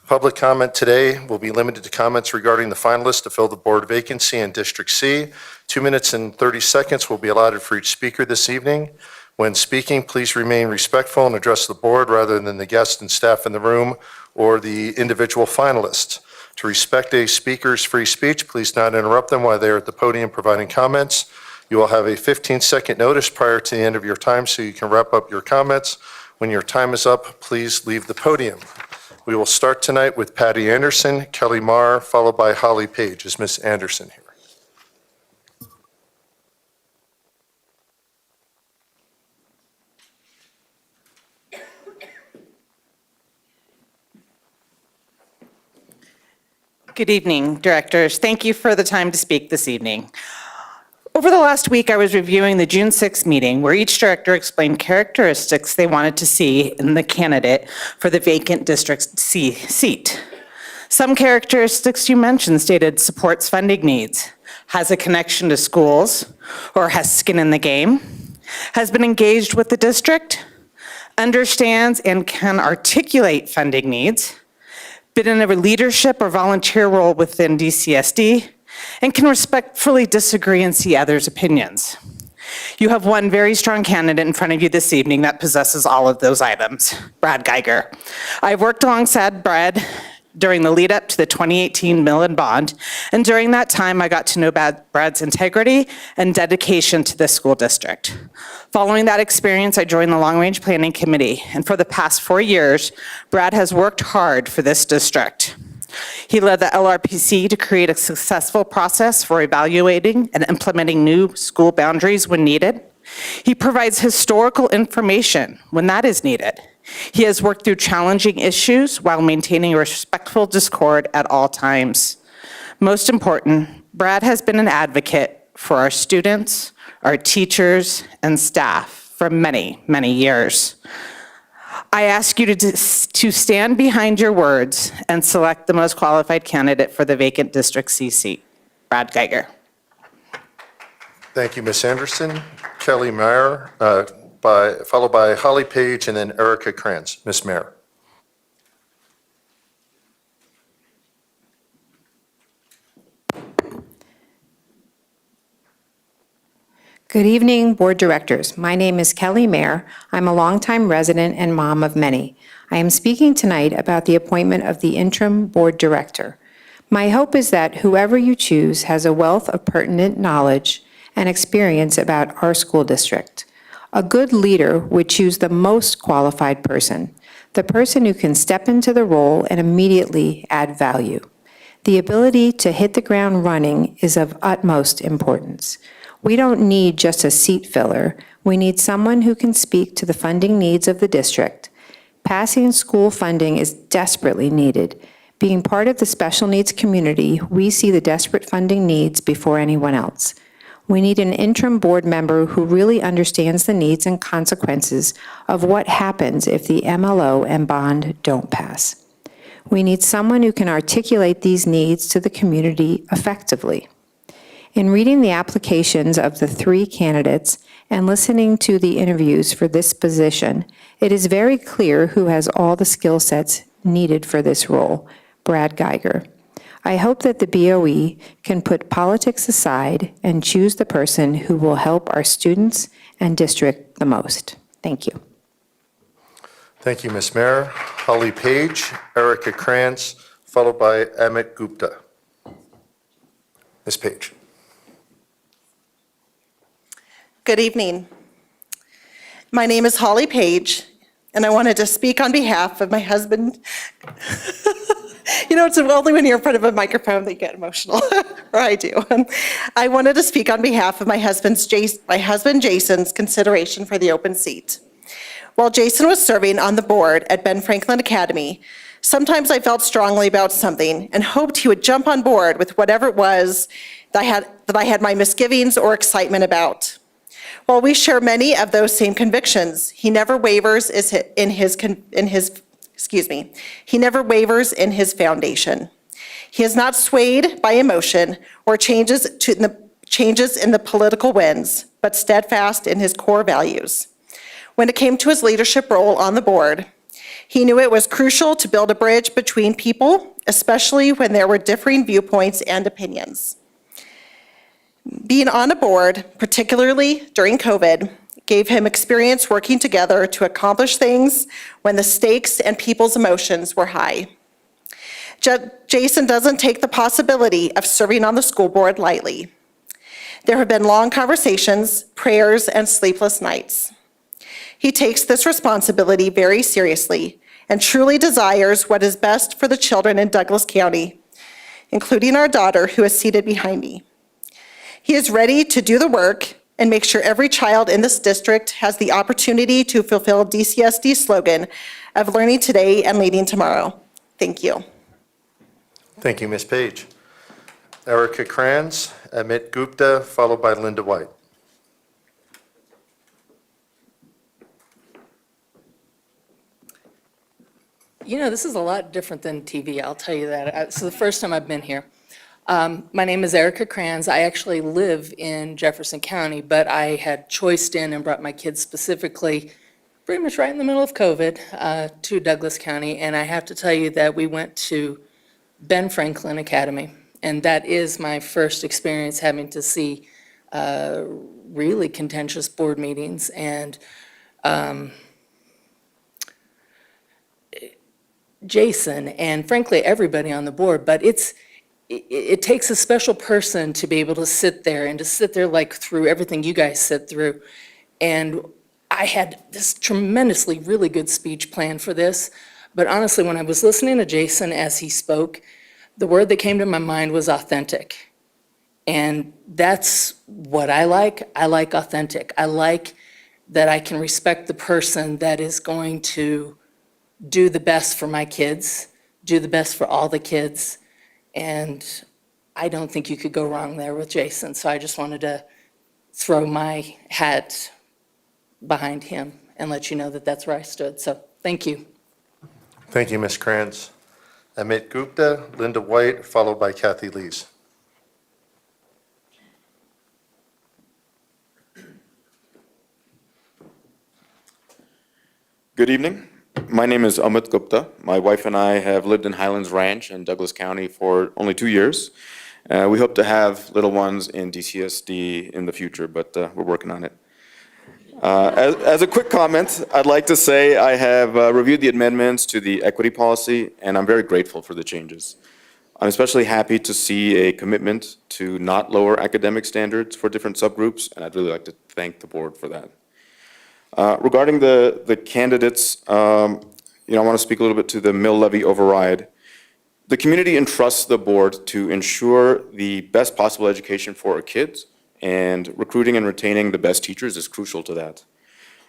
Public comment today will be limited to comments regarding the finalists to fill the board vacancy in District C. 2 minutes and 30 seconds will be allotted for each speaker this evening. When speaking, please remain respectful and address the board rather than the guests and staff in the room or the individual finalists. To respect a speaker's free speech, please not interrupt them while they are at the podium providing comments. You will have a 15-second notice prior to the end of your time so you can wrap up your comments. When your time is up, please leave the podium. We will start tonight with Patty Anderson, Kelly Marr, followed by Holly Page. Is Ms. Anderson here? Good evening, directors. Thank you for the time to speak this evening. Over the last week, I was reviewing the June 6th meeting where each director explained characteristics they wanted to see in the candidate for the vacant District C seat. Some characteristics you mentioned stated supports funding needs, has a connection to schools, or has skin in the game, has been engaged with the district, understands and can articulate funding needs, been in a leadership or volunteer role within DCSD, and can respectfully disagree and see others' opinions. You have one very strong candidate in front of you this evening that possesses all of those items, Brad Geiger. I've worked alongside Brad during the lead up to the 2018 mill and bond, and during that time I got to know Brad's integrity and dedication to the school district. Following that experience, I joined the Long Range Planning Committee, and for the past 4 years, Brad has worked hard for this district. He led the LRPC to create a successful process for evaluating and implementing new school boundaries when needed. He provides historical information when that is needed. He has worked through challenging issues while maintaining a respectful discord at all times. Most important, Brad has been an advocate for our students, our teachers, and staff for many, many years. I ask you to stand behind your words and select the most qualified candidate for the vacant District C seat, Brad Geiger. Thank you, Ms. Anderson. Kelly Mayer, followed by Holly Page and then Erica Kranz. Ms. Mayer. Good evening, board directors. My name is Kelly Mayer. I'm a longtime resident and mom of many. I am speaking tonight about the appointment of the interim board director. My hope is that whoever you choose has a wealth of pertinent knowledge and experience about our school district. A good leader would choose the most qualified person, the person who can step into the role and immediately add value. The ability to hit the ground running is of utmost importance. We don't need just a seat filler. We need someone who can speak to the funding needs of the district. Passing school funding is desperately needed. Being part of the special needs community, we see the desperate funding needs before anyone else. We need an interim board member who really understands the needs and consequences of what happens if the MLO and bond don't pass. We need someone who can articulate these needs to the community effectively. In reading the applications of the 3 candidates and listening to the interviews for this position, it is very clear who has all the skill sets needed for this role, Brad Geiger. I hope that the BOE can put politics aside and choose the person who will help our students and district the most. Thank you. Thank you, Ms. Mayer. Holly Page, Erica Kranz, followed by Amit Gupta. Ms. Page. Good evening. My name is Holly Page, and I wanted to speak on behalf of my husband. You know, it's only when you're in front of a microphone that you get emotional, or I do. I wanted to speak on behalf of my husband Jason's consideration for the open seat. While Jason was serving on the board at Ben Franklin Academy, sometimes I felt strongly about something and hoped he would jump on board with whatever it was that I had my misgivings or excitement about. While we share many of those same convictions, he never wavers in his foundation. He is not swayed by emotion or changes in the political winds, but steadfast in his core values. When it came to his leadership role on the board, he knew it was crucial to build a bridge between people, especially when there were differing viewpoints and opinions. Being on a board, particularly during COVID, gave him experience working together to accomplish things when the stakes and people's emotions were high. Jason doesn't take the possibility of serving on the school board lightly. There have been long conversations, prayers, and sleepless nights. He takes this responsibility very seriously and truly desires what is best for the children in Douglas County, including our daughter who is seated behind me. He is ready to do the work and make sure every child in this district has the opportunity to fulfill DCSD's slogan of learning today and leading tomorrow. Thank you. Thank you, Ms. Page. Erica Kranz, Amit Gupta, followed by Linda White. You know, this is a lot different than TV, I'll tell you that. It's the first time I've been here. My name is Erica Kranz. I actually live in Jefferson County, but I had choiced in and brought my kids specifically, pretty much right in the middle of COVID, to Douglas County. And I have to tell you that we went to Ben Franklin Academy. And that is my first experience having to see really contentious board meetings. And Jason, and frankly, everybody on the board, but it takes a special person to be able to sit there and to sit there like through everything you guys sit through. And I had this tremendously really good speech planned for this, but honestly, when I was listening to Jason as he spoke, the word that came to my mind was authentic. And that's what I like. I like authentic. I like that I can respect the person that is going to do the best for my kids, do the best for all the kids. And I don't think you could go wrong there with Jason. So I just wanted to throw my hat behind him and let you know that that's where I stood. So thank you. Thank you, Ms. Kranz. Amit Gupta, Linda White, followed by Kathy Lees. Good evening. My name is Amit Gupta. My wife and I have lived in Highlands Ranch in Douglas County for only 2 years. We hope to have little ones in DCSD in the future, but we're working on it. As a quick comment, I'd like to say I have reviewed the amendments to the equity policy, and I'm very grateful for the changes. I'm especially happy to see a commitment to not lower academic standards for different subgroups, and I'd really like to thank the board for that. Regarding the candidates, I want to speak a little bit to the mill levy override. The community entrusts the board to ensure the best possible education for our kids, and recruiting and retaining the best teachers is crucial to that.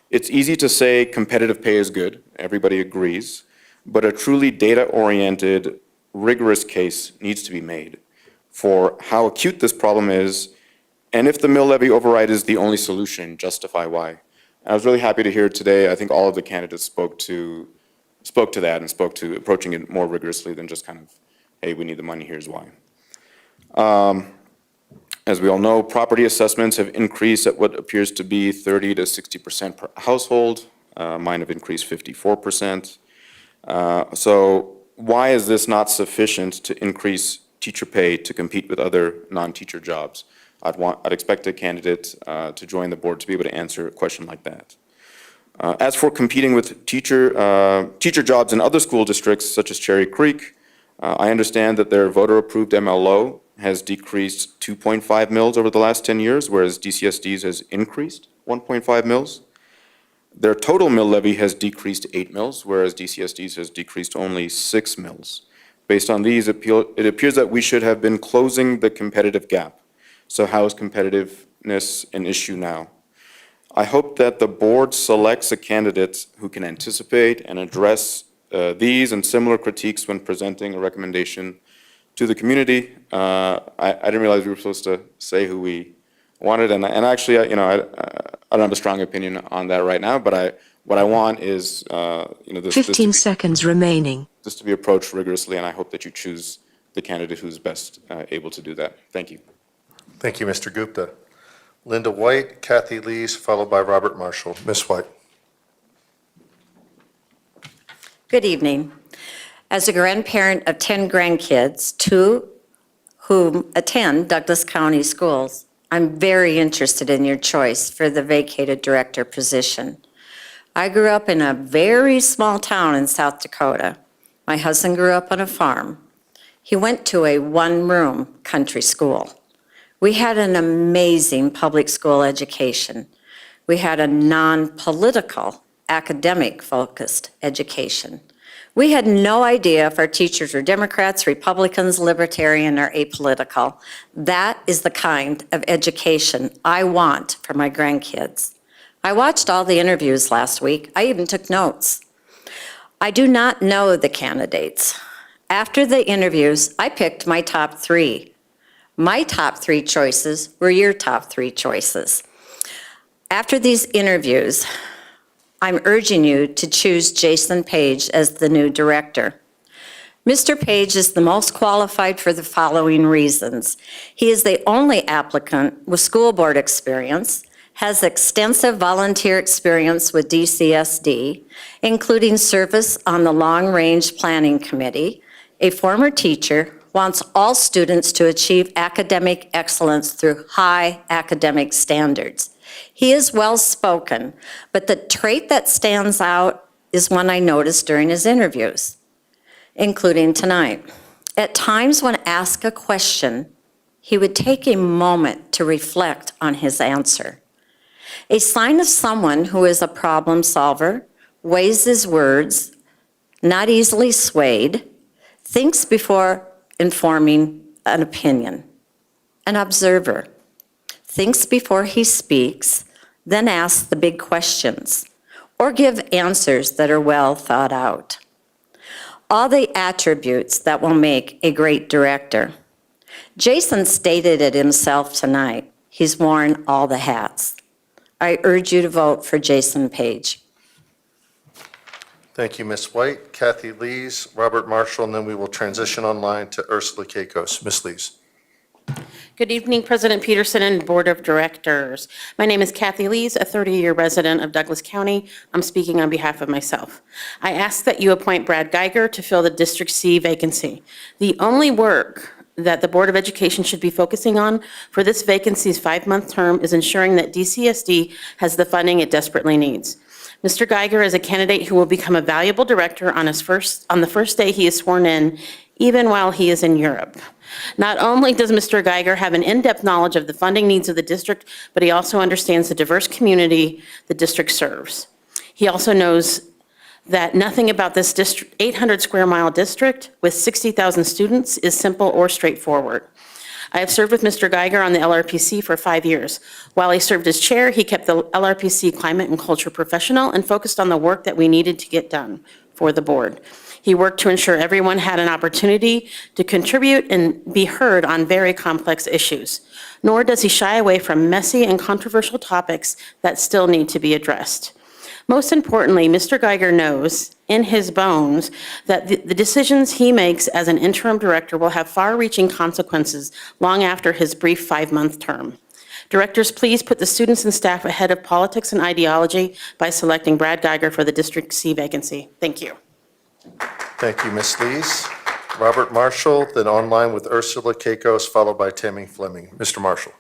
It's easy to say competitive pay is good, everybody agrees, but a truly data-oriented, rigorous case needs to be made for how acute this problem is, and if the mill levy override is the only solution, justify why. I was really happy to hear today, I think all of the candidates spoke to that and spoke to approaching it more rigorously than just kind of, hey, we need the money, here's why. As we all know, property assessments have increased at what appears to be 30 to 60% per household. Mine have increased 54%. So why is this not sufficient to increase teacher pay to compete with other non-teacher jobs? I'd expect a candidate to join the board to be able to answer a question like that. As for competing with teacher jobs in other school districts such as Cherry Creek, I understand that their voter-approved MLO has decreased 2.5 mils over the last 10 years, whereas DCSD's has increased 1.5 mils. Their total mill levy has decreased 8 mils, whereas DCSD's has decreased only 6 mils. Based on these, it appears that we should have been closing the competitive gap. So how is competitiveness an issue now? I hope that the board selects a candidate who can anticipate and address these and similar critiques when presenting a recommendation to the community. I didn't realize we were supposed to say who we wanted, and actually, I don't have a strong opinion on that right now, but what I want is, this 15 seconds remaining. This to be approached rigorously, and I hope that you choose the candidate who's best able to do that. Thank you. Thank you, Mr. Gupta. Linda White, Kathy Lees, followed by Robert Marshall. Ms. White. Good evening. As a grandparent of 10 grandkids, 2 whom attend Douglas County schools, I'm very interested in your choice for the vacated director position. I grew up in a very small town in South Dakota. My husband grew up on a farm. He went to a one-room country school. We had an amazing public school education. We had a non-political, academic-focused education. We had no idea if our teachers were Democrats, Republicans, Libertarian, or apolitical. That is the kind of education I want for my grandkids. I watched all the interviews last week. I even took notes. I do not know the candidates. After the interviews, I picked my top 3. My top 3 choices were your top 3 choices. After these interviews, I'm urging you to choose Jason Page as the new director. Mr. Page is the most qualified for the following reasons. He is the only applicant with school board experience, has extensive volunteer experience with DCSD, including service on the Long Range Planning Committee, a former teacher, wants all students to achieve academic excellence through high academic standards. He is well-spoken, but the trait that stands out is one I noticed during his interviews, including tonight. At times when asked a question, he would take a moment to reflect on his answer. A sign of someone who is a problem solver, weighs his words, not easily swayed, thinks before informing an opinion. An observer. Thinks before he speaks, then asks the big questions, or give answers that are well thought out. All the attributes that will make a great director. Jason stated it himself tonight. He's worn all the hats. I urge you to vote for Jason Page. Thank you, Ms. White. Kathy Lees, Robert Marshall, and then we will transition online to Ursula Caicos. Ms. Lees. Good evening, President Peterson and Board of Directors. My name is Kathy Lees, a 30-year resident of Douglas County. I'm speaking on behalf of myself. I ask that you appoint Brad Geiger to fill the District C vacancy. The only work that the Board of Education should be focusing on for this vacancy's 5-month term is ensuring that DCSD has the funding it desperately needs. Mr. Geiger is a candidate who will become a valuable director on the first day he is sworn in, even while he is in Europe. Not only does Mr. Geiger have an in-depth knowledge of the funding needs of the district, but he also understands the diverse community the district serves. He also knows that nothing about this 800 square mile district with 60,000 students is simple or straightforward. I have served with Mr. Geiger on the LRPC for 5 years. While he served as chair, he kept the LRPC climate and culture professional and focused on the work that we needed to get done for the board. He worked to ensure everyone had an opportunity to contribute and be heard on very complex issues. Nor does he shy away from messy and controversial topics that still need to be addressed. Most importantly, Mr. Geiger knows in his bones that the decisions he makes as an interim director will have far-reaching consequences long after his brief 5-month term. Directors, please put the students and staff ahead of politics and ideology by selecting Brad Geiger for the District C vacancy. Thank you. Thank you, Ms. Lees. Robert Marshall, then online with Ursula Caicos, followed by Tammy Fleming. Mr. Marshall.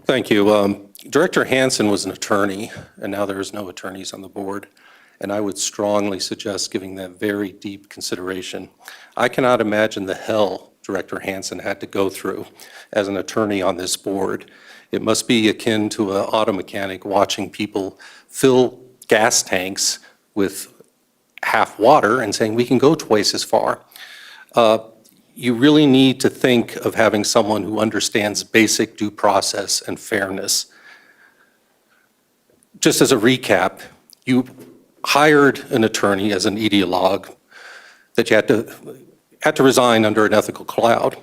Thank you. Director Hansen was an attorney, and now there is no attorneys on the board, and I would strongly suggest giving that very deep consideration. I cannot imagine the hell Director Hansen had to go through as an attorney on this board. It must be akin to an auto mechanic watching people fill gas tanks with half water and saying, we can go twice as far. You really need to think of having someone who understands basic due process and fairness. Just as a recap, you hired an attorney as an ideologue that you had to resign under an ethical cloud.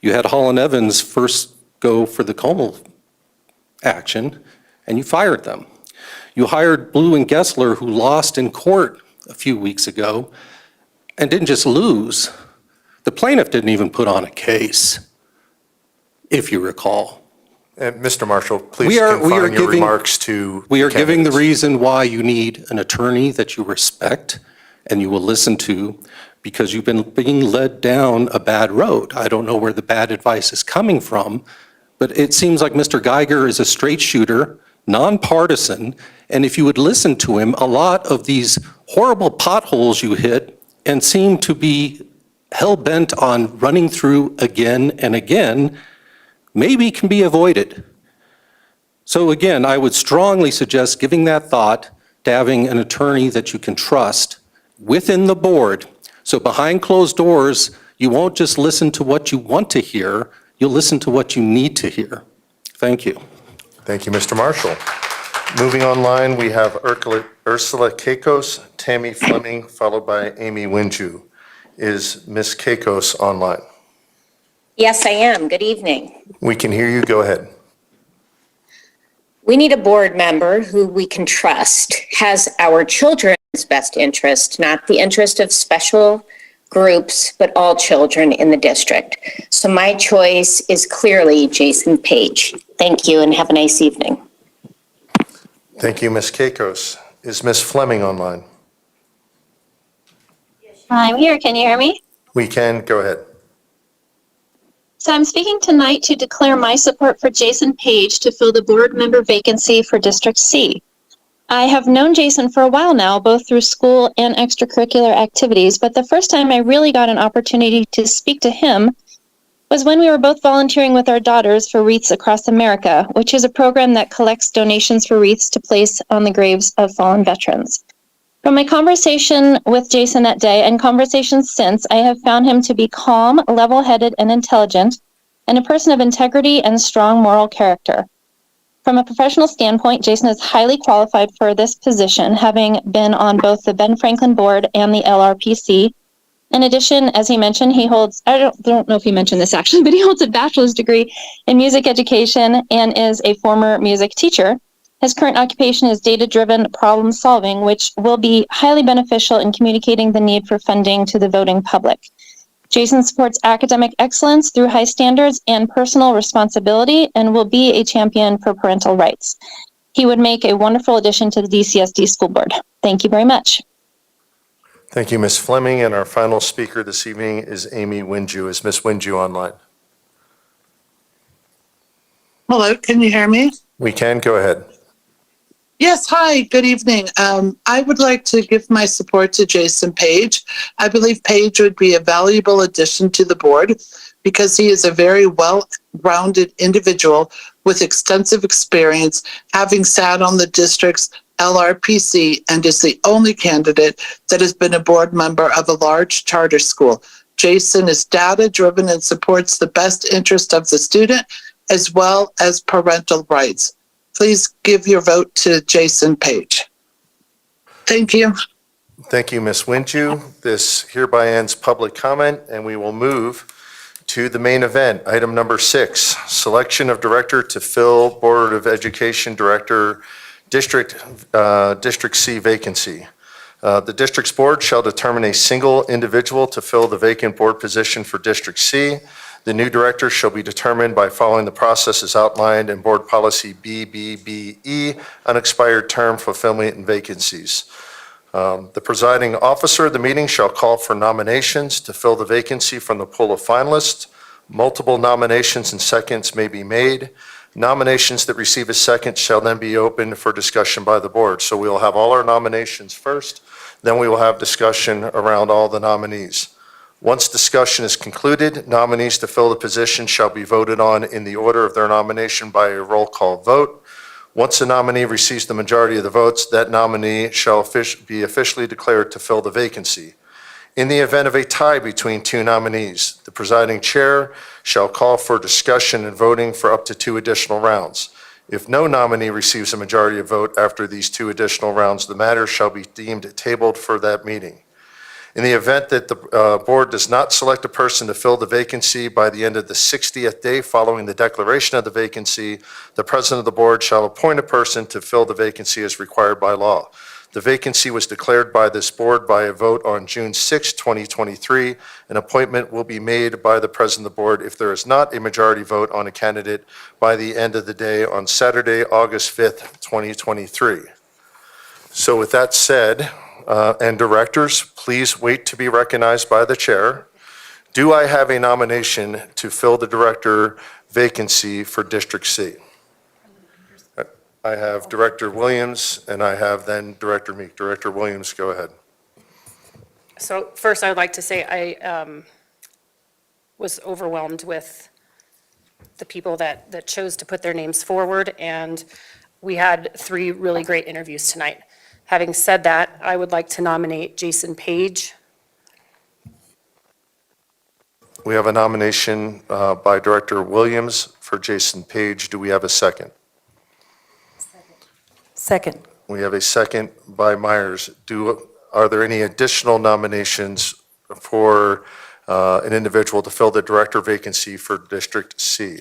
You had Hall and Evans first go for the Como action, and you fired them. You hired Blue and Gessler, who lost in court a few weeks ago, and didn't just lose. The plaintiff didn't even put on a case, if you recall. And Mr. Marshall, please We are confine your giving- remarks to We are giving the candidates. reason why you need an attorney that you respect and you will listen to, because you've been being led down a bad road. I don't know where the bad advice is coming from, but it seems like Mr. Geiger is a straight shooter, nonpartisan, and if you would listen to him, a lot of these horrible potholes you hit and seem to be hell-bent on running through again and again, maybe can be avoided. So again, I would strongly suggest giving that thought to having an attorney that you can trust within the board. So behind closed doors, you won't just listen to what you want to hear, you'll listen to what you need to hear. Thank you. Thank you, Mr. Marshall. Moving online, we have Ursula Keikos, Tammy Fleming, followed by Amy Winju. Is Ms. Keikos online? Yes, I am. Good evening. We can hear you. Go ahead. We need a board member who we can trust has our children's best interest, not the interest of special groups, but all children in the district. So my choice is clearly Jason Page. Thank you and have a nice evening. Thank you, Ms. Keikos. Is Ms. Fleming online? I'm here. Can you hear me? We can. Go ahead. So I'm speaking tonight to declare my support for Jason Page to fill the board member vacancy for District C. I have known Jason for a while now, both through school and extracurricular activities, but the first time I really got an opportunity to speak to him was when we were both volunteering with our daughters for Wreaths Across America, which is a program that collects donations for wreaths to place on the graves of fallen veterans. From my conversation with Jason that day and conversations since, I have found him to be calm, level-headed, and intelligent, and a person of integrity and strong moral character. From a professional standpoint, Jason is highly qualified for this position, having been on both the Ben Franklin Board and the LRPC. In addition, as he mentioned, he holds, I don't know if he mentioned this actually, but he holds a bachelor's degree in music education and is a former music teacher. His current occupation is data-driven problem solving, which will be highly beneficial in communicating the need for funding to the voting public. Jason supports academic excellence through high standards and personal responsibility and will be a champion for parental rights. He would make a wonderful addition to the DCSD school board. Thank you very much. Thank you, Ms. Fleming. And our final speaker this evening is Amy Winju. Is Ms. Winju online? Hello, can you hear me? We can. Go ahead. Yes, hi, good evening. I would like to give my support to Jason Page. I believe Page would be a valuable addition to the board because he is a very well-rounded individual with extensive experience, having sat on the district's LRPC and is the only candidate that has been a board member of a large charter school. Jason is data-driven and supports the best interest of the student as well as parental rights. Please give your vote to Jason Page. Thank you. Thank you, Ms. Winju. This hereby ends public comment, and we will move to the main event. Item number 6, selection of director to fill Board of Education Director District C vacancy. The district's board shall determine a single individual to fill the vacant board position for District C. The new director shall be determined by following the processes outlined in Board Policy BBBE, unexpired term fulfillment and vacancies. The presiding officer of the meeting shall call for nominations to fill the vacancy from the pool of finalists. Multiple nominations and seconds may be made. Nominations that receive a second shall then be opened for discussion by the board. So we will have all our nominations first, then we will have discussion around all the nominees. Once discussion is concluded, nominees to fill the position shall be voted on in the order of their nomination by a roll call vote. Once a nominee receives the majority of the votes, that nominee shall be officially declared to fill the vacancy. In the event of a tie between two nominees, the presiding chair shall call for discussion and voting for up to 2 additional rounds. If no nominee receives a majority of vote after these 2 additional rounds, the matter shall be deemed tabled for that meeting. In the event that the board does not select a person to fill the vacancy by the end of the 60th day following the declaration of the vacancy, the president of the board shall appoint a person to fill the vacancy as required by law. The vacancy was declared by this board by a vote on June 6, 2023. An appointment will be made by the president of the board if there is not a majority vote on a candidate by the end of the day on Saturday, August 5th, 2023. So with that said, and directors, please wait to be recognized by the chair. Do I have a nomination to fill the director vacancy for District C? I have Director Williams, and I have then Director Meek. Director Williams, go ahead. So first, I would like to say I was overwhelmed with the people that chose to put their names forward, and we had 3 really great interviews tonight. Having said that, I would like to nominate Jason Page. We have a nomination by Director Williams for Jason Page. Do we have a second? Second. We have a second by Myers. Are there any additional nominations for an individual to fill the director vacancy for District C?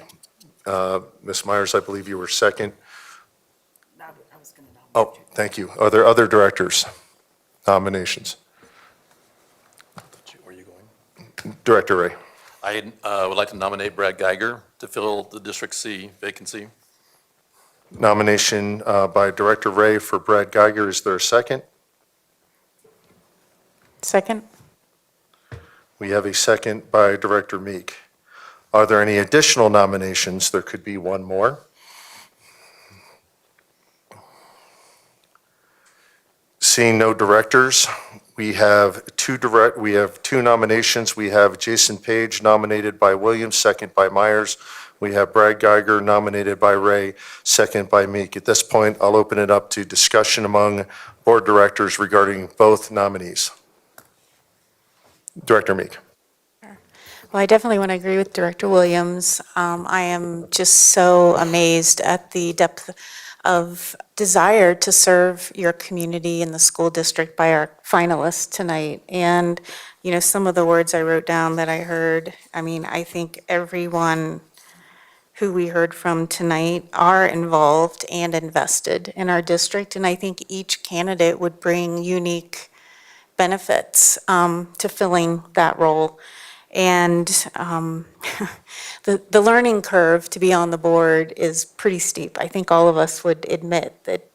Ms. Myers, I believe you were second. Oh, thank you. Are there other directors' nominations? Where are you going? Director Ray. I would like to nominate Brad Geiger to fill the District C vacancy. Nomination by Director Ray for Brad Geiger. Is there a second? Second? We have a second by Director Meek. Are there any additional nominations? There could be one more. Seeing no directors, we have two nominations. We have Jason Page nominated by Williams, second by Myers. We have Brad Geiger nominated by Ray, second by Meek. At this point, I'll open it up to discussion among board directors regarding both nominees. Director Meek. Well, I definitely want to agree with Director Williams. I am just so amazed at the depth of desire to serve your community and the school district by our finalists tonight. And, you know, some of the words I wrote down that I heard, I mean, I think everyone who we heard from tonight are involved and invested in our district. And I think each candidate would bring unique benefits to filling that role. And the learning curve to be on the board is pretty steep. I think all of us would admit that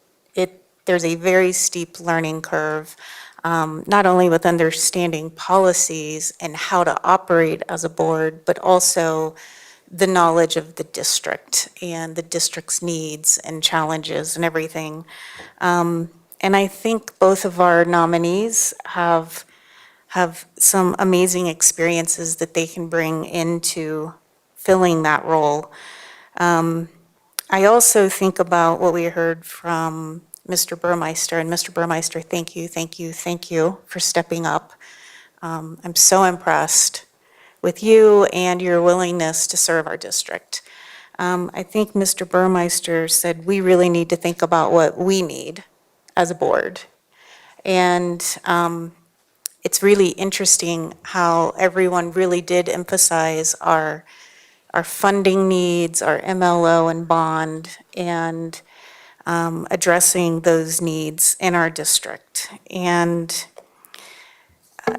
there's a very steep learning curve, not only with understanding policies and how to operate as a board, but also the knowledge of the district and the district's needs and challenges and everything. And I think both of our nominees have some amazing experiences that they can bring into filling that role. I also think about what we heard from Mr. Burmeister, and Mr. Burmeister, thank you for stepping up. I'm so impressed with you and your willingness to serve our district. I think Mr. Burmeister said we really need to think about what we need as a board. And it's really interesting how everyone really did emphasize our funding needs, our MLO and bond, and addressing those needs in our district. And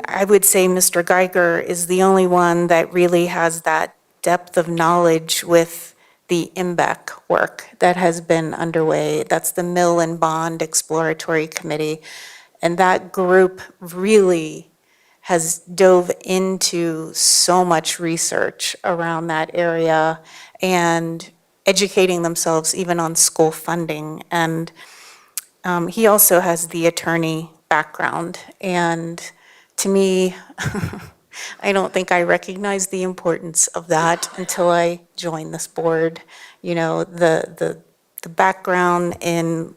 I would say Mr. Geiger is the only one that really has that depth of knowledge with the MBEC work that has been underway. That's the Mill and Bond Exploratory Committee. And that group really has dove into so much research around that area and educating themselves even on school funding. And he also has the attorney background. And to me, I don't think I recognized the importance of that until I joined this board. You know, the background in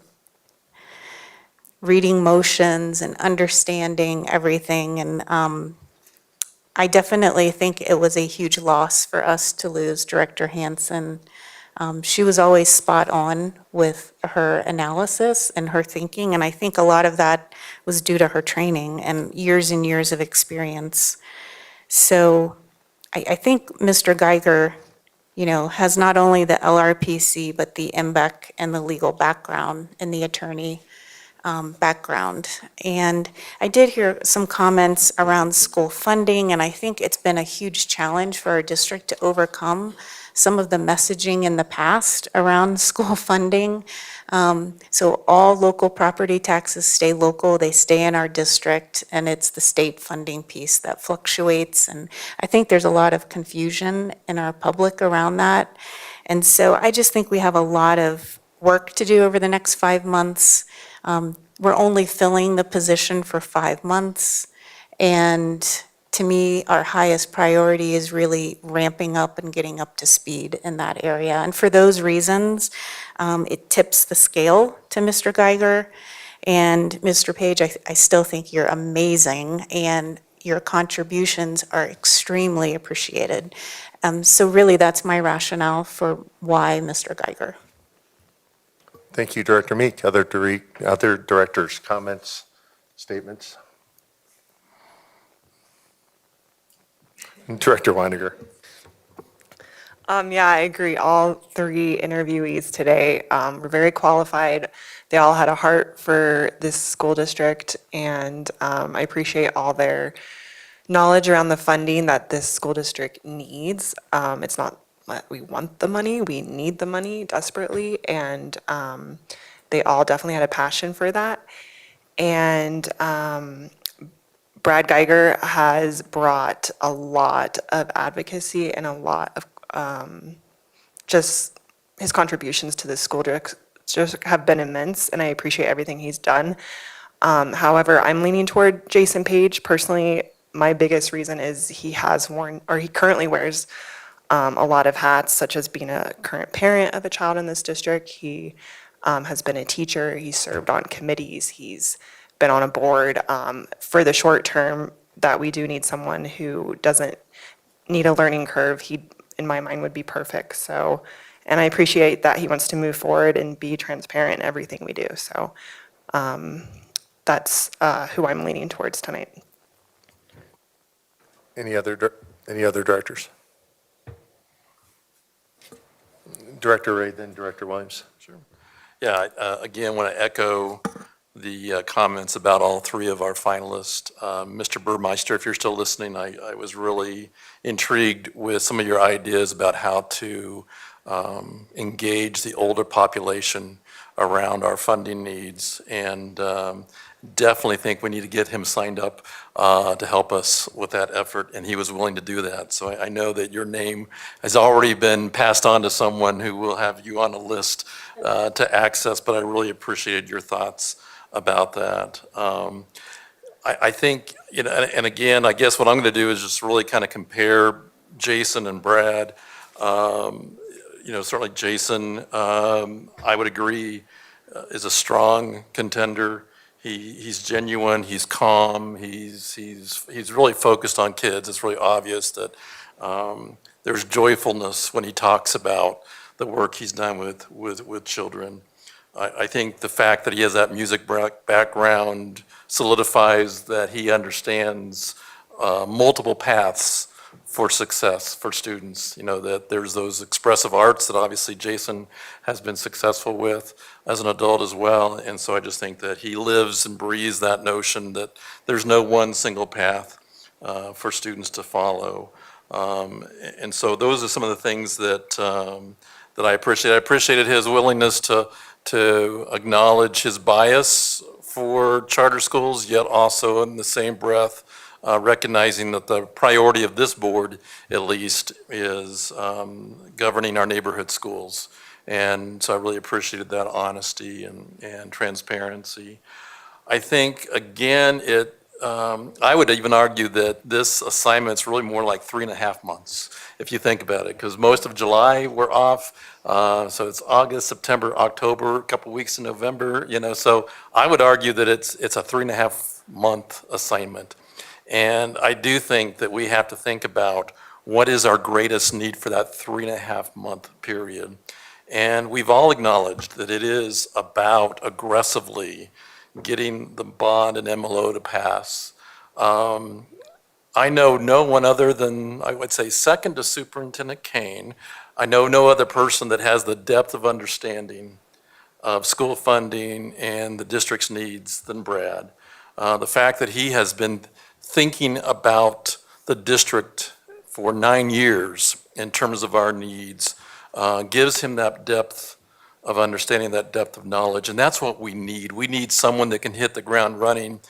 reading motions and understanding everything. And I definitely think it was a huge loss for us to lose Director Hansen. She was always spot on with her analysis and her thinking, and I think a lot of that was due to her training and years of experience. So I think Mr. Geiger, you know, has not only the LRPC, but the MBEC and the legal background and the attorney background. And I did hear some comments around school funding, and I think it's been a huge challenge for our district to overcome some of the messaging in the past around school funding. So all local property taxes stay local, they stay in our district, and it's the state funding piece that fluctuates. And I think there's a lot of confusion in our public around that. And so I just think we have a lot of work to do over the next 5 months. We're only filling the position for 5 months. And to me, our highest priority is really ramping up and getting up to speed in that area. And for those reasons, it tips the scale to Mr. Geiger. And Mr. Page, I still think you're amazing, and your contributions are extremely appreciated. So really, that's my rationale for why Mr. Geiger. Thank you, Director Meek. Other directors, comments, statements? Director Weiniger. Yeah, I agree. All 3 interviewees today were very qualified. They all had a heart for this school district, and I appreciate all their knowledge around the funding that this school district needs. It's not that we want the money, we need the money desperately, and they all definitely had a passion for that. And Brad Geiger has brought a lot of advocacy and a lot of just his contributions to the school district just have been immense, and I appreciate everything he's done. However, I'm leaning toward Jason Page. Personally, my biggest reason is he currently wears a lot of hats, such as being a current parent of a child in this district. He has been a teacher, he's served on committees, he's been on a board. For the short term, that we do need someone who doesn't need a learning curve, he, in my mind, would be perfect. So, and I appreciate that he wants to move forward and be transparent in everything we do. So that's who I'm leaning towards tonight. Any other directors? Director Ray, then Director Williams. Sure. Yeah, again, want to echo the comments about all 3 of our finalists. Mr. Burmeister, if you're still listening, I was really intrigued with some of your ideas about how to engage the older population around our funding needs, and definitely think we need to get him signed up to help us with that effort, and he was willing to do that. So I know that your name has already been passed on to someone who will have you on a list to access, but I really appreciated your thoughts about that. I think, and again, I guess what I'm going to do is just really kind of compare Jason and Brad. Certainly Jason, I would agree, is a strong contender. He's genuine, he's calm, he's really focused on kids. It's really obvious that there's joyfulness when he talks about the work he's done with children. I think the fact that he has that music background solidifies that he understands multiple paths for success for students. That there's those expressive arts that obviously Jason has been successful with as an adult as well. And so I just think that he lives and breathes that notion that there's no one single path for students to follow. And so those are some of the things that I appreciate. I appreciated his willingness to acknowledge his bias for charter schools, yet also in the same breath recognizing that the priority of this board, at least, is governing our neighborhood schools. And so I really appreciated that honesty and transparency. I think, again, I would even argue that this assignment's really more like 3.5 months, if you think about it, because most of July we're off. So it's August, September, October, a couple weeks in November, so I would argue that it's a 3.5 month assignment. And I do think that we have to think about what is our greatest need for that 3.5 month period. And we've all acknowledged that it is about aggressively getting the bond and MLO to pass. I know no one other than, I would say, second to Superintendent Kane, I know no other person that has the depth of understanding of school funding and the district's needs than Brad. The fact that he has been thinking about the district for 9 years in terms of our needs gives him that depth of understanding, that depth of knowledge, and that's what we need. We need someone that can hit the ground running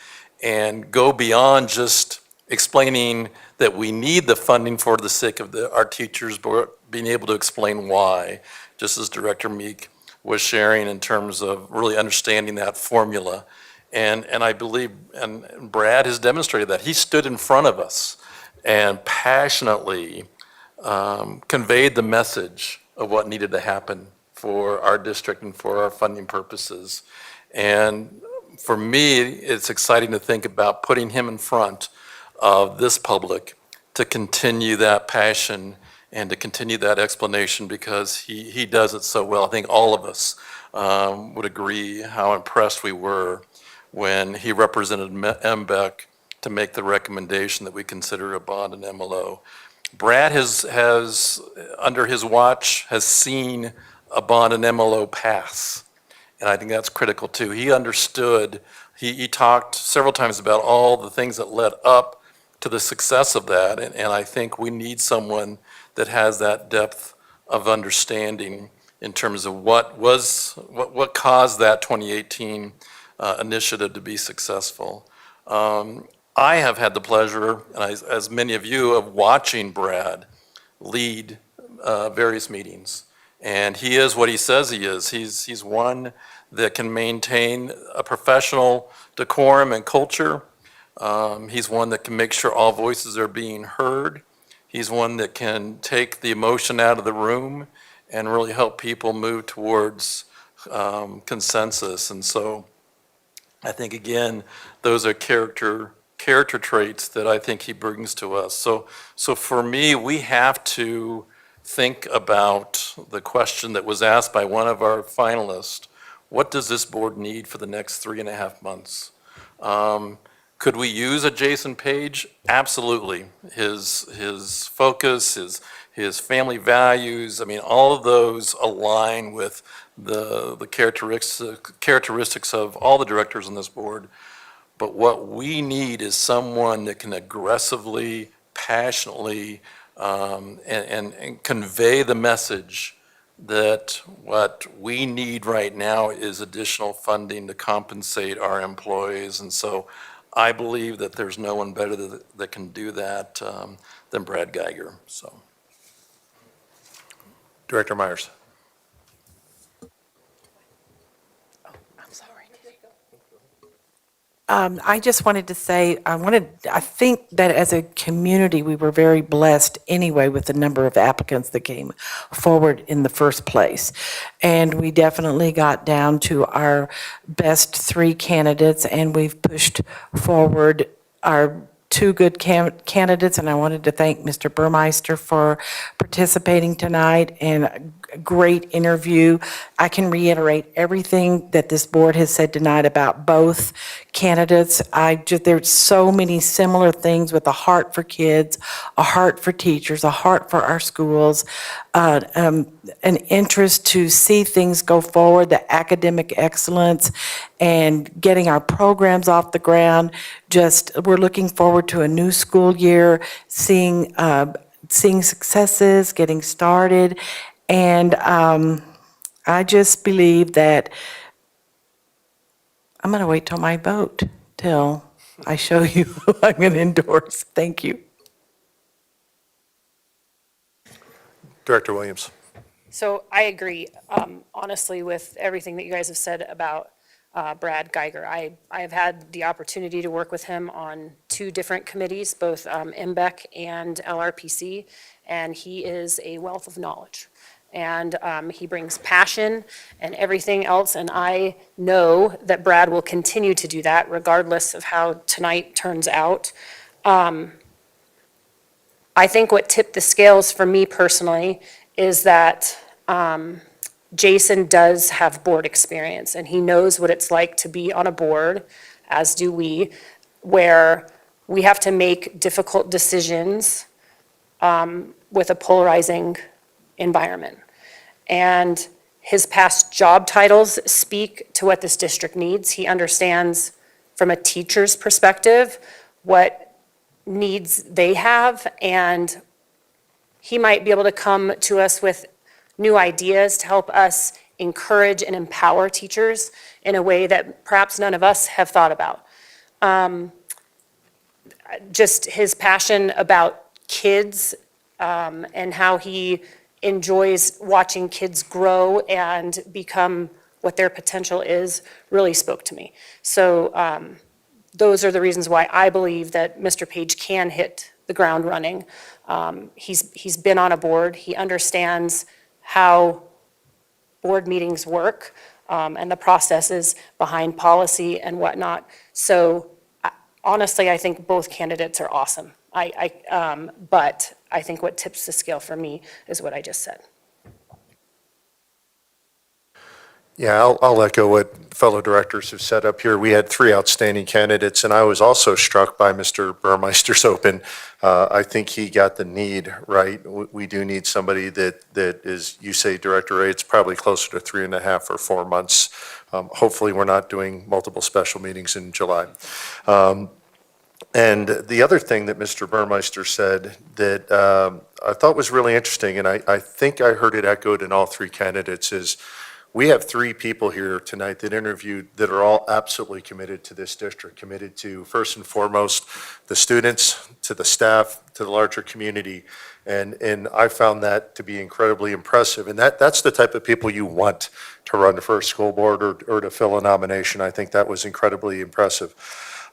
and go beyond just explaining that we need the funding for the sake of our teachers, but being able to explain why, just as Director Meek was sharing in terms of really understanding that formula. And I believe, and Brad has demonstrated that. He stood in front of us and passionately conveyed the message of what needed to happen for our district and for our funding purposes. And for me, it's exciting to think about putting him in front of this public to continue that passion and to continue that explanation, because he does it so well. I think all of us would agree how impressed we were when he represented MBEC to make the recommendation that we consider a bond and MLO. Brad has under his watch, has seen a bond and MLO pass. And I think that's critical too. He understood, he talked several times about all the things that led up to the success of that. And I think we need someone that has that depth of understanding in terms of what caused that 2018 initiative to be successful. I have had the pleasure, and as many of you, of watching Brad lead various meetings. And he is what he says he is. He's one that can maintain a professional decorum and culture. He's one that can make sure all voices are being heard. He's one that can take the emotion out of the room and really help people move towards consensus. And so I think, again, those are character traits that I think he brings to us. So for me, we have to think about the question that was asked by one of our finalists: what does this board need for the next 3.5 months? Could we use a Jason Page? Absolutely. His focus, his family values, I mean, all of those align with the characteristics of all the directors on this board. But what we need is someone that can aggressively, passionately, and convey the message that what we need right now is additional funding to compensate our employees. And so I believe that there's no one better that can do that than Brad Geiger. So, Director Myers. I just wanted to say, I think that as a community, we were very blessed anyway with the number of applicants that came forward in the first place. And we definitely got down to our best 3 candidates, and we've pushed forward our 2 good candidates, and I wanted to thank Mr. Burmeister for participating tonight, and a great interview. I can reiterate everything that this board has said tonight about both candidates. There's so many similar things, with a heart for kids, a heart for teachers, a heart for our schools, an interest to see things go forward, the academic excellence, and getting our programs off the ground. We're looking forward to a new school year, seeing successes, getting started, and I just believe that I'm going to wait till my vote, till I show you who I'm going to endorse. Thank you. Director Williams. So I agree, honestly, with everything that you guys have said about Brad Geiger. I have had the opportunity to work with him on 2 different committees, both MBEC and LRPC, and he is a wealth of knowledge. And he brings passion and everything else, and I know that Brad will continue to do that regardless of how tonight turns out. I think what tipped the scales for me personally is that Jason does have board experience, and he knows what it's like to be on a board, as do we, where we have to make difficult decisions with a polarizing environment. And his past job titles speak to what this district needs. He understands from a teacher's perspective what needs they have, and he might be able to come to us with new ideas to help us encourage and empower teachers in a way that perhaps none of us have thought about. Just his passion about kids and how he enjoys watching kids grow and become what their potential is really spoke to me. So those are the reasons why I believe that Mr. Page can hit the ground running. He's been on a board. He understands how board meetings work and the processes behind policy and whatnot. So honestly, I think both candidates are awesome. But I think what tips the scale for me is what I just said. Yeah, I'll echo what fellow directors have said up here. We had 3 outstanding candidates, and I was also struck by Mr. Burmeister's open. I think he got the need right. We do need somebody that is, you say, Director Ray, it's probably closer to 3.5 or 4 months. Hopefully, we're not doing multiple special meetings in July. And the other thing that Mr. Burmeister said that I thought was really interesting, and I think I heard it echoed in all 3 candidates, is we have 3 people here tonight that interviewed that are all absolutely committed to this district, committed to, first and foremost, the students, to the staff, to the larger community. And I found that to be incredibly impressive. And that's the type of people you want to run the first school board or to fill a nomination. I think that was incredibly impressive.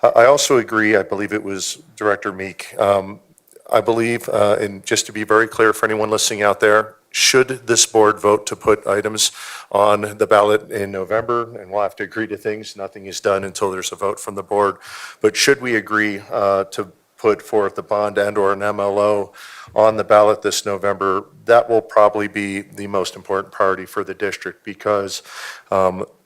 I also agree, I believe it was Director Meek. I believe, and just to be very clear for anyone listening out there, should this board vote to put items on the ballot in November, and we'll have to agree to things, nothing is done until there's a vote from the board, but should we agree to put forth the bond and/or an MLO on the ballot this November, that will probably be the most important priority for the district, because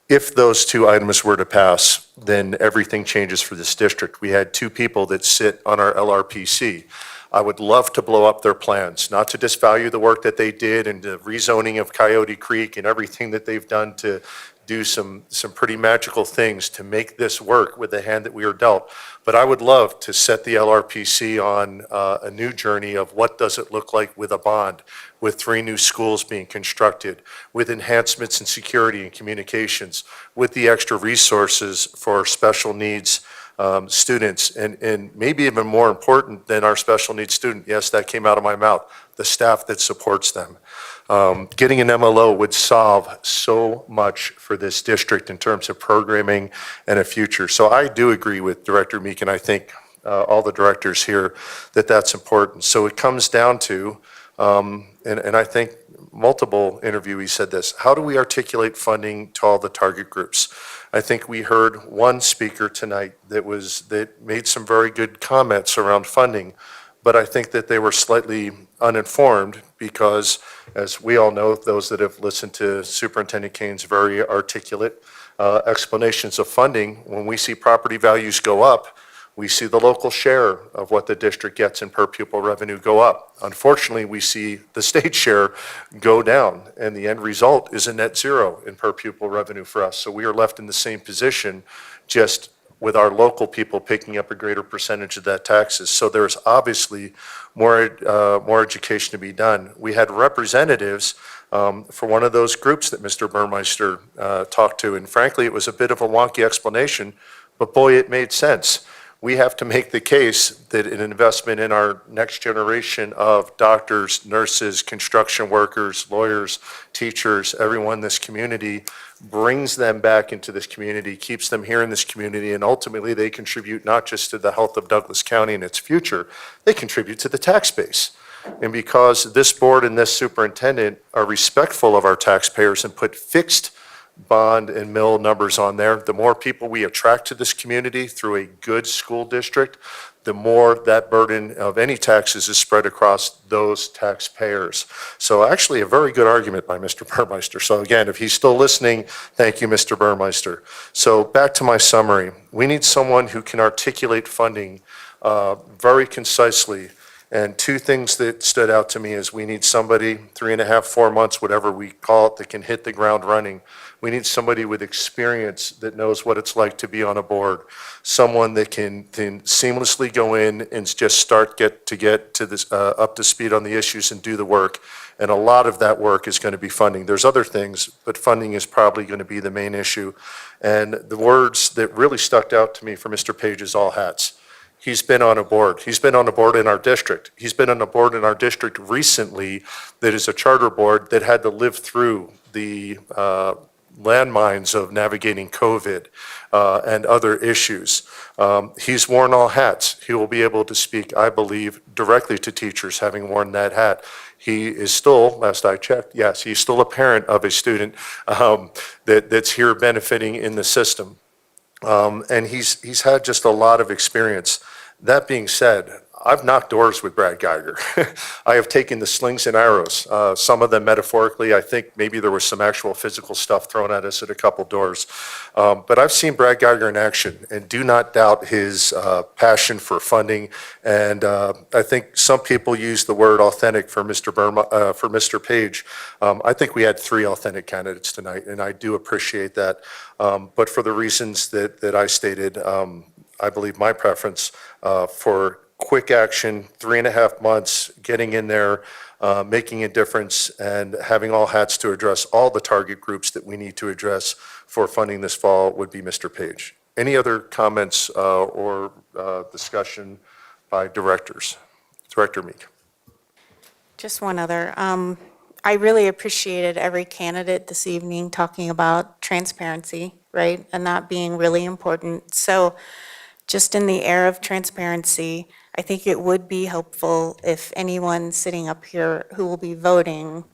if those 2 items were to pass, then everything changes for this district. We had 2 people that sit on our LRPC. I would love to blow up their plans, not to disvalue the work that they did and the rezoning of Coyote Creek and everything that they've done to do some pretty magical things to make this work with the hand that we are dealt. But I would love to set the LRPC on a new journey of what does it look like with a bond, with 3 new schools being constructed, with enhancements in security and communications, with the extra resources for special needs students, and maybe even more important than our special needs student, yes, that came out of my mouth, the staff that supports them. Getting an MLO would solve so much for this district in terms of programming and a future. So I do agree with Director Meek, and I think all the directors here, that that's important. So it comes down to, and I think multiple interviewees said this, how do we articulate funding to all the target groups? I think we heard one speaker tonight that made some very good comments around funding, but I think that they were slightly uninformed because, as we all know, those that have listened to Superintendent Kane's very articulate explanations of funding, when we see property values go up, we see the local share of what the district gets in per pupil revenue go up. Unfortunately, we see the state share go down, and the end result is a net zero in per pupil revenue for us. So we are left in the same position, just with our local people picking up a greater percentage of that taxes. So there's obviously more education to be done. We had representatives for one of those groups that Mr. Burmeister talked to, and frankly, it was a bit of a wonky explanation, but boy, it made sense. We have to make the case that an investment in our next generation of doctors, nurses, construction workers, lawyers, teachers, everyone in this community, brings them back into this community, keeps them here in this community, and ultimately they contribute not just to the health of Douglas County and its future, they contribute to the tax base. And because this board and this superintendent are respectful of our taxpayers and put fixed bond and mill numbers on there, the more people we attract to this community through a good school district, the more that burden of any taxes is spread across those taxpayers. So actually a very good argument by Mr. Burmeister. So again, if he's still listening, thank you, Mr. Burmeister. So back to my summary. We need someone who can articulate funding very concisely And two things that stood out to me is we need somebody, 3.5, 4 months, whatever we call it, that can hit the ground running. We need somebody with experience that knows what it's like to be on a board, someone that can seamlessly go in and just get to this up to speed on the issues and do the work. And a lot of that work is going to be funding. There's other things, but funding is probably going to be the main issue. And the words that really stuck out to me for Mr. Page is all hats. He's been on a board. He's been on a board in our district. He's been on a board in our district recently that is a charter board that had to live through the landmines of navigating COVID and other issues. He's worn all hats. He will be able to speak, I believe, directly to teachers, having worn that hat. He is still, last I checked, yes, he's still a parent of a student that's here benefiting in the system. And he's had just a lot of experience. That being said, I've knocked doors with Brad Geiger. I have taken the slings and arrows, some of them metaphorically. I think maybe there was some actual physical stuff thrown at us at a couple doors. But I've seen Brad Geiger in action, and do not doubt his passion for funding. And I think some people use the word authentic for Mr. Page. I think we had 3 authentic candidates tonight, and I do appreciate that. But for the reasons that I stated, I believe my preference for quick action, 3.5 months, getting in there, making a difference, and having all hats to address all the target groups that we need to address for funding this fall would be Mr. Page. Any other comments or discussion by directors? Director Meek. Just one other. I really appreciated every candidate this evening talking about transparency, right? And that being really important. So just in the air of transparency, I think it would be helpful if anyone sitting up here who will be voting,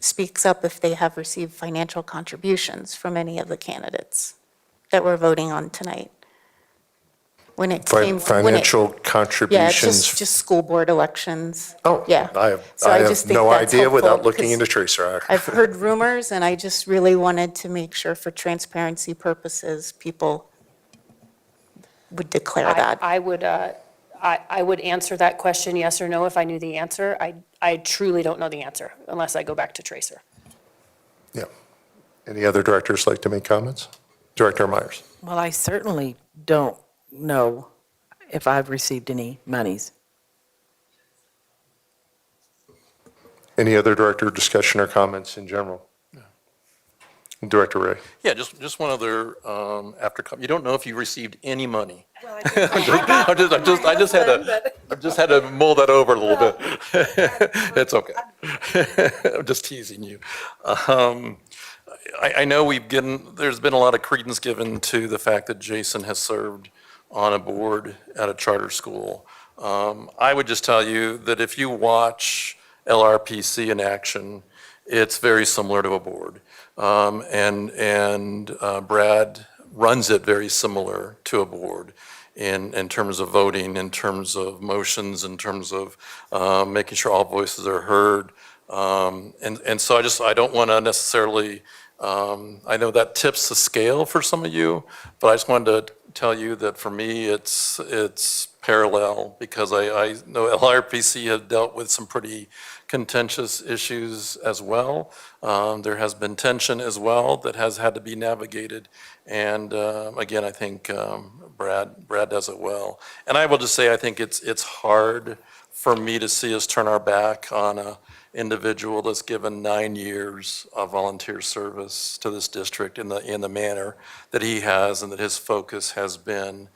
speaks up if they have received financial contributions from any of the candidates that we're voting on tonight. When it came. Financial Yeah, contributions. just school board elections. Oh, Yeah. I So I have just think no that's idea without helpful, looking 'cause into Tracer. I've heard rumors, and I just really wanted to make sure for transparency purposes, people would declare that. I would answer that question yes or no if I knew the answer. I truly don't know the answer unless I go back to Tracer. Yeah. Any other directors like to make comments? Director Myers. Well, I certainly don't know if I've received any monies. Any other director discussion or comments in general? Director Ray. Yeah, just one other you don't know if you received any money. I just had to mull that over a little bit. It's okay. I'm just teasing you. I know there's been a lot of credence given to the fact that Jason has served on a board at a charter school. I would just tell you that if you watch LRPC in action, it's very similar to a board. And Brad runs it very similar to a board in terms of voting, in terms of motions, in terms of making sure all voices are heard. And so I don't want to necessarily, I know that tips the scale for some of you, but I just wanted to tell you that for me, it's parallel, because I know LRPC have dealt with some pretty contentious issues as well. There has been tension as well that has had to be navigated. And again, I think Brad does it well. And I will just say, I think it's hard for me to see us turn our back on a individual that's given 9 years of volunteer service to this district in the manner that he has, and that his focus has been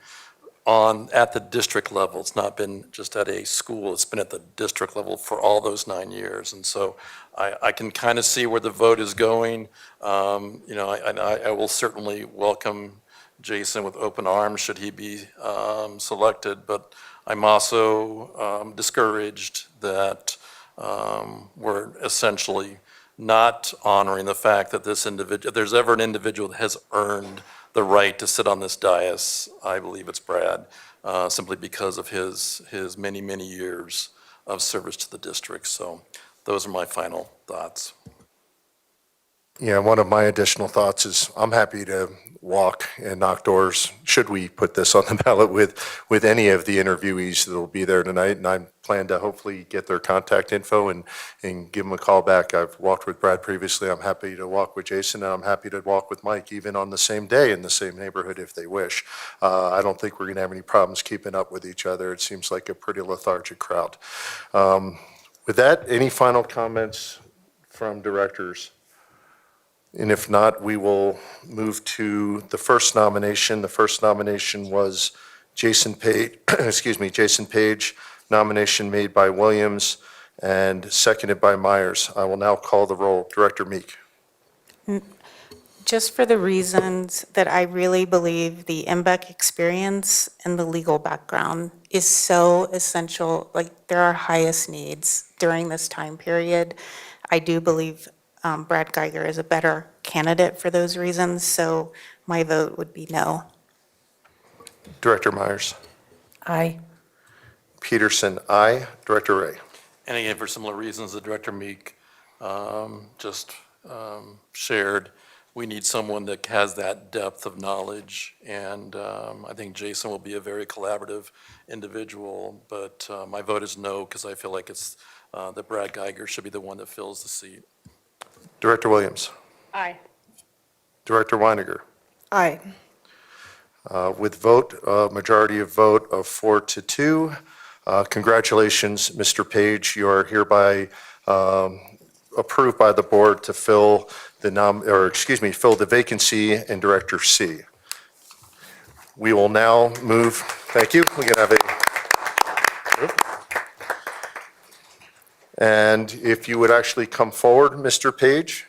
at the district level. It's not been just at a school, it's been at the district level for all those 9 years. And so I can kind of see where the vote is going. I will certainly welcome Jason with open arms should he be selected, but I'm also discouraged that we're essentially not honoring the fact that this individual, if there's ever an individual that has earned the right to sit on this dais, I believe it's Brad, simply because of his many, many years of service to the district. So those are my final thoughts. Yeah, one of my additional thoughts is I'm happy to walk and knock doors, should we put this on the ballot with any of the interviewees that will be there tonight. And I plan to hopefully get their contact info and give them a call back. I've walked with Brad previously. I'm happy to walk with Jason, and I'm happy to walk with Mike, even on the same day in the same neighborhood if they wish. I don't think we're going to have any problems keeping up with each other. It seems like a pretty lethargic crowd. With that, any final comments from directors? And if not, we will move to the first nomination. The first nomination was Jason Page, excuse me, Jason Page, nomination made by Williams and seconded by Myers. I will now call the roll. Director Meek. Just for the reasons that I really believe the MBEC experience and the legal background is so essential, like there are highest needs during this time period. I do believe Brad Geiger is a better candidate for those reasons, so my vote would be no. Director Myers. Aye. Peterson, aye. Director Ray. And again, for similar reasons that Director Meek shared, we need someone that has that depth of knowledge. And I think Jason will be a very collaborative individual, but my vote is no, because I feel like it's that Brad Geiger should be the one that fills the seat. Director Williams. Aye. Director Weiniger. Aye. With majority of vote of 4-2. Congratulations, Mr. Page. You are hereby approved by the board to fill fill the vacancy in Director C. We will now move, thank you. We can have and if you would actually come forward, Mr. Page,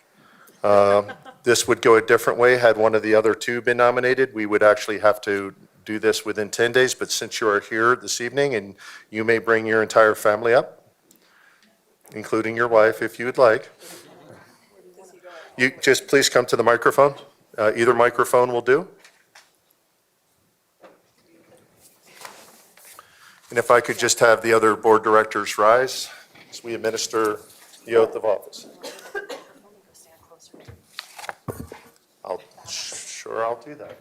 this would go a different way. Had one of the other two been nominated, we would actually have to do this within 10 days, but since you are here this evening, and you may bring your entire family up, including your wife, if you would like. You just please come to the microphone. Either microphone will do. And if I could just have the other board directors rise as we administer the oath of office. I'll do that.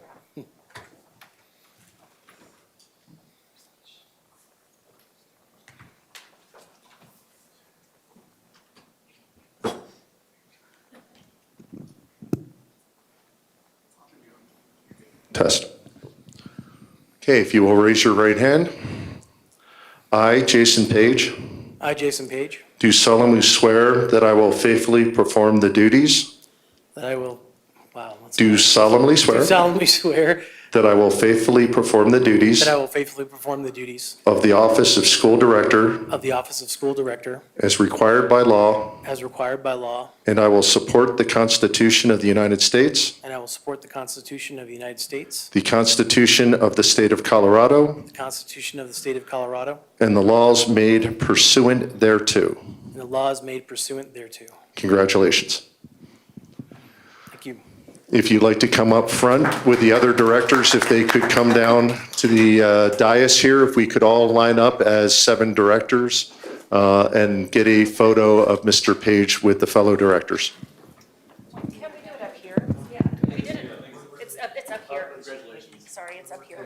Test. Okay, if you will raise your right hand. I, Jason Page, I, Jason Page, do solemnly swear that I will faithfully perform the duties. that I will, Do solemnly swear. do solemnly swear That I will faithfully perform the duties. that I will faithfully perform the duties Of the office of school director. of the office of school director As required by law. as required by law, And I will support the Constitution of the United States. and I will support the Constitution of the United States, The Constitution of the State of Colorado. the Constitution of the State of Colorado, And the laws made pursuant thereto. and the laws made pursuant thereto. Congratulations. Thank you. If you'd like to come up front with the other directors, if they could come down to the dais here, if we could all line up as 7 directors and get a photo of Mr. Page with the fellow directors. Can we do it up here? Yeah, we did it. It's up here. Sorry, it's up here.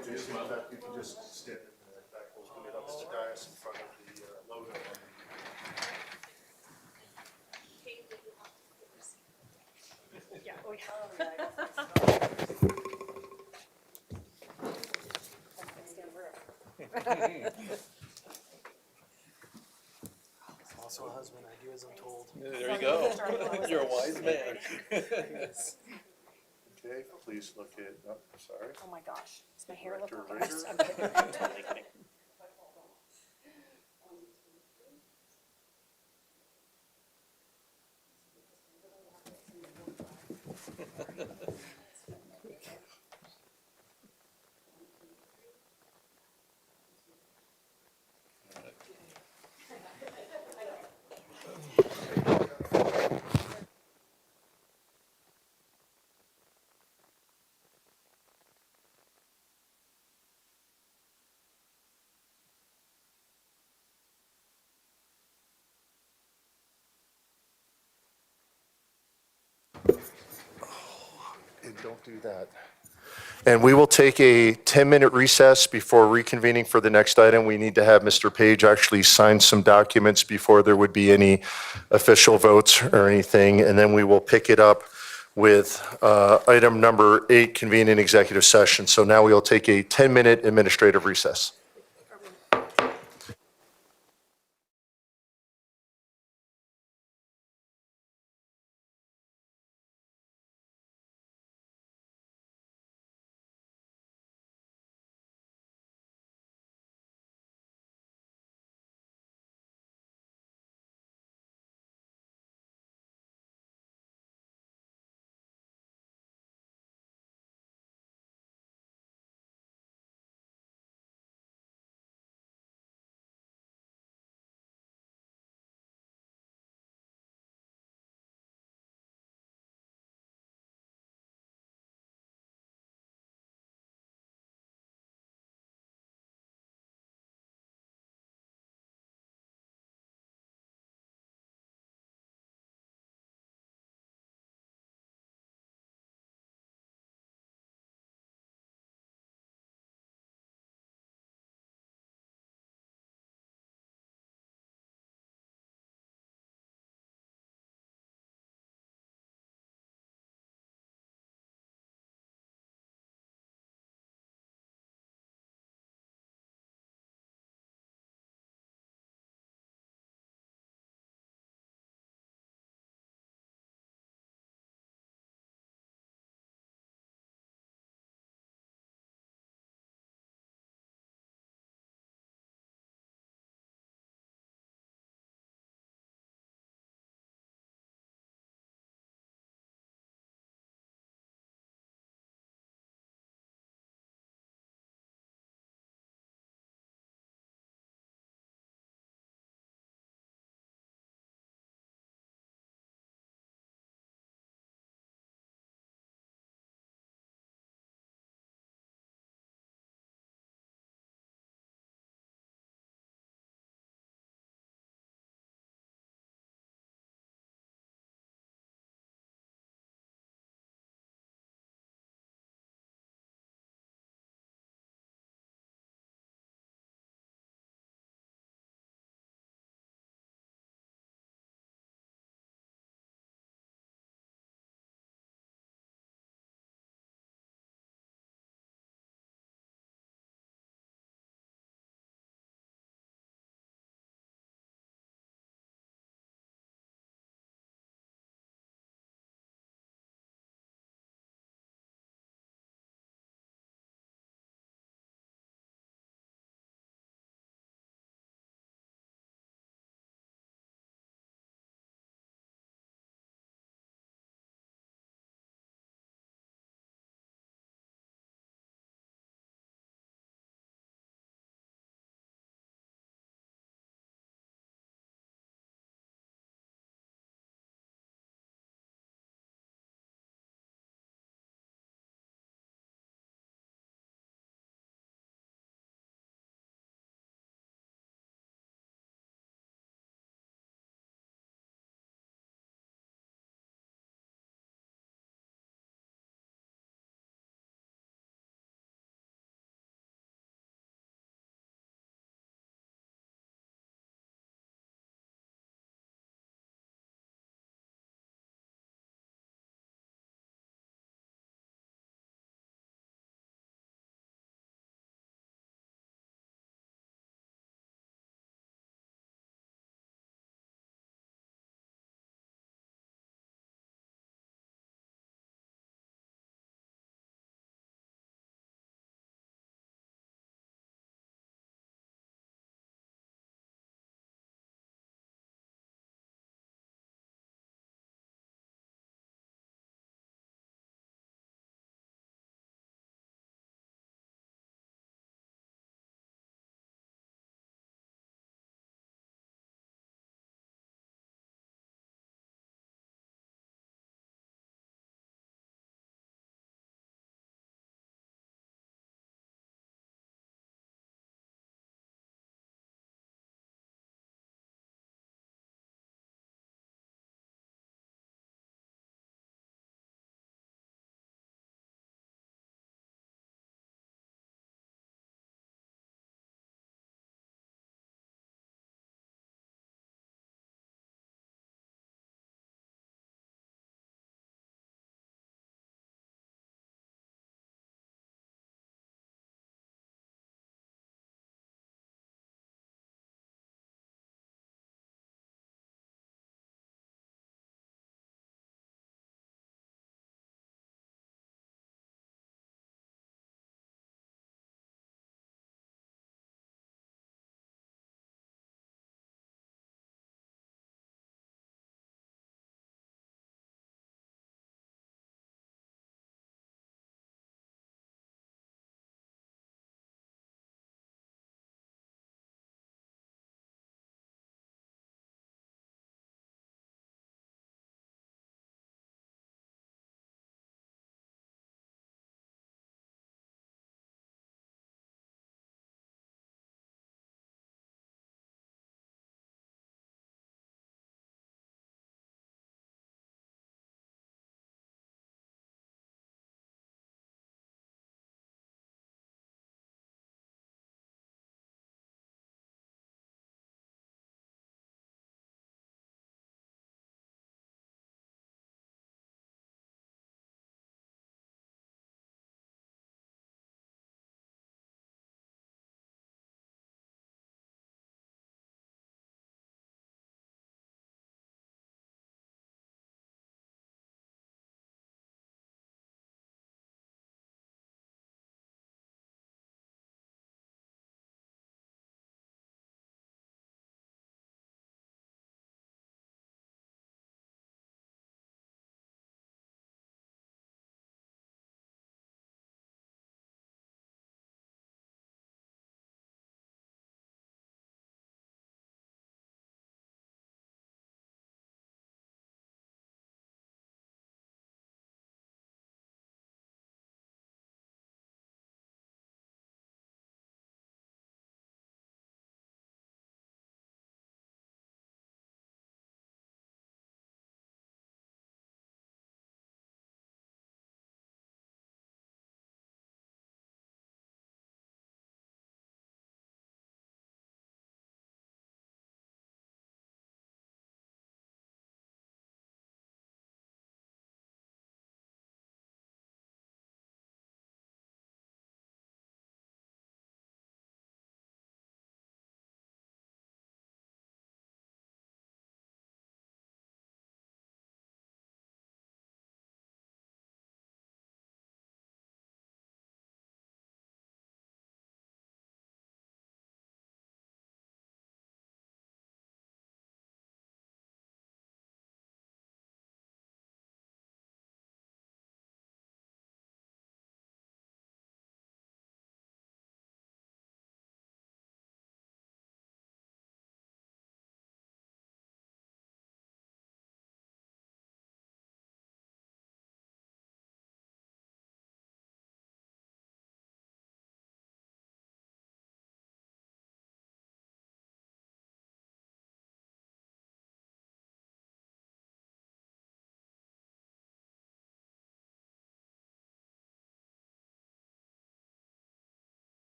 Yeah, oh Also a husband, I do as I'm told. There you go. You're a wise man. Okay, please look at, oh, sorry. Oh my gosh, does my hair look Director okay? I'm kidding, I'm totally kidding. Don't do that. And we will take a 10-minute recess before reconvening for the next item. We need to have Mr. Page actually sign some documents before there would be any official votes or anything. And then we will pick it up with item number 8, convene an executive session. So now we will take a 10-minute administrative recess.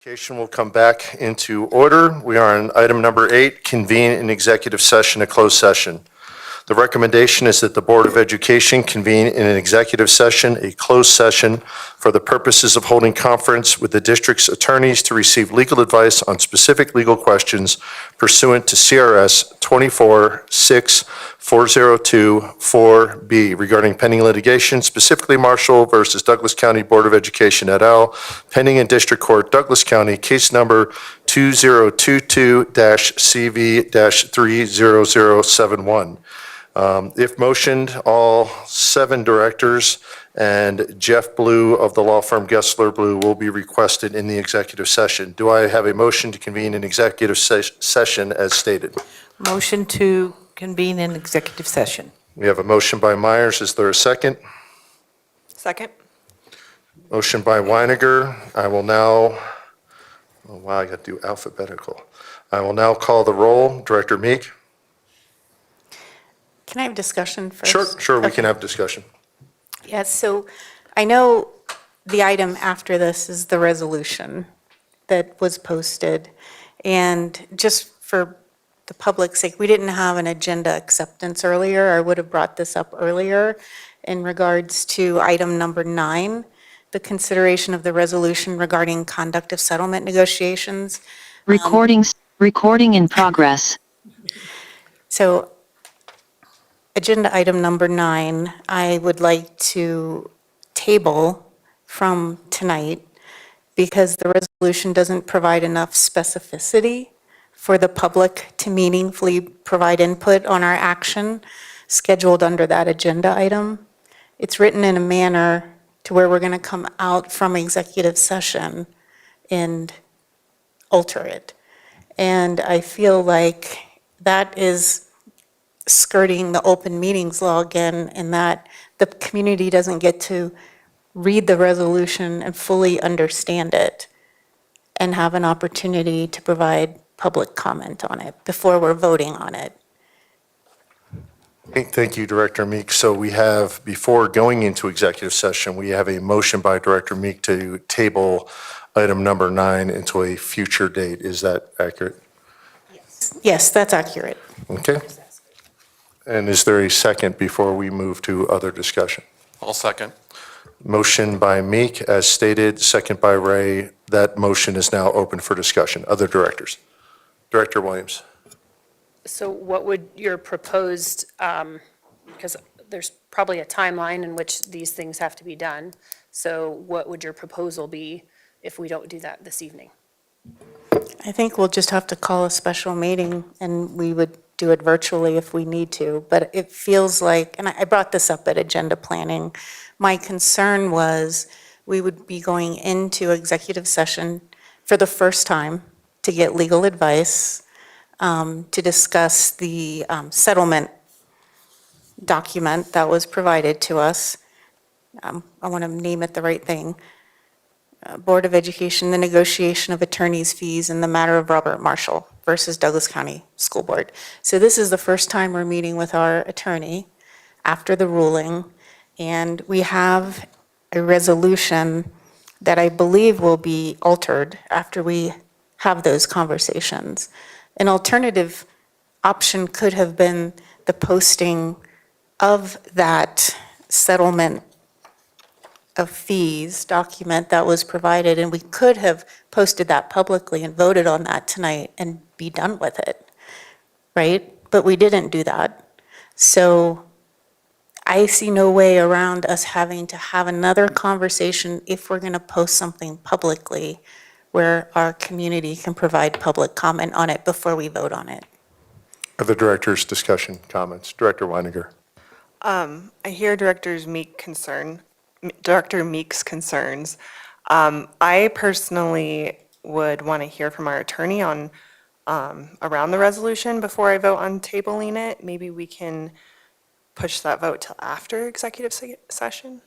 Will come back into order. We are on item number 8, convene an executive session, a closed session. The recommendation is that the Board of Education convene in an executive session, a closed session, for the purposes of holding conference with the district's attorneys to receive legal advice on specific legal questions pursuant to CRS 24-6-402-4B regarding pending litigation, specifically Marshall versus Douglas County Board of Education et al., pending in District Court, Douglas County, case number 2022-CV-30071. If motioned, all 7 directors and Jeff Blue of the law firm Gessler Blue will be requested in the executive session. Do I have a motion to convene an executive session as stated? Motion to convene an executive session. We have a motion by Myers. Is there a second? Second. Motion by Weiniger. I will now, oh wow, I got to do alphabetical. I will now call the roll. Director Meek? Can I have discussion first? Sure, we can have discussion. Yes, so I know the item after this is the resolution that was posted. And just for the public's sake, we didn't have an agenda acceptance earlier. I would have brought this up earlier in regards to item number 9, the consideration of the resolution regarding conduct of settlement negotiations. Recording in progress. So agenda item number 9, I would like to table from tonight because the resolution doesn't provide enough specificity for the public to meaningfully provide input on our action scheduled under that agenda item. It's written in a manner to where we're going to come out from executive session and alter it. And I feel like that is skirting the open meetings law again, in that the community doesn't get to read the resolution and fully understand it and have an opportunity to provide public comment on it before we're voting on it. Thank you, Director Meek. So we have, before going into executive session, we have a motion by Director Meek to table item number 9 into a future date. Is that accurate? Yes, that's accurate. Okay. And is there a second before we move to other discussion? I'll second. Motion by Meek, as stated, second by Ray. That motion is now open for discussion. Other directors? Director Williams. So what would your proposed, because there's probably a timeline in which these things have to be done. So what would your proposal be if we don't do that this evening? I think we'll just have to call a special meeting, and we would do it virtually if we need to. But it feels like, and I brought this up at agenda planning, my concern was we would be going into executive session for the first time to get legal advice, to discuss the settlement document that was provided to us. I want to name it the right thing. Board of Education, the negotiation of attorney's fees in the matter of Robert Marshall versus Douglas County School Board. So this is the first time we're meeting with our attorney after the ruling, and we have a resolution that I believe will be altered after we have those conversations. An alternative option could have been the posting of that settlement of fees document that was provided, and we could have posted that publicly and voted on that tonight and be done with it, right? But we didn't do that. So I see no way around us having to have another conversation if we're going to post something publicly where our community can provide public comment on it before we vote on it. Other directors' discussion, comments. Director Weiniger. I hear Director Meek's concerns. I personally would want to hear from our attorney on around the resolution before I vote on tabling it. Maybe we can push that vote till after executive session.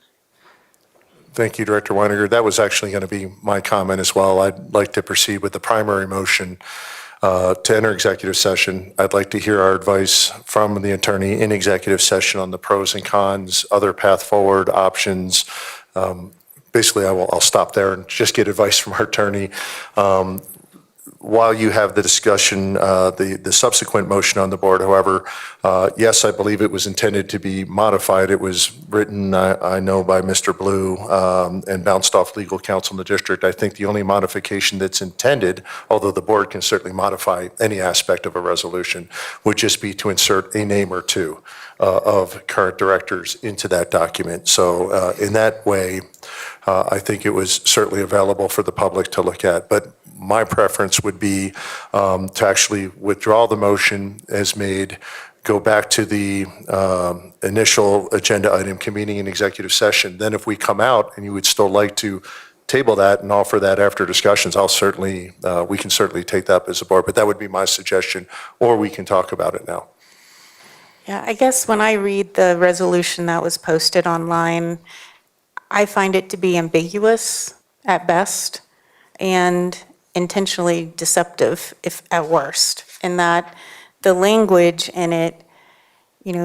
Thank you, Director Weiniger. That was actually going to be my comment as well. I'd like to proceed with the primary motion to enter executive session. I'd like to hear our advice from the attorney in executive session on the pros and cons, other path forward options, basically, I'll stop there and just get advice from our attorney. While you have the discussion, the subsequent motion on the board, however, yes, I believe it was intended to be modified. It was written, I know, by Mr. Blue and bounced off legal counsel in the district. I think the only modification that's intended, although the board can certainly modify any aspect of a resolution, would just be to insert a name or two of current directors into that document. So in that way, I think it was certainly available for the public to look at. But my preference would be to actually withdraw the motion as made, go back to the initial agenda item, convening an executive session. Then if we come out and you would still like to table that and offer that after discussions, we can certainly take that up as a board, but that would be my suggestion, or we can talk about it now. Yeah, I guess when I read the resolution that was posted online, I find it to be ambiguous at best and intentionally deceptive if at worst, in that the language in it,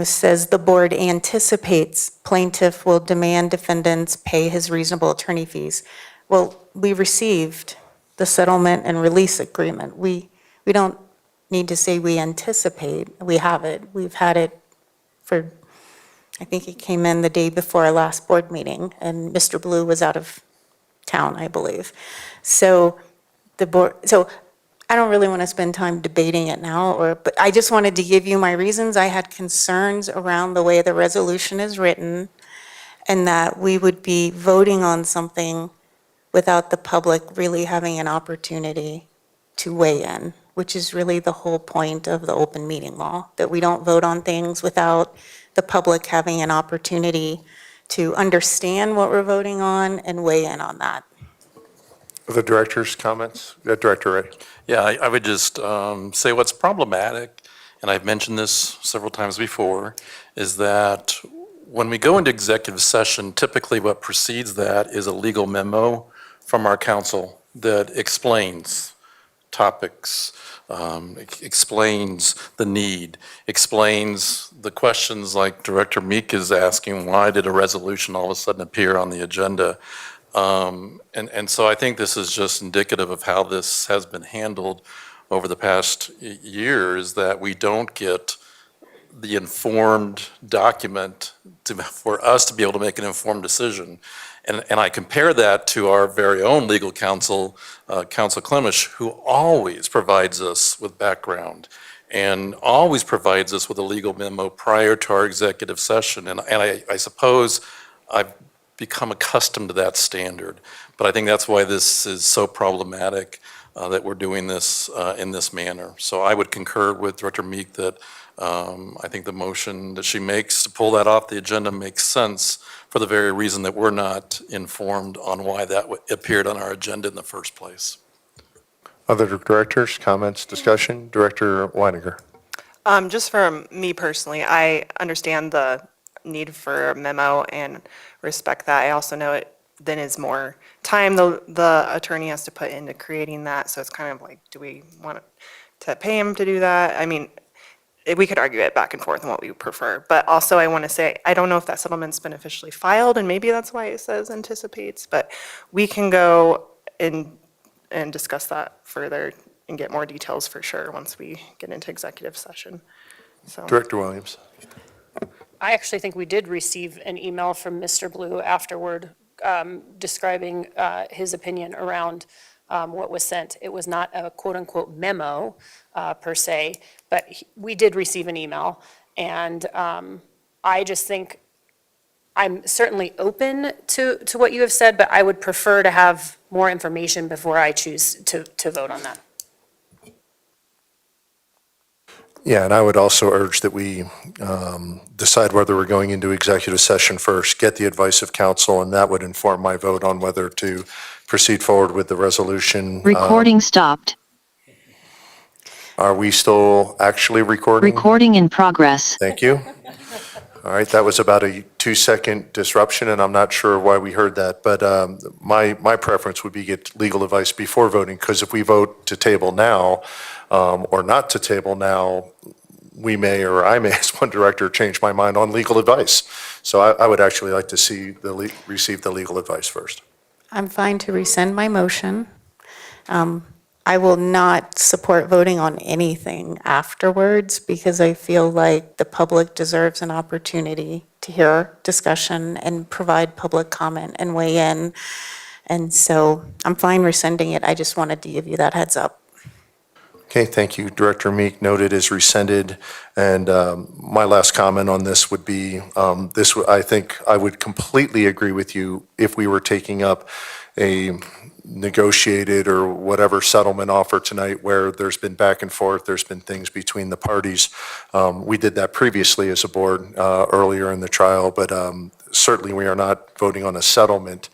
says the board anticipates plaintiff will demand defendants pay his reasonable attorney fees. Well, we received the settlement and release agreement. We don't need to say we anticipate. We have it. We've had it for, I think it came in the day before our last board meeting, and Mr. Blue was out of town, I believe. So I don't really want to spend time debating it now, but I just wanted to give you my reasons. I had concerns around the way the resolution is written, and that we would be voting on something without the public really having an opportunity to weigh in, which is really the whole point of the open meeting law, that we don't vote on things without the public having an opportunity to understand what we're voting on and weigh in on that. The director's comments? Director Ray. Yeah, I would just say what's problematic, and I've mentioned this several times before, is that when we go into executive session, typically what precedes that is a legal memo from our counsel that explains topics, explains the need, explains the questions like Director Meek is asking, why did a resolution all of a sudden appear on the agenda? And so I think this is just indicative of how this has been handled over the past years, that we don't get the informed document for us to be able to make an informed decision. And I compare that to our very own legal counsel, Counsel Clemish, who always provides us with background and always provides us with a legal memo prior to our executive session. And I suppose I've become accustomed to that standard. But I think that's why this is so problematic, that we're doing this in this manner. So I would concur with Director Meek that I think the motion that she makes to pull that off the agenda makes sense for the very reason that we're not informed on why that appeared on our agenda in the first place. Other directors, comments, discussion? Director Weininger. Just for me personally, I understand the need for a memo and respect that. I also know it then is more time the attorney has to put into creating that. So it's kind of like, do we want to pay him to do that? I mean, we could argue it back and forth on what we prefer. But also I want to say, I don't know if that settlement's been officially filed, and maybe that's why it says anticipates, but we can go and discuss that further and get more details for sure once we get into executive session. So. Director Williams. I actually think we did receive an email from Mr. Blue afterward describing his opinion around what was sent. It was not a quote-unquote memo per se, but we did receive an email. And I just think I'm certainly open to what you have said, but I would prefer to have more information before I choose to vote on that. Yeah, and I would also urge that we decide whether we're going into executive session first, get the advice of counsel, and that would inform my vote on whether to proceed forward with the resolution. Recording stopped. Are we still actually recording? Recording in progress. Thank you. All right, that was about a 2-second disruption, and I'm not sure why we heard that, but my preference would be get legal advice before voting, because if we vote to table now or not to table now, we may, or I may, as one director, change my mind on legal advice. So I would actually like to see receive the legal advice first. I'm fine to rescind my motion. I will not support voting on anything afterwards because I feel like the public deserves an opportunity to hear discussion and provide public comment and weigh in. And so I'm fine rescinding it. I just wanted to give you that heads up. Okay, thank you. Director Meek noted is rescinded. And my last comment on this would be, I think I would completely agree with you if we were taking up a negotiated or whatever settlement offer tonight where there's been back and forth, there's been things between the parties. We did that previously as a board earlier in the trial, but certainly we are not voting on a settlement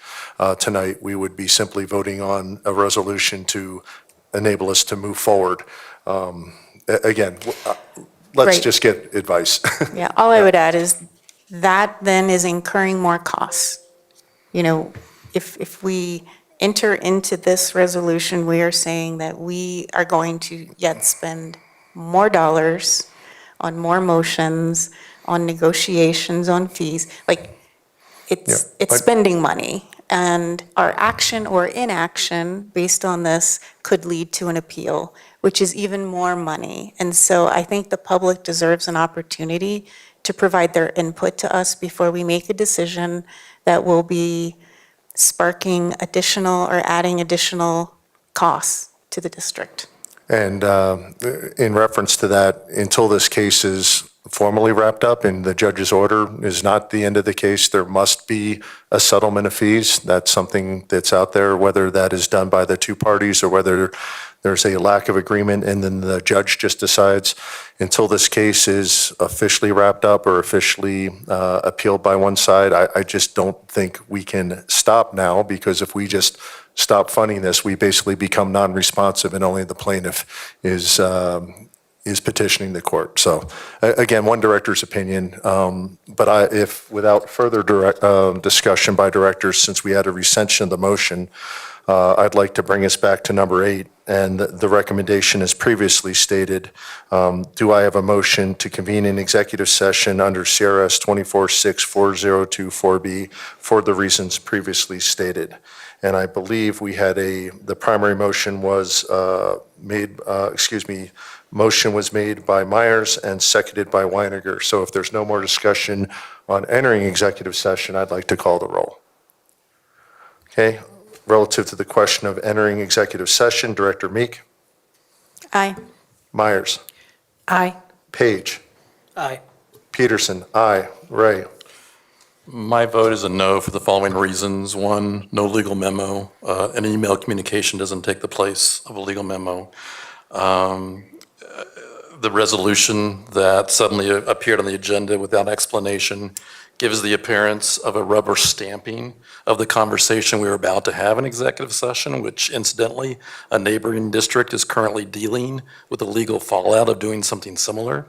tonight. We would be simply voting on a resolution to enable us to move forward. Again, let's Right. just get advice. Yeah, all I would add is that then is incurring more costs. You know, if we enter into this resolution, we are saying that we are going to yet spend more dollars on more motions, on negotiations, on fees. Like, it's spending money. And our action or inaction based on this could lead to an appeal, which is even more money. And so I think the public deserves an opportunity to provide their input to us before we make a decision that will be sparking additional or adding additional costs to the district. And in reference to that, until this case is formally wrapped up and the judge's order is not the end of the case, there must be a settlement of fees. That's something that's out there, whether that is done by the two parties or whether there's a lack of agreement and then the judge just decides. Until this case is officially wrapped up or officially appealed by one side, I just don't think we can stop now, because if we just stop funding this, we basically become non-responsive and only the plaintiff is petitioning the court. So again, one director's opinion, but if without further discussion by directors, since we had a recension of the motion, I'd like to bring us back to number 8, and the recommendation is previously stated. Do I have a motion to convene an executive session under CRS 24-64024B for the reasons previously stated? And I believe we had the primary motion was motion was made by Myers and seconded by Weiniger. So if there's no more discussion on entering executive session, I'd like to call the roll. Okay, relative to the question of entering executive session, Director Meek, Aye. Myers, Aye. Page, Aye. Peterson, aye. Ray. My vote is a no for the following reasons. One, no legal memo. An email communication doesn't take the place of a legal memo. The resolution that suddenly appeared on the agenda without explanation gives the appearance of a rubber stamping of the conversation we were about to have in executive session, which incidentally, a neighboring district is currently dealing with the legal fallout of doing something similar.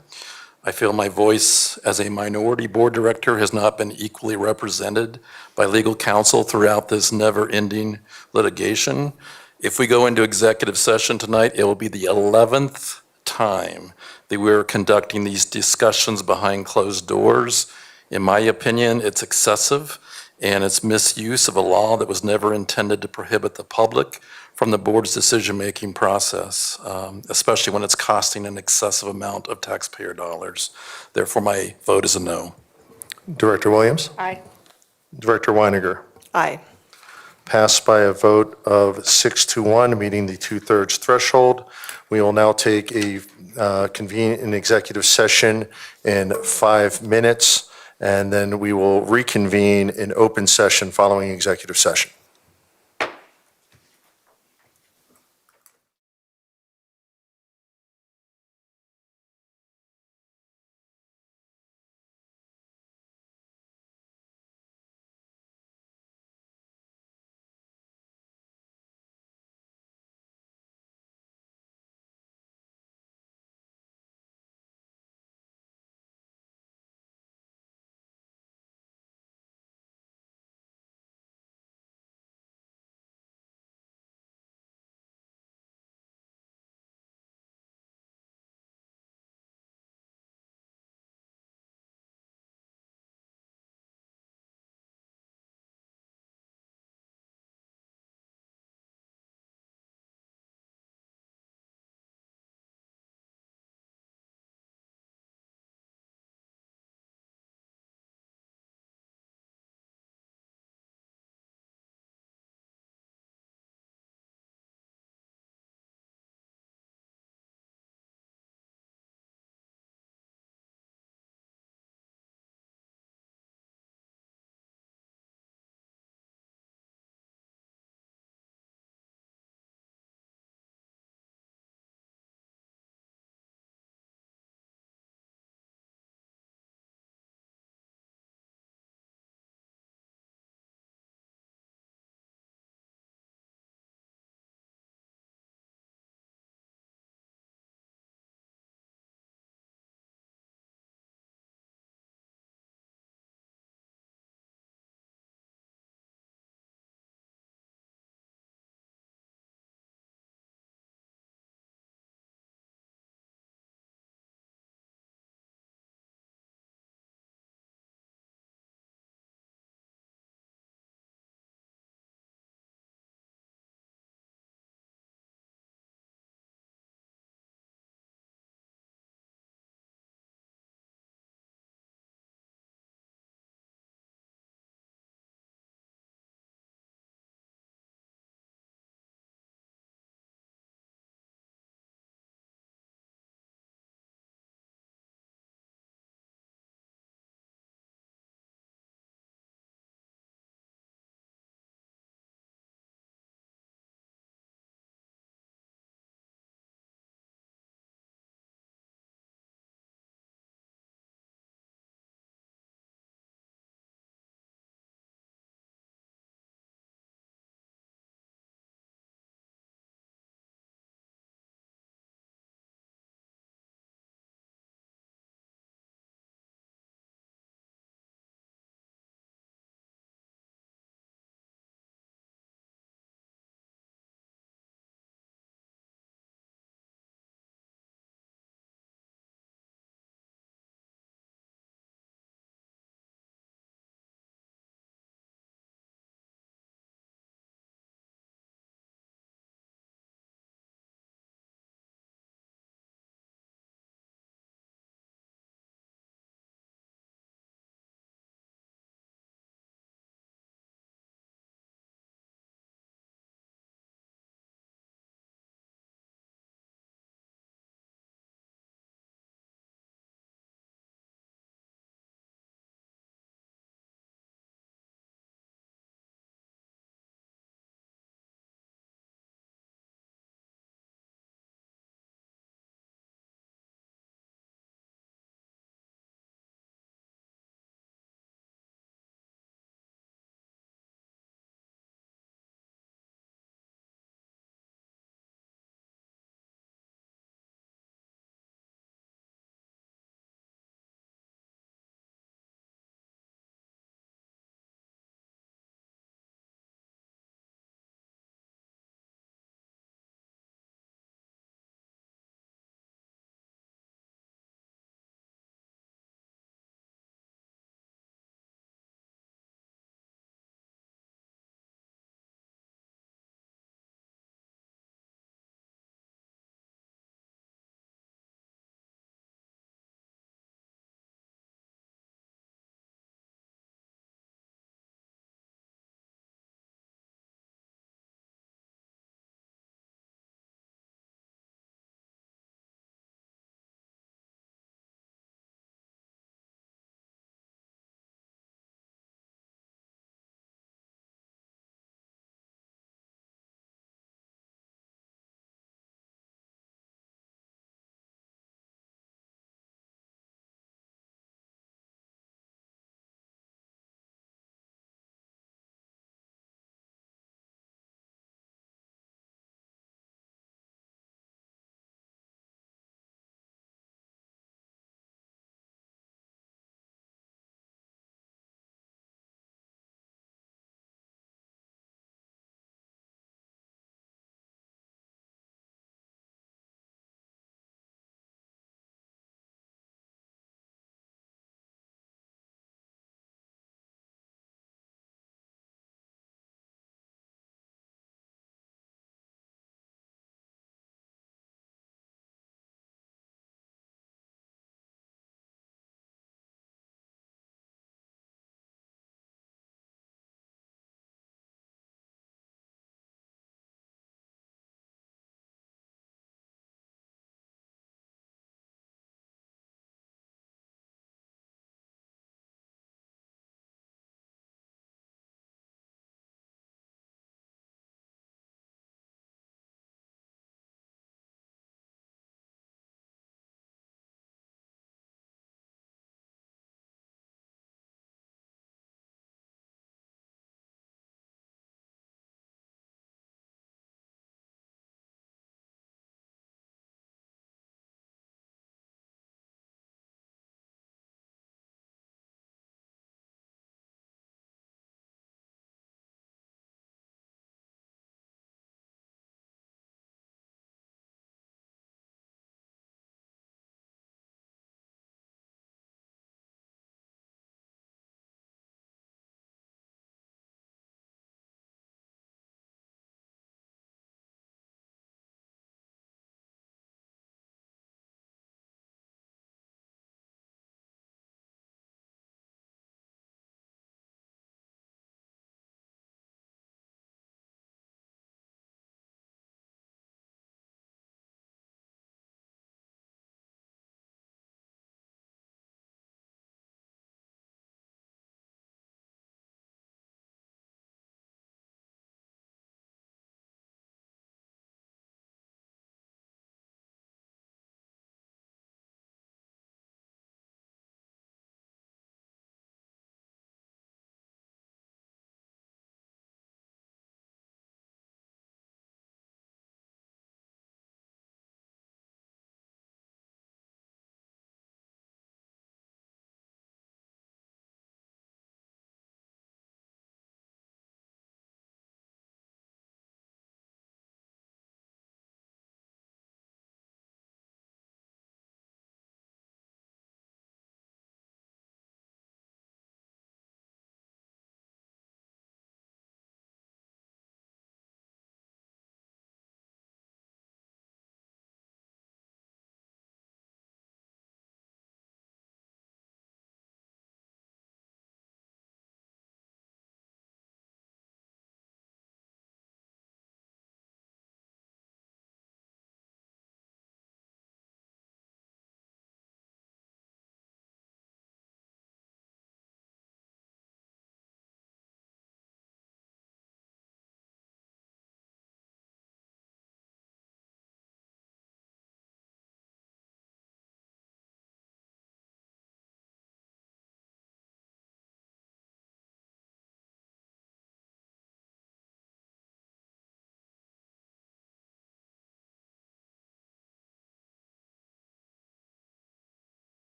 I feel my voice as a minority board director has not been equally represented by legal counsel throughout this never-ending litigation. If we go into executive session tonight, it will be the 11th time that we're conducting these discussions behind closed doors. In my opinion, it's excessive, and it's misuse of a law that was never intended to prohibit the public from the board's decision-making process, especially when it's costing an excessive amount of taxpayer dollars. Therefore, my vote is a no. Director Williams? Aye. Director Weiniger? Aye. Passed by a vote of 6-1, meeting the 2/3 threshold. We will now take convene an executive session in 5 minutes, and then we will reconvene in open session following executive session.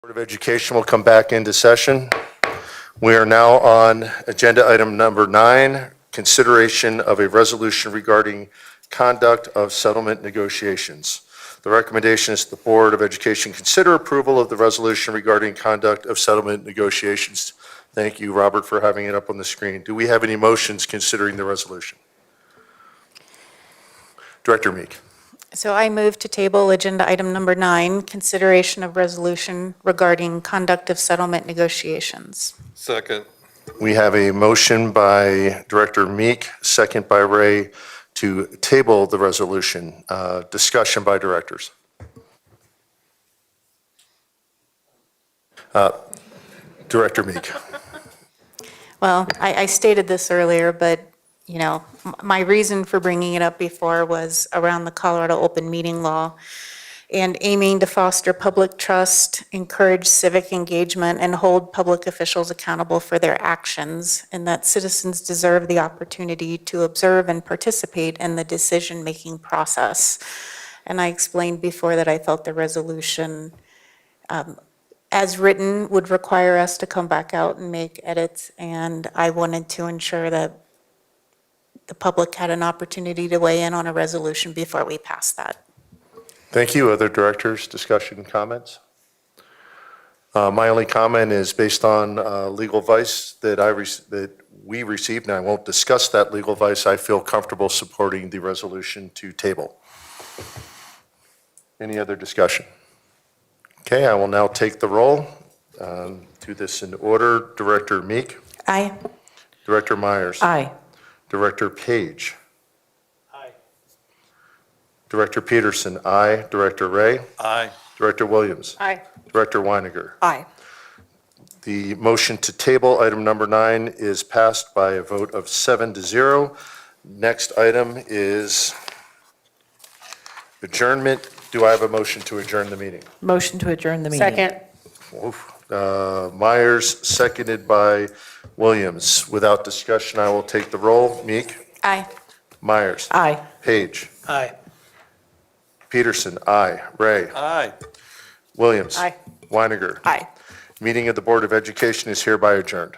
Board of Education will come back into session. We are now on agenda item number 9, consideration of a resolution regarding conduct of settlement negotiations. The recommendation is the Board of Education consider approval of the resolution regarding conduct of settlement negotiations. Thank you, Robert, for having it up on the screen. Do we have any motions considering the resolution? Director Meek. So I move to table agenda item number 9, consideration of resolution regarding conduct of settlement negotiations. Second. We have a motion by Director Meek, second by Ray, to table the resolution. Discussion by directors. Director Meek. Well, I stated this earlier, but, you know, my reason for bringing it up before was around the Colorado open meeting law and aiming to foster public trust, encourage civic engagement, and hold public officials accountable for their actions, and that citizens deserve the opportunity to observe and participate in the decision-making process. And I explained before that I felt the resolution, as written, would require us to come back out and make edits, and I wanted to ensure that the public had an opportunity to weigh in on a resolution before we pass that. Thank you. Other directors, discussion, comments? My only comment is based on legal advice that we received, and I won't discuss that legal advice. I feel comfortable supporting the resolution to table. Any other discussion? Okay, I will now take the roll. Do this in order. Director Meek. Aye. Director Myers. Aye. Director Page. Director Peterson, aye. Director Ray. Aye. Director Williams. Aye. Director Weiniger. Aye. The motion to table item number 9 is passed by a vote of 7-0. Next item is adjournment. Do I have a motion to adjourn the meeting? Motion to adjourn the meeting. Second. Myers, seconded by Williams. Without discussion, I will take the roll. Meek. Aye. Myers. Aye. Page. Aye. Peterson, aye. Ray. Aye. Williams. Aye. Weiniger. Aye. Meeting of the Board of Education is hereby adjourned.